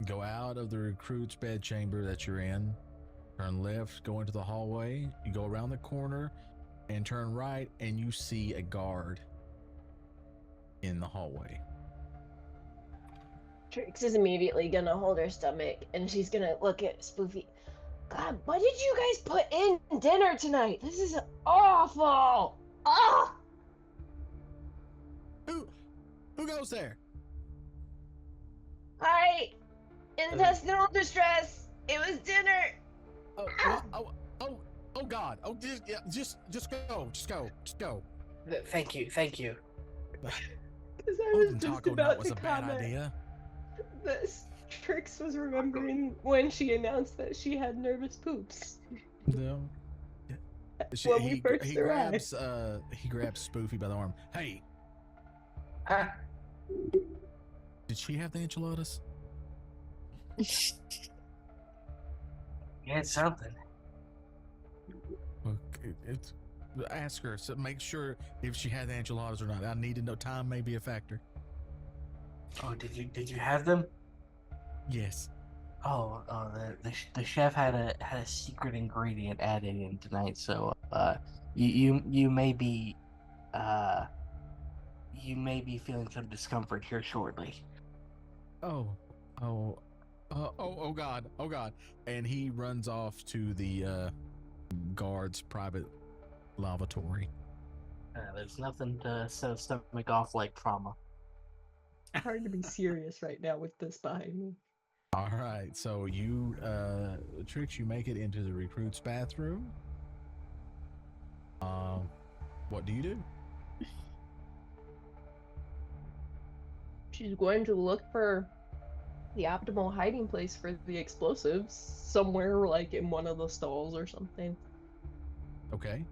go out of the recruit's bedchamber that you're in, turn left, go into the hallway, you go around the corner and turn right, and you see a guard in the hallway. Trix is immediately gonna hold her stomach and she's gonna look at Spoofy. God, what did you guys put in dinner tonight? This is awful. Ah! Who goes there? Hi, intestinal distress. It was dinner. Oh God! Oh, just go. Thank you. Because I Golden was just taco about nut was to a bad comment idea. that Trix was remembering when she announced that she had nervous poops. No. When we first he grabs Spoofy by the arm. Hey, Huh? did she have the enchiladas? Yeah, it's something. Well, ask her. So make sure if she had the enchiladas or not. I need to know. Time may be a factor. Oh, did you have them? Yes. Oh, the chef had a secret ingredient added in tonight, so you may be feeling some discomfort here shortly. Oh, oh God, oh God. And he runs off to the guard's private lavatory. There's nothing to set a stomach off like trauma. Hard to be serious right now with this behind me. All right, so you, Trix, you make it into the recruit's bathroom. What do you do? She's going to look for the optimal hiding place for the explosives somewhere like in one of the stalls or something. Okay,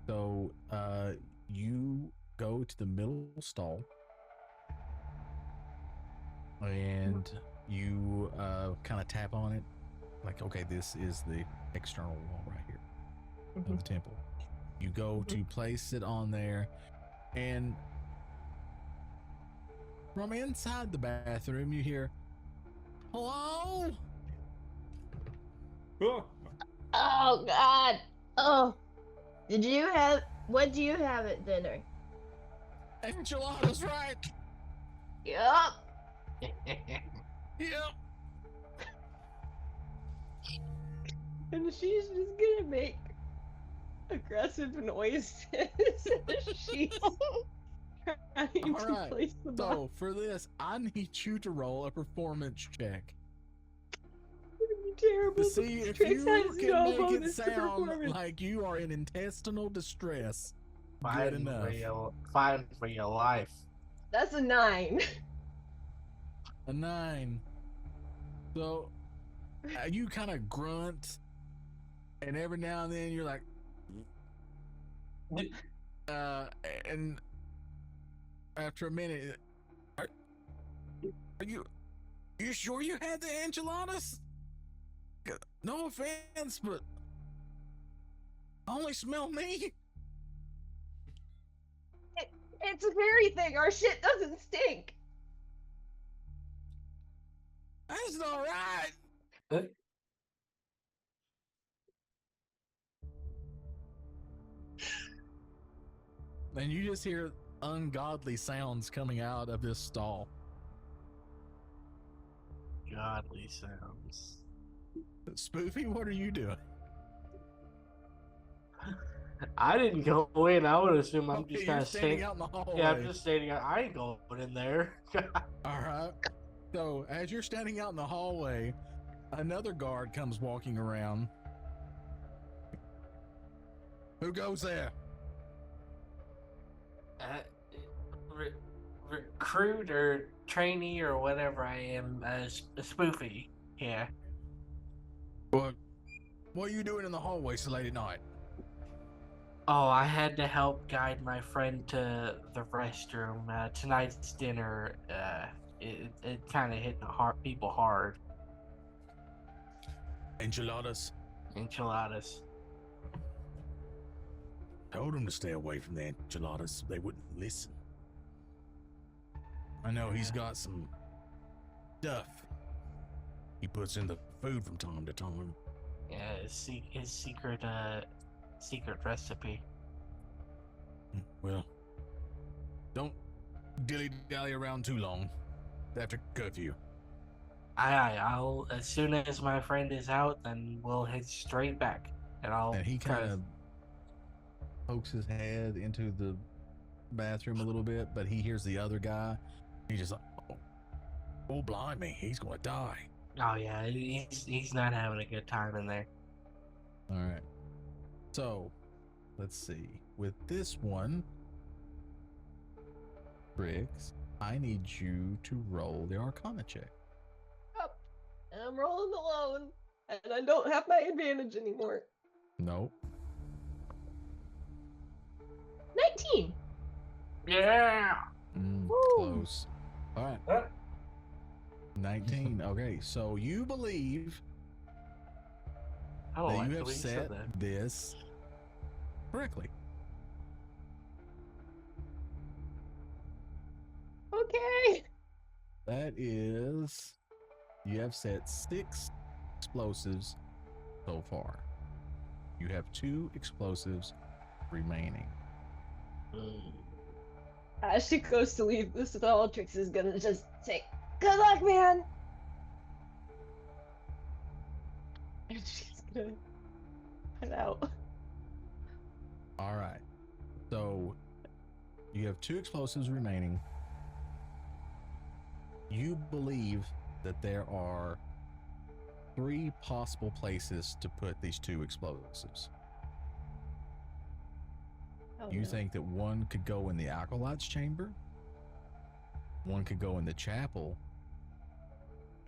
so you go to the middle stall and you kind of tap on it, like, okay, this is the external wall right here of the temple. You go to place it on there, and from inside the bathroom you hear, hello? Oh God. Oh. What do you have at dinner? Enchiladas, right? Yup. Yep. And she's just gonna make aggressive noises as she's trying All to right, place the box. so for this, I need you to roll a performance check Terrible. to see if Trix you has can no make it bonus to sound performance. like you are in intestinal distress. Good Fine enough. for your life. That's a 9. A 9. So you kind of grunt, and every now and then you're like, and after a minute, are you sure you had the enchiladas? No offense, but I only smell meat. It's a fairy thing. Our shit doesn't stink. That's all right. And you just hear ungodly sounds coming out of this stall. Godly sounds. Spoofy, what are you doing? I didn't go in. I would assume I'm Okay, just you're kind of standing out in the hallway. Yeah, I'm just standing out. I ain't going in there. All right. So as you're standing out in the hallway, another guard comes walking around. Who goes there? Recruit or trainee or whatever I am, Spoofy. Yeah. What are you doing in the hallway so late at night? Oh, I had to help guide my friend to the restroom. Tonight's dinner, it kind of hit people hard. Enchiladas. Enchiladas. Told him to stay away from the enchiladas. They wouldn't listen. I know he's got some stuff he puts in the food from time to time. Yeah, his secret recipe. Well, don't dilly-dally around too long after curfew. I'll as soon as my friend is out, then we'll head straight back, and he kind of pokes his head into the bathroom a little bit, but he hears the other guy. He's just like, oh blimey, he's gonna die. Oh yeah, he's not having a good time in there. All right. So, let's see. With this one, Briggs, I need you to roll the Arcana check. Yep. And I'm rolling alone, and I don't have my advantage anymore. Nope. 19. Yeah. Close. All right. What? 19. Okay, so you believe Oh, that you have set this correctly. Okay. That is, you have set 6 explosives so far. You have 2 explosives remaining. As she goes to leave, this Trix is gonna just say, "Good luck, man." And she's gonna head out. All right. So you have 2 explosives remaining. You believe that there are 3 possible places to put these 2 explosives. Oh, You no. think that one could go in the acolyte's chamber, one could go in the chapel,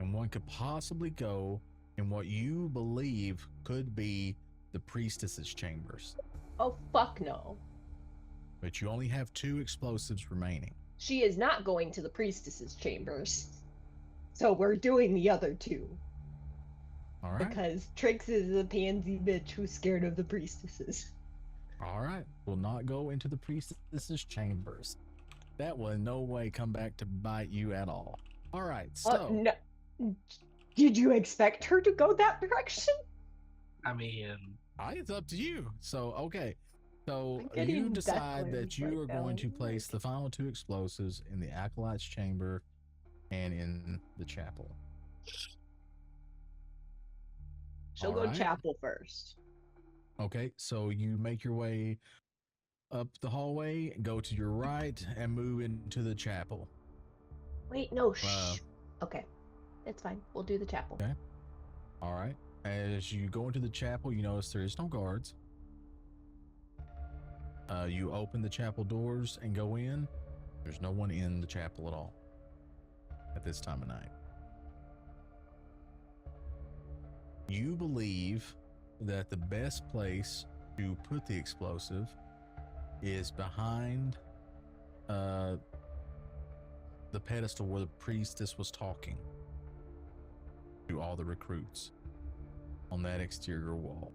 and one could possibly go in what you believe could be the priestess's chambers. Oh, fuck no. But you only have 2 explosives remaining. She is not going to the priestess's chambers. So we're doing the other 2. All right. Because Trix is a pansy bitch who's scared of the priestesses. All right. Will not go into the priestess's chambers. That will in no way come back to bite you at all. All right. So. No. Did you expect her to go that direction? I mean, it's up to you. So, okay. So I'm getting you death decide that glares you right are now. going to place the final 2 explosives in the acolyte's chamber and in the chapel. She'll All go right. chapel first. Okay, so you make your way up the hallway, go to your right, and move into the chapel. Wait, no, shh. Okay. It's fine. We'll do the chapel. Okay. All right. As you go into the chapel, you notice there is no guards. You open the chapel doors and go in. There's no one in the chapel at all at this time of night. You believe that the best place to put the explosive is behind the pedestal where the priestess was talking to all the recruits on that exterior wall.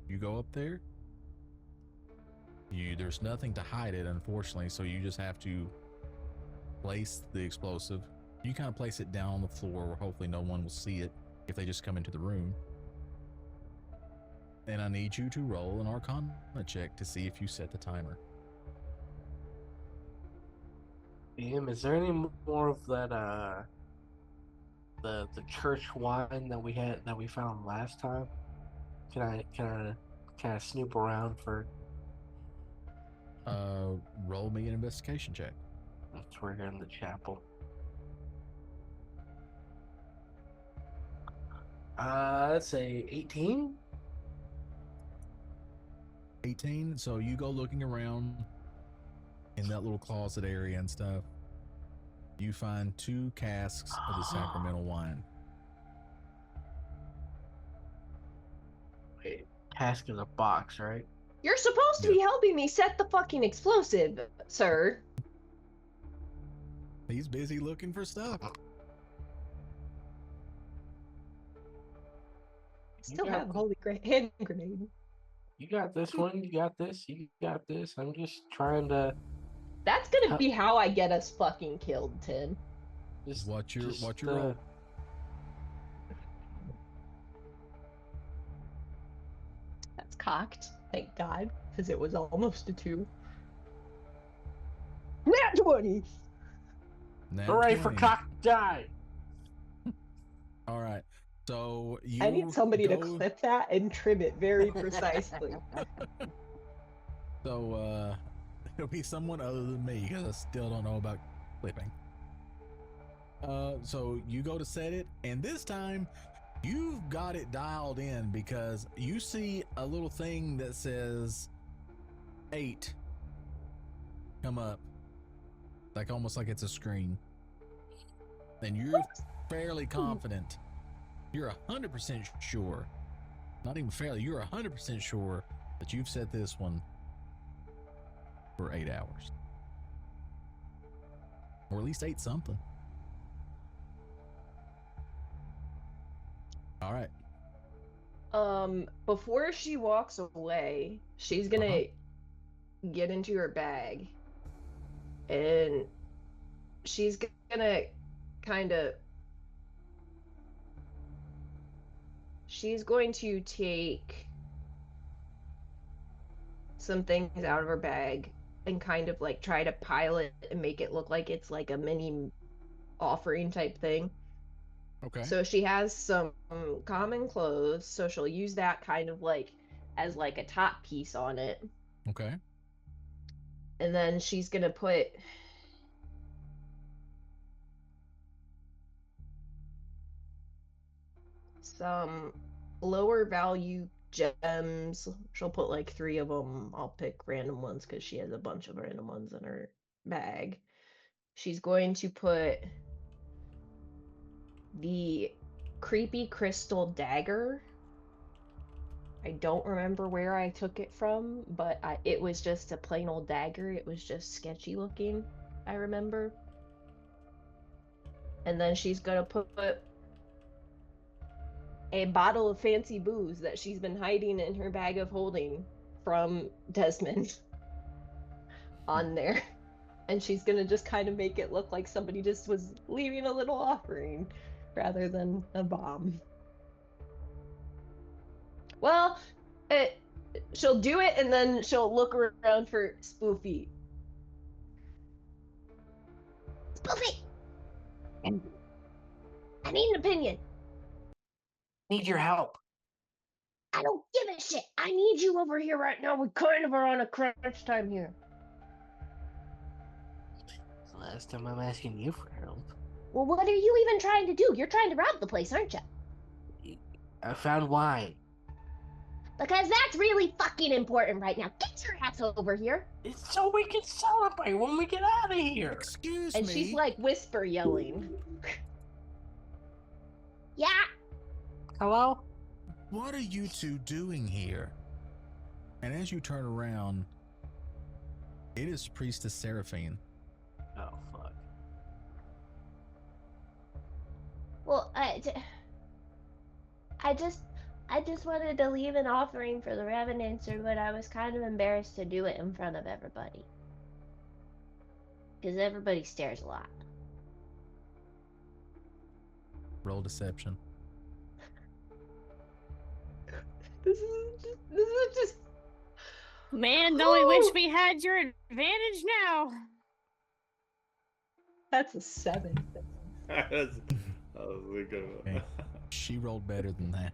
You go up there. There's nothing to hide it, unfortunately, so you just have to place the explosive. You kind of place it down on the floor where hopefully no one will see it if they just come into the room. And I need you to roll an Arcana check to see if you set the timer. is there any more of that the church wine that we found last time? Can I kind of snoop around for? Roll me an investigation check. We're here in the chapel. Let's say 18. 18. So you go looking around in that little closet area and stuff. You find 2 casks of the sacramental wine. Wait, cask is a box, right? You're supposed to be helping me set the fucking explosive, sir. He's busy looking for stuff. Still have a holy hand grenade. You got this one. You got this. You got this. I'm just trying to. That's gonna be how I get us fucking killed, Tim. Just What's your roll? That's cocked. Thank God, because it was almost a 2. Nat 20. Hooray for cock die! All right. So you I need somebody to clip that and trim it very precisely. So it'll be someone other than me because I still don't know about clipping. So you go to set it, and this time you've got it dialed in because you see a little thing that says 8 come up, like almost like it's a screen, and you're fairly confident. You're 100% sure, not even fairly, you're 100% sure that you've set this one for 8 hours, or at least 8 something. All right. Before she walks away, she's gonna get into her bag, and she's gonna kind of. She's going to take some things out of her bag and kind of like try to pile it and make it look like it's like a mini offering type thing. Okay. So she has some common clothes, so she'll use that kind of like as like a top piece on it. Okay. And then she's gonna put some lower value gems. She'll put like 3 of them. I'll pick random ones because she has a bunch of random ones in her bag. She's going to put the creepy crystal dagger. I don't remember where I took it from, but it was just a plain old dagger. It was just sketchy looking, I remember. And then she's gonna put a bottle of fancy booze that she's been hiding in her bag of holding from Desmond on there. And she's gonna just kind of make it look like somebody just was leaving a little offering rather than a bomb. Well, she'll do it and then she'll look around for Spoofy. Spoofy! I need an opinion. Need your help. I don't give a shit. I need you over here right now. We kind of are on a crunch time here. It's the last time I'm asking you for help. Well, what are you even trying to do? You're trying to rob the place, aren't you? I found wine. Because that's really fucking important right now. Get your ass over here. It's so we can celebrate when we get out of here. Excuse And me. she's like whisper yelling. Yeah. Hello? What are you two doing here? And as you turn around, it is Priestess Seraphine. Oh, fuck. Well, I just wanted to leave an offering for the Revenancer, but I was kind of embarrassed to do it in front of everybody. Because everybody stares a lot. Roll deception. This is just Man, don't we wish we had your advantage now? That's a 7. That was a good one. Okay. She rolled better than that.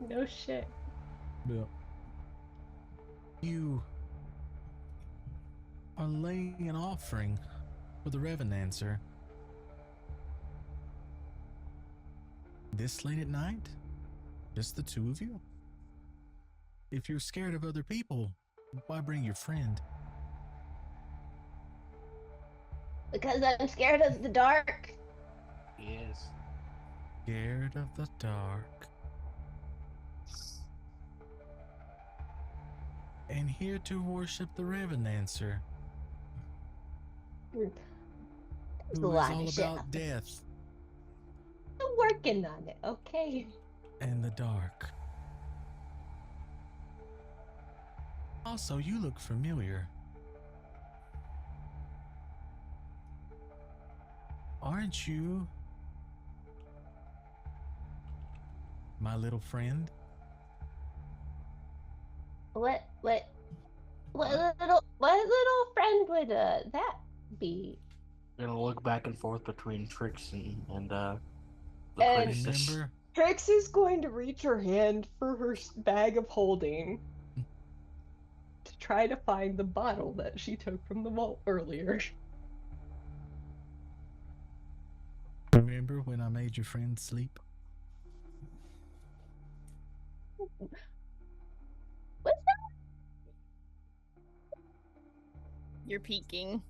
No shit. Yeah. You are laying an offering for the Revenancer. This late at night? Just the two of you? If you're scared of other people, why bring your friend? Because I'm scared of the dark. Yes. Scared of the dark. And here to worship the Revenancer, There's a who is lot all of shit. about death I'm working on it, okay? and the dark. Also, you look familiar. Aren't you my little friend? What little friend would that be? Gonna look back and forth between Trix and the And priestess. Remember? Trix is going to reach her hand for her bag of holding to try to find the bottle that she took from the vault earlier. Remember when I made your friend sleep? What's that? You're peeking.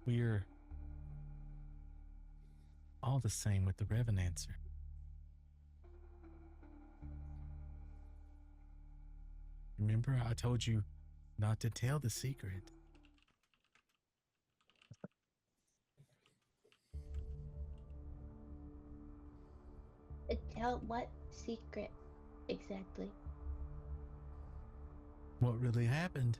We're all the same with the Revenancer. Remember, I told you not to tell the secret. Tell what secret exactly? What really happened?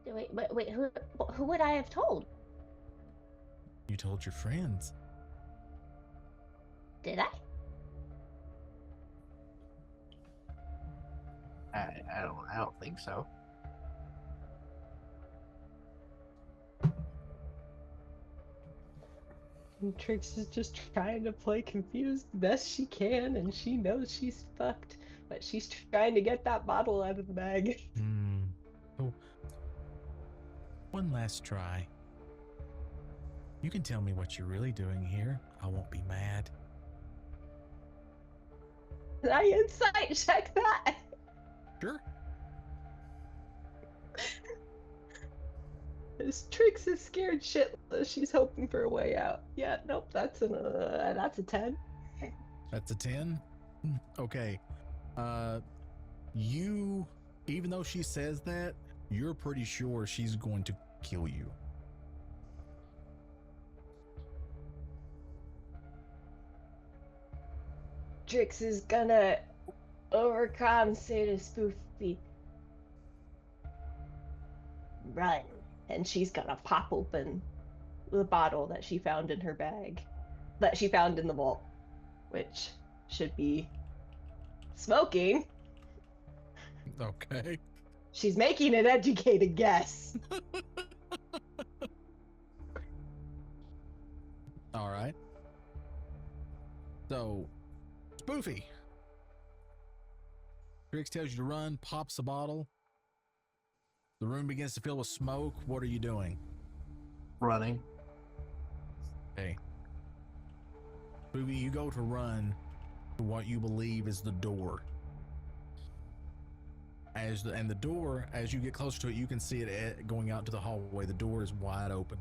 Wait, who would I have told? You told your friends. Did I? I don't think so. And Trix is just trying to play confused the best she can, and she knows she's fucked, but she's trying to get that bottle out of the bag. Oh, one last try. You can tell me what you're really doing here. I won't be mad. Can I insight check that? Sure. This Trix is scared shitless. She's hoping for a way out. Yeah, nope, that's a 10. That's a 10. Okay. You, even though she says that, you're pretty sure she's going to kill you. Trix is gonna overcome, say to Spoofy, run. And she's gonna pop open the bottle that she found in her bag, that she found in the vault, which should be smoking. Okay. She's making an educated guess. All right. So, Spoofy. Trix tells you to run, pops the bottle. The room begins to fill with smoke. What are you doing? Running. Okay. Spoofy, you go to run to what you believe is the door. And the door, as you get closer to it, you can see it going out to the hallway. The door is wide open.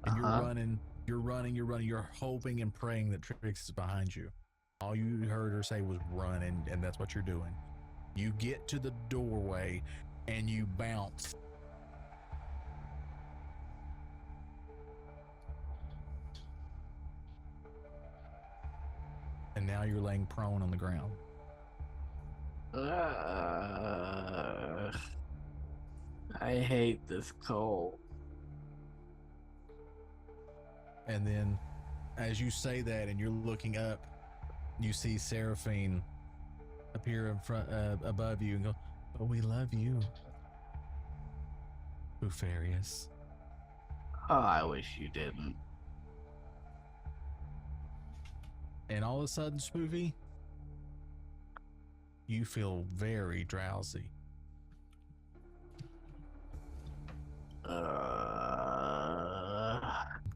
And you're running, you're hoping and praying that Trix is behind you. All you heard her say was run, and that's what you're doing. You get to the doorway and you bounce. And now you're laying prone on the ground. I hate this cold. And then as you say that and you're looking up, you see Seraphine appear in front, above you and go, but we love you, Bufarius. Oh, I wish you didn't. And all of a sudden, Spoofy, you feel very drowsy.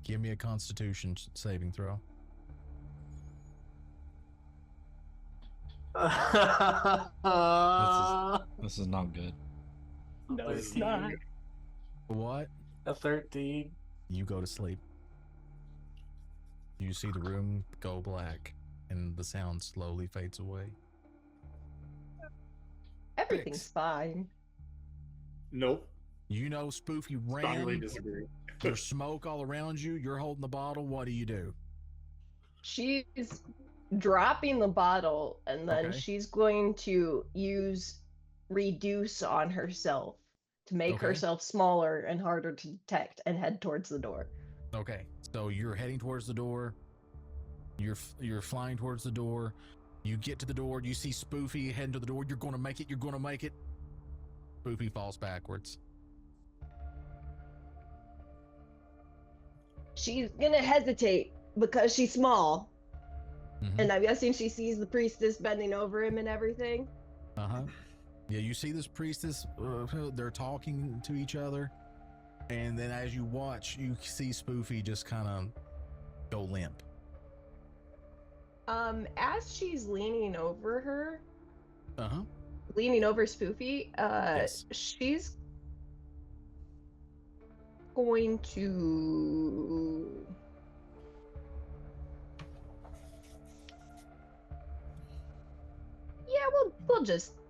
Give me a Constitution saving throw. This is not good. No, it's not. What? A 13. You go to sleep. You see the room go black and the sound slowly fades away. Everything's Trix. fine. Nope. You know Spoofy Strongly ran. disagree. There's smoke all around you. You're holding the bottle. What do? She's dropping the bottle, and then Okay. she's going to use reduce on herself to make Okay. herself smaller and harder to detect, and head towards the door. Okay, so you're heading towards the door. You're flying towards the door. You get to the door. You see Spoofy heading to the door. You're going to make it. You're going to make it. Spoofy falls backwards. She's gonna hesitate because she's small, Mhm. and I'm guessing she sees the priestess bending over him and everything. Uh-huh. Yeah, you see this priestess. They're talking to each other. And then as you watch, you see Spoofy just kind of go limp. As she's leaning over her, Uh-huh. leaning over Spoofy, Yes. she's going to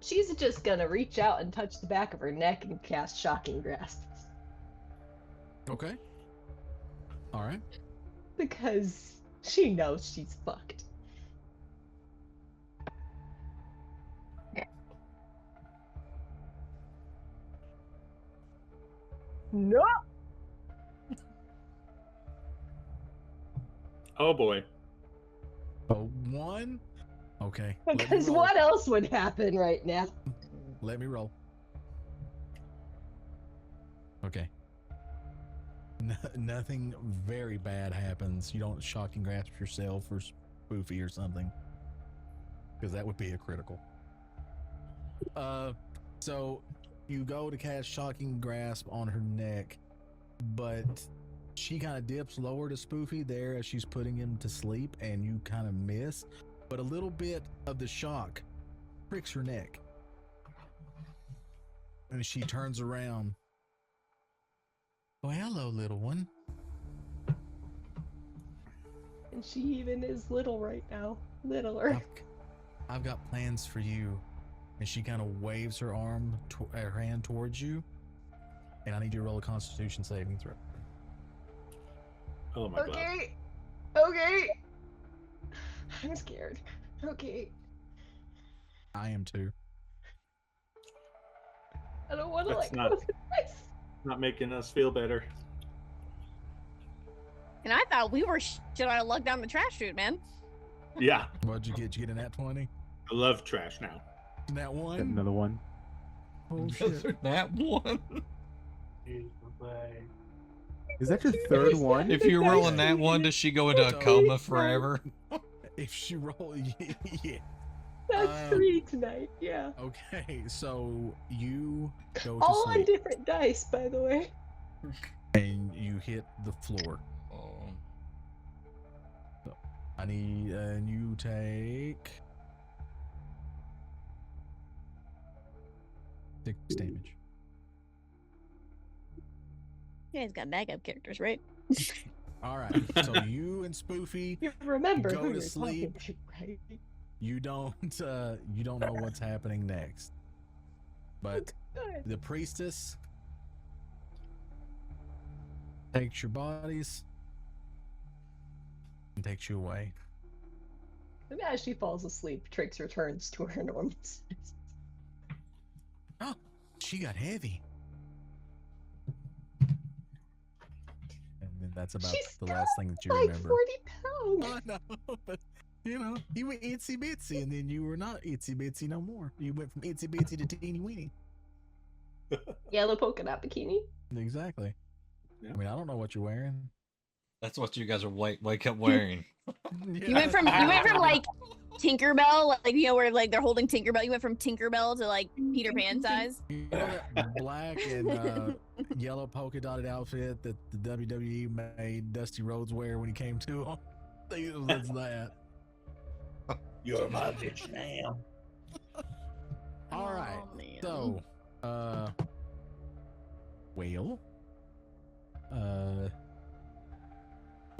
she's just gonna reach out and touch the back of her neck and cast Shocking Grasp. Okay. All right. Because she knows she's fucked. No. Oh boy. A 1. Okay. let me Because roll. what else would happen right now? Let me roll. Okay. Nothing very bad happens. You don't shocking grasp yourself or spoofy or something, because that would be a critical. So you go to cast shocking grasp on her neck, but she kind of dips lower to Spoofy there as she's putting him to sleep, and you kind of miss, but a little bit of the shock pricks her neck, and she turns around. Oh, hello, little one. And she even is little right now. Littler. I've got plans for you. And she kind of waves her her hand towards you. And I need you to roll a Constitution saving throw. Oh my god. Okay. Okay. I'm scared. Okay. I am too. I don't want to That's let not- go of this. Not making us feel better. And I thought we were shit out of luck down the trash chute, man. Yeah. What'd you get? Did you get a nat 20? I love trash now. Nat 1? Another one. Oh, shit. That one. Is that your third one? If you're rolling that one, does she go into a coma forever? If she roll, yeah. That's 3 tonight. Yeah. Okay, so you go to All on sleep different dice, by the way. and you hit the floor. Oh. I need, and you take 6 damage. You guys got backup characters, right? All right, so you and Spoofy, You remember Go who to you're sleep. talking to, right? you don't know what's happening next, but Good. the priestess takes your bodies and takes you away. And as she falls asleep, Trix returns to her normal size. Oh, she got heavy. And then that's about She's the last thing that you Like remember. 40 pounds. I know, but you know, you were itsy bitsy, and then you were not itsy bitsy no more. You went from itsy bitsy to teeny weeny. Yellow polka dot bikini. Exactly. Yeah. I mean, I don't know what you're wearing. That's what you guys are wake up wearing. You went from like Tinkerbell, like you know where like they're holding Tinkerbell. You went from Tinkerbell to like Peter Pan size. You know that black and yellow polka dotted outfit that the WWE made Dusty Rhodes wear when he came to him? I think it was that. You're my bitch now. All right. Oh, man. So, well,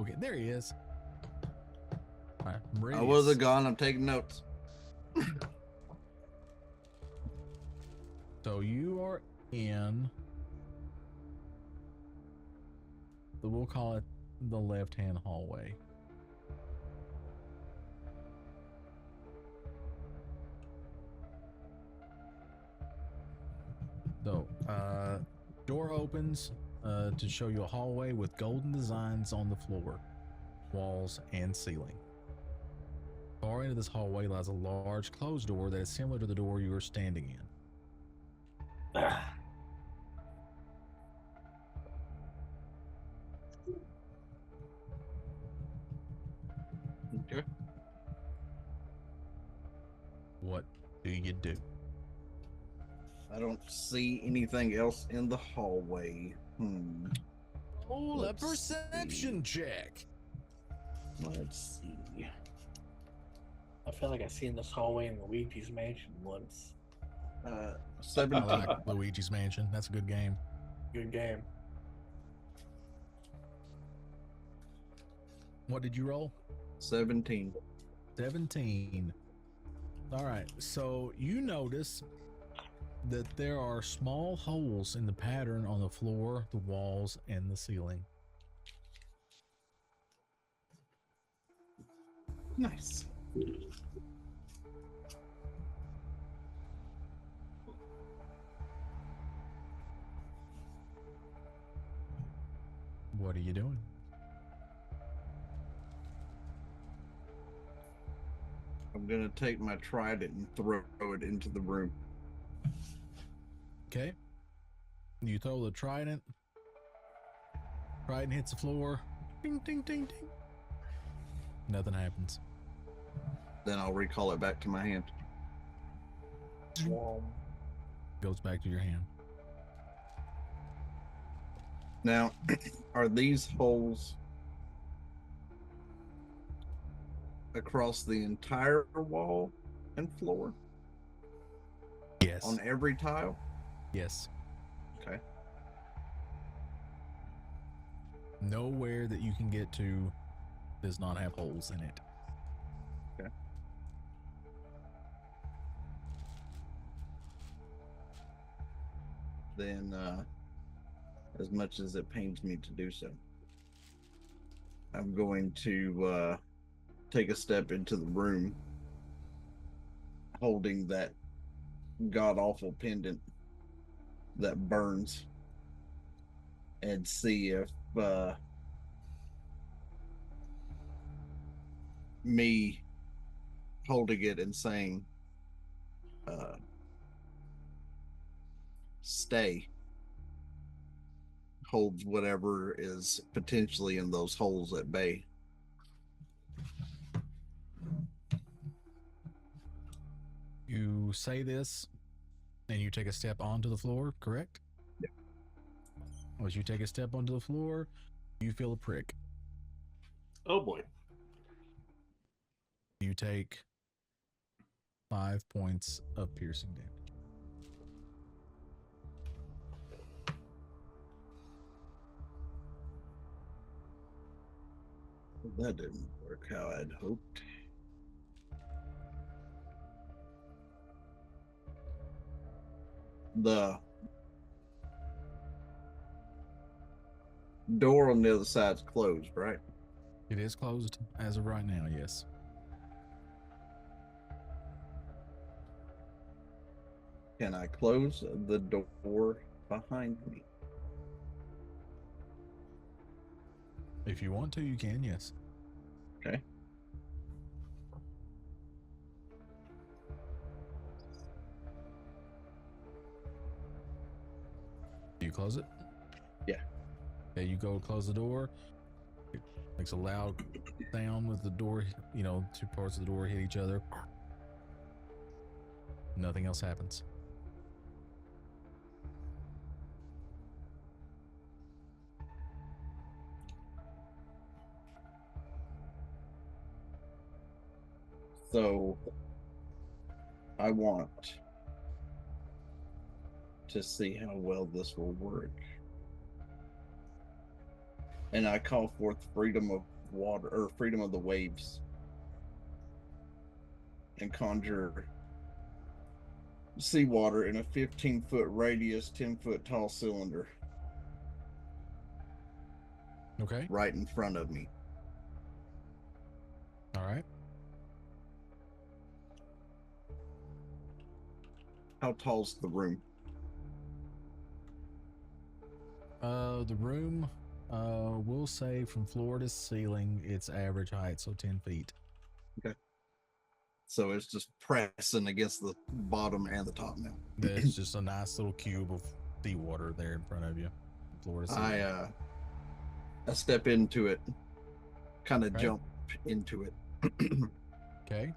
okay, there he is. All right, I wasn't gone. I'm taking notes. So you are in we'll call it the left-hand hallway. So, door opens to show you a hallway with golden designs on the floor, walls, and ceiling. Far into this hallway lies a large closed door that is similar to the door you are standing in. Okay. What do you do? I don't see anything else in the hallway. Roll a Let's perception check. Let's see. I feel like I've seen this hallway in Luigi's Mansion once. I 17. like Luigi's Mansion. That's a good game. Good game. What did you roll? 17. 17. All right. So you notice that there are small holes in the pattern on the floor, the walls, and the ceiling. Nice. What are you doing? gonna take my trident and throw it into the room. Okay. You throw the trident. Trident hits the floor. Ding, ding, ding, ding. Nothing happens. Then I'll recall it back to my hand. Goes back to your hand. Now, are these holes across the entire wall and floor? Yes. On every tile? Yes. Okay. Nowhere that you can get to does not have holes in it. Okay. Then, as much as it pains me to do so, I'm going to take a step into the room holding that god-awful pendant that burns and see if me holding it and saying stay holds whatever is potentially in those holes at bay. You say this and you take a step onto the floor, correct? Yeah. As you take a step onto the floor, you feel a prick. Oh boy. You take 5 points of piercing damage. That didn't work how I'd hoped. The door on the other side's closed, right? It is closed as of right now, yes. Can I close the door behind me? If you want to, you can, yes. Okay. Do you close it? Yeah. Okay, you go close the door. It makes a loud sound with the door, you know, two parts of the door hit each other. Nothing else happens. So I want to see how well this will work. And I call forth freedom of water, or freedom of the waves, and conjure seawater in a 15-foot radius, 10-foot tall cylinder Okay. right in front of me. All right. How tall's the room? The room, we'll say from floor to ceiling, its average height, so 10 feet. Okay. So it's just pressing against the bottom and the top now. There's just a nice little cube of seawater there in front of you. Floor to ceiling. I step into it, kind of Right. jump into it. Okay.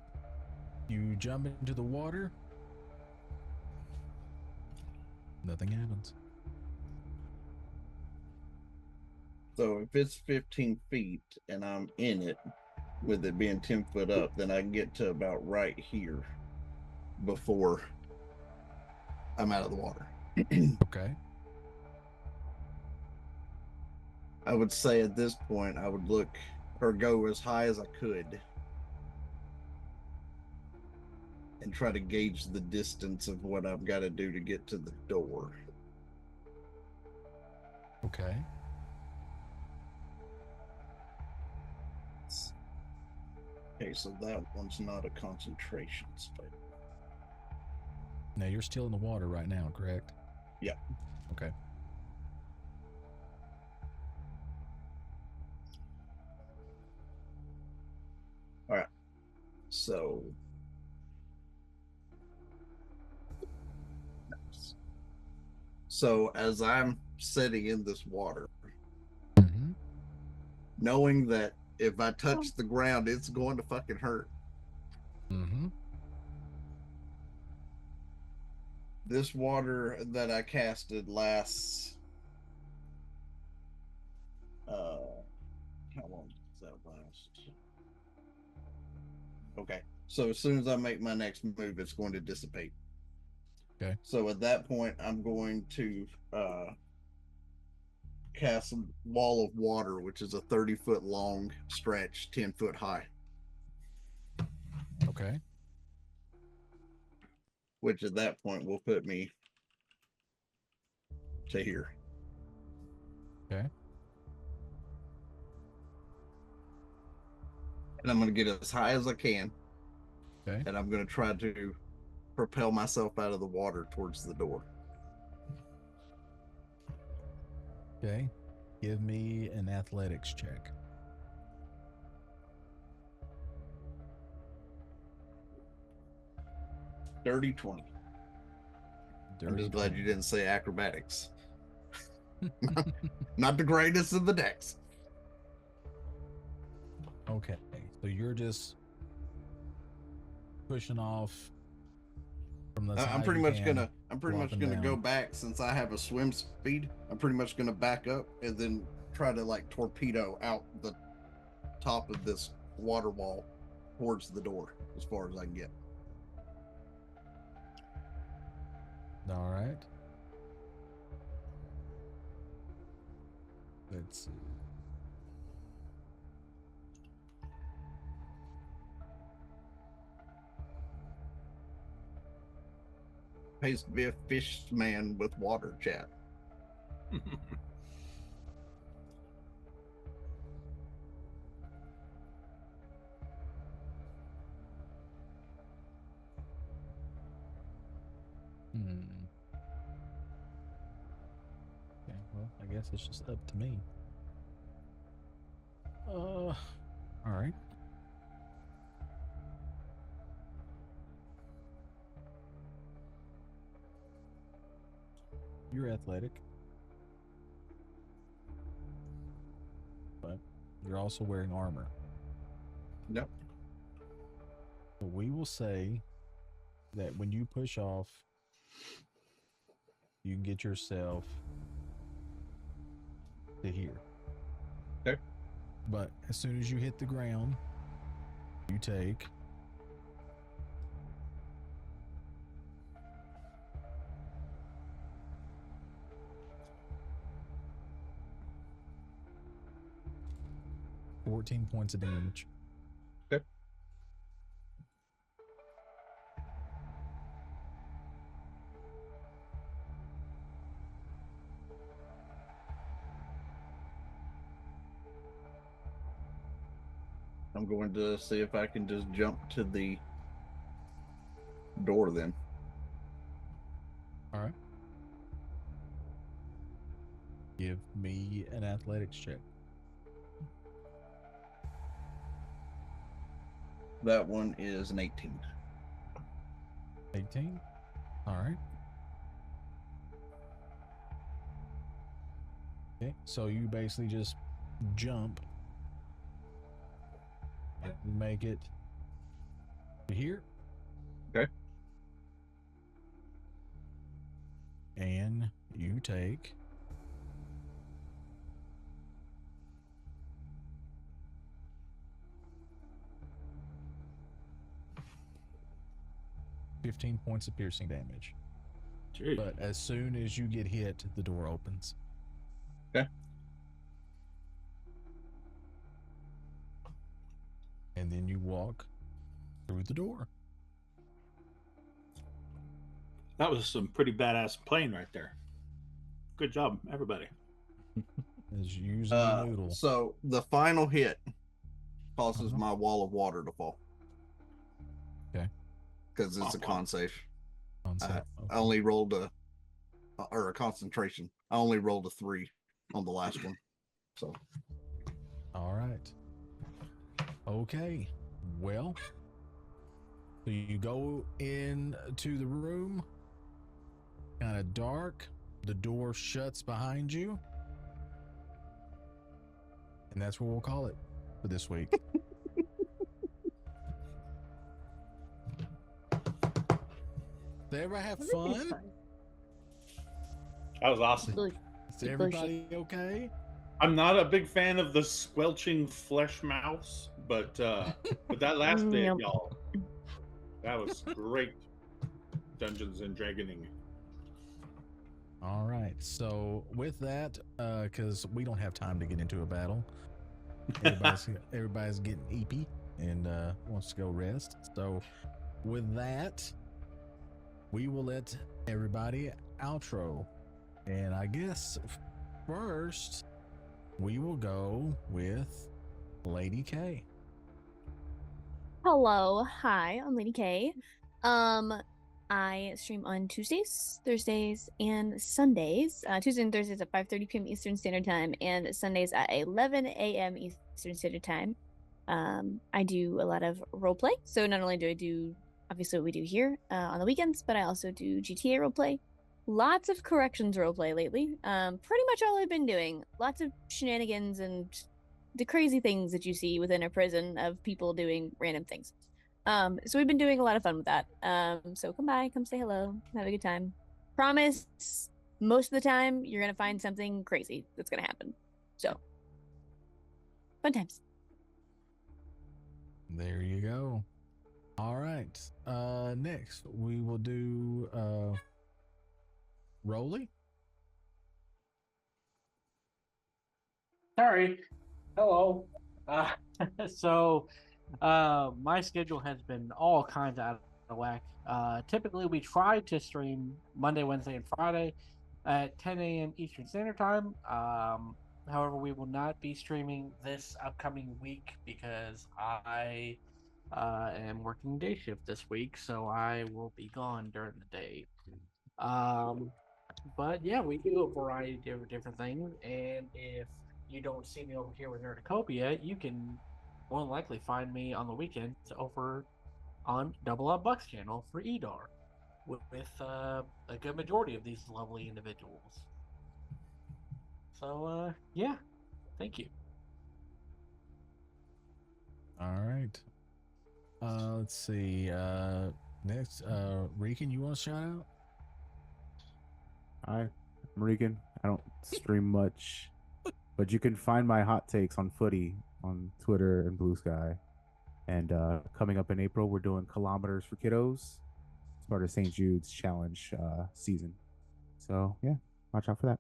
You jump into the water. Nothing happens. So if it's 15 feet and I'm in it, with it being 10 foot up, then I can get to about right here before I'm out of the water. Okay. I would say at this point, I would look or go as high as I could and try to gauge the distance of what I've got to do to get to the door. Okay. Okay, so that one's not a concentration spell. Now you're still in the water right now, correct? Yeah. Okay. All right. So So as I'm sitting in this water, Mm-hmm. knowing that if I touch the ground, it's going to fucking hurt. Mm-hmm. This water that I casted lasts. How long does that last? Okay, so as soon as I make my next move, it's going to dissipate. Okay. So at that point, I'm going to cast a wall of water, which is a 30-foot long stretch, 10-foot high. Okay. Which at that point will put me to here. Okay. And I'm going to get as high as I can. Okay. And I'm going to try to propel myself out of the water towards the door. Okay. Give me an athletics check. Dirty 20. I'm just glad you didn't say acrobatics. Not the greatest of the decks. Okay, so you're just pushing off from the. I'm pretty much gonna go back since I have a swim speed. I'm pretty much gonna back up and then try to like torpedo out the top of this water wall towards the door as far as I can get. All right. Let's see. Pays to be a fish man with water, chat. Okay, well, I guess it's just up to me. All right. You're athletic, but you're also wearing armor. Yep. So we will say that when you push off, you can get yourself to here. Okay. But as soon as you hit the ground, you take 14 points of damage. Okay. I'm going to see if I can just jump to the door then. All right. Give me an athletics check. That one is an 18. 18? All right. Okay, so you basically just jump and make it to here. Okay. And you take 15 points of piercing damage. Jeez. But as soon as you get hit, the door opens. Okay. And then you walk through the door. That was some pretty badass playing right there. Good job, everybody. As you using the noodle. So the final hit causes my wall of water to fall. Okay. Because it's a con save. Okay. I only rolled a concentration. I only rolled a 3 on the last one. So. All right. Okay. Well, so you go into the room, kind of dark. the door shuts behind you. And that's where we'll call it for this week. Did everybody have Everything's fun? fine. That was awesome. Is everybody okay? I'm not a big fan of the squelching flesh mouse, but that last bit, Yep. y'all, that was great. Dungeons and Dragoning. All right. So with that, because we don't have time to get into a battle, everybody's getting eepy and wants to go rest. So with that, we will let everybody outro. And I guess first we will go with Lady K. Hello, hi, I'm Lady K. I stream on Tuesdays, Thursdays, and Sundays. Tuesdays and Thursdays at 5:30 p.m. Eastern Standard Time, and Sundays at 11 a.m. Eastern Standard Time. I do a lot of roleplay. So not only do I do obviously what we do here on the weekends, but I also do GTA roleplay. Lots of corrections roleplay lately. Pretty much all I've been doing. Lots of shenanigans and the crazy things that you see within a prison of people doing random things. So we've been doing a lot of fun with that. So come by, come say hello, have a good time. Promise, most of the time you're gonna find something crazy that's gonna happen. So fun times. There you go. All right. Next we will do Rolly. Sorry. Hello. So, my schedule has been all kinds out of whack. Typically, we try to stream Monday, Wednesday, and Friday at 10 a.m. Eastern Standard Time. However, we will not be streaming this upcoming week because I am working day shift this week, so I will be gone during the day. But yeah, we do a variety of different things, and if you don't see me over here with Nerdicopia, you can more than likely find me on the weekends over on Double Up Bucks channel for EDAR with a good majority of these lovely individuals. So yeah, thank you. All right. Let's see. Next, Regan, you want to shout out? Hi, I'm Regan. I don't stream much, but you can find my hot takes on footy on Twitter and Blue Sky. And coming up in April, we're doing Kilometers for Kiddos. It's part of St. Jude's Challenge season. So yeah, watch out for that.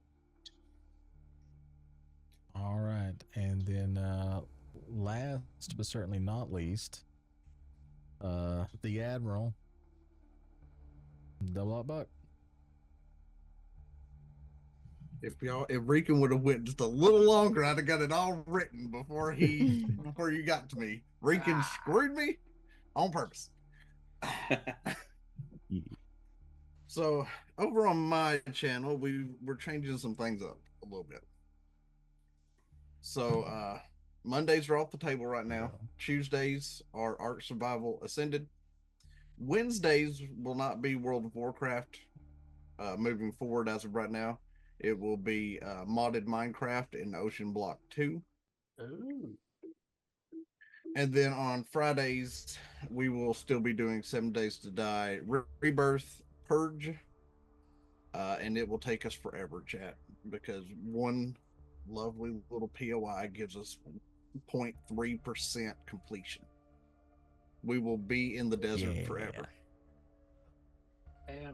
All right. And then last but certainly not least, the Admiral. Double Up Buck. If Rican would have went just a little longer, I'd have got it all written before you got to me. Rican screwed me on purpose. So over on my channel, we're changing some things up a little bit. So Mondays are off the table right now. Tuesdays are Ark Survival Ascended. Wednesdays will not be World of Warcraft. Moving forward as of right now, it will be modded Minecraft in Ocean Block 2. Ooh. And then on Fridays, we will still be doing 7 Days to Die, Rebirth, Purge, and it will take us forever, chat, because one lovely little POI gives us 0.3% completion. We will be in the desert forever.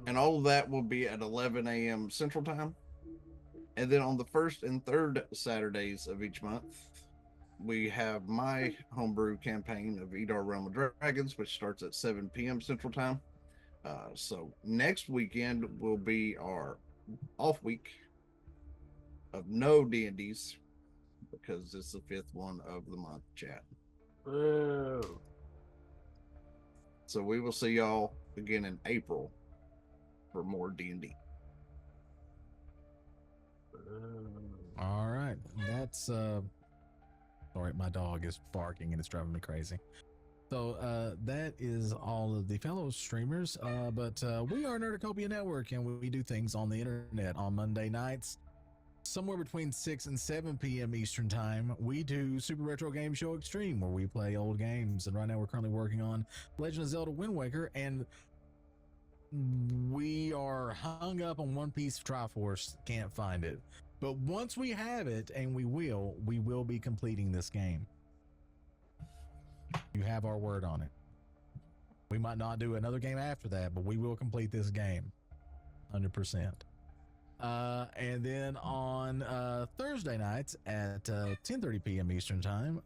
And all of that will be at 11 a.m. Central Time. And then on the first and third Saturdays of each month, we have my homebrew campaign of Edar Realm of Dragons, which starts at 7 p.m. Central Time. So next weekend will be our off week of no D&Ds because it's the 5th one of the month, chat. Ooh. So we will see y'all again in April for more D&D. All right. That's sorry, my dog is barking and it's driving me crazy. So that is all of the fellow streamers. But we are Nerdacopia Network, and we do things on the internet on Monday nights, somewhere between 6 and 7 p.m. Eastern Time. We do Super Retro Game Show Extreme, where we play old games. And right now we're currently working on Legend of Zelda Wind Waker, and we are hung up on One Piece Triforce. Can't find it. But once we have it, and we will be completing this game. You have our word on it. We might not do another game after that, but we will complete this game 100%. And then on Thursday nights at 10:30 p.m. Eastern Time,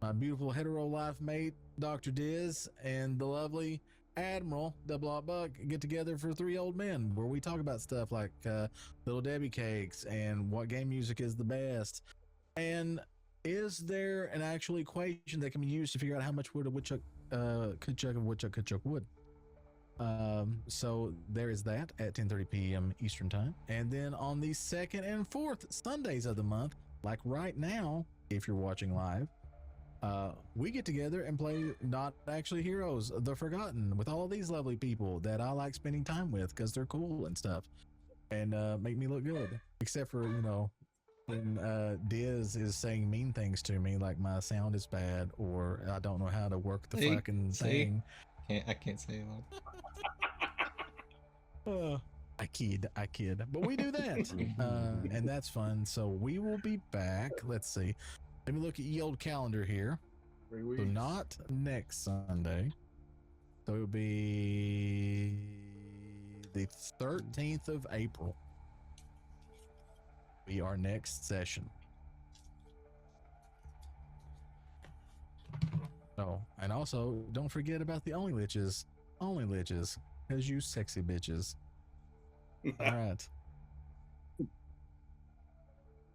my beautiful hetero life mate, Dr. Diz, and the lovely Admiral Double Buck get together for Three Old Men, where we talk about stuff like Little Debbie cakes and what game music is the best. And is there an actual equation that can be used to figure out how much wood a woodchuck could chuck wood? So there is that at 10:30 p.m. Eastern Time. And then on the 2nd and 4th Sundays of the month, like right now, if you're watching live, we get together and play Not Actually Heroes, The Forgotten, with all of these lovely people that I like spending time with because they're cool and stuff and make me look good. Except for, when Diz is saying mean things to me, like my sound is bad or I don't know how to work the fucking thing. I can't say that. I kid. But we do that. And that's fun. So we will be back. Let's see. Let me look at the old calendar here. 3 weeks. So not next Sunday. So it'll be the 13th of April. Be our next session. Oh, and also don't forget about the only liches, because you sexy bitches. All right.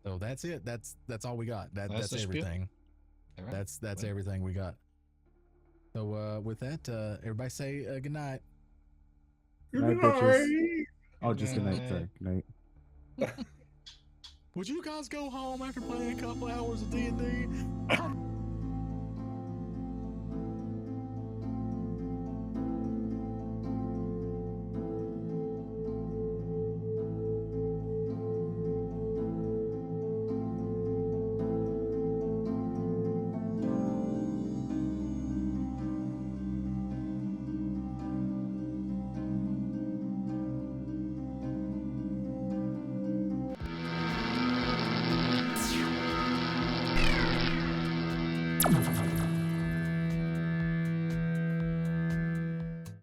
So that's it. That's all we got. That's everything. Right. That's everything we got. So with that, everybody say good night. Good night, bitches. Oh, just good night. Sorry. Good night. Would you guys go home after playing a couple hours of D&D?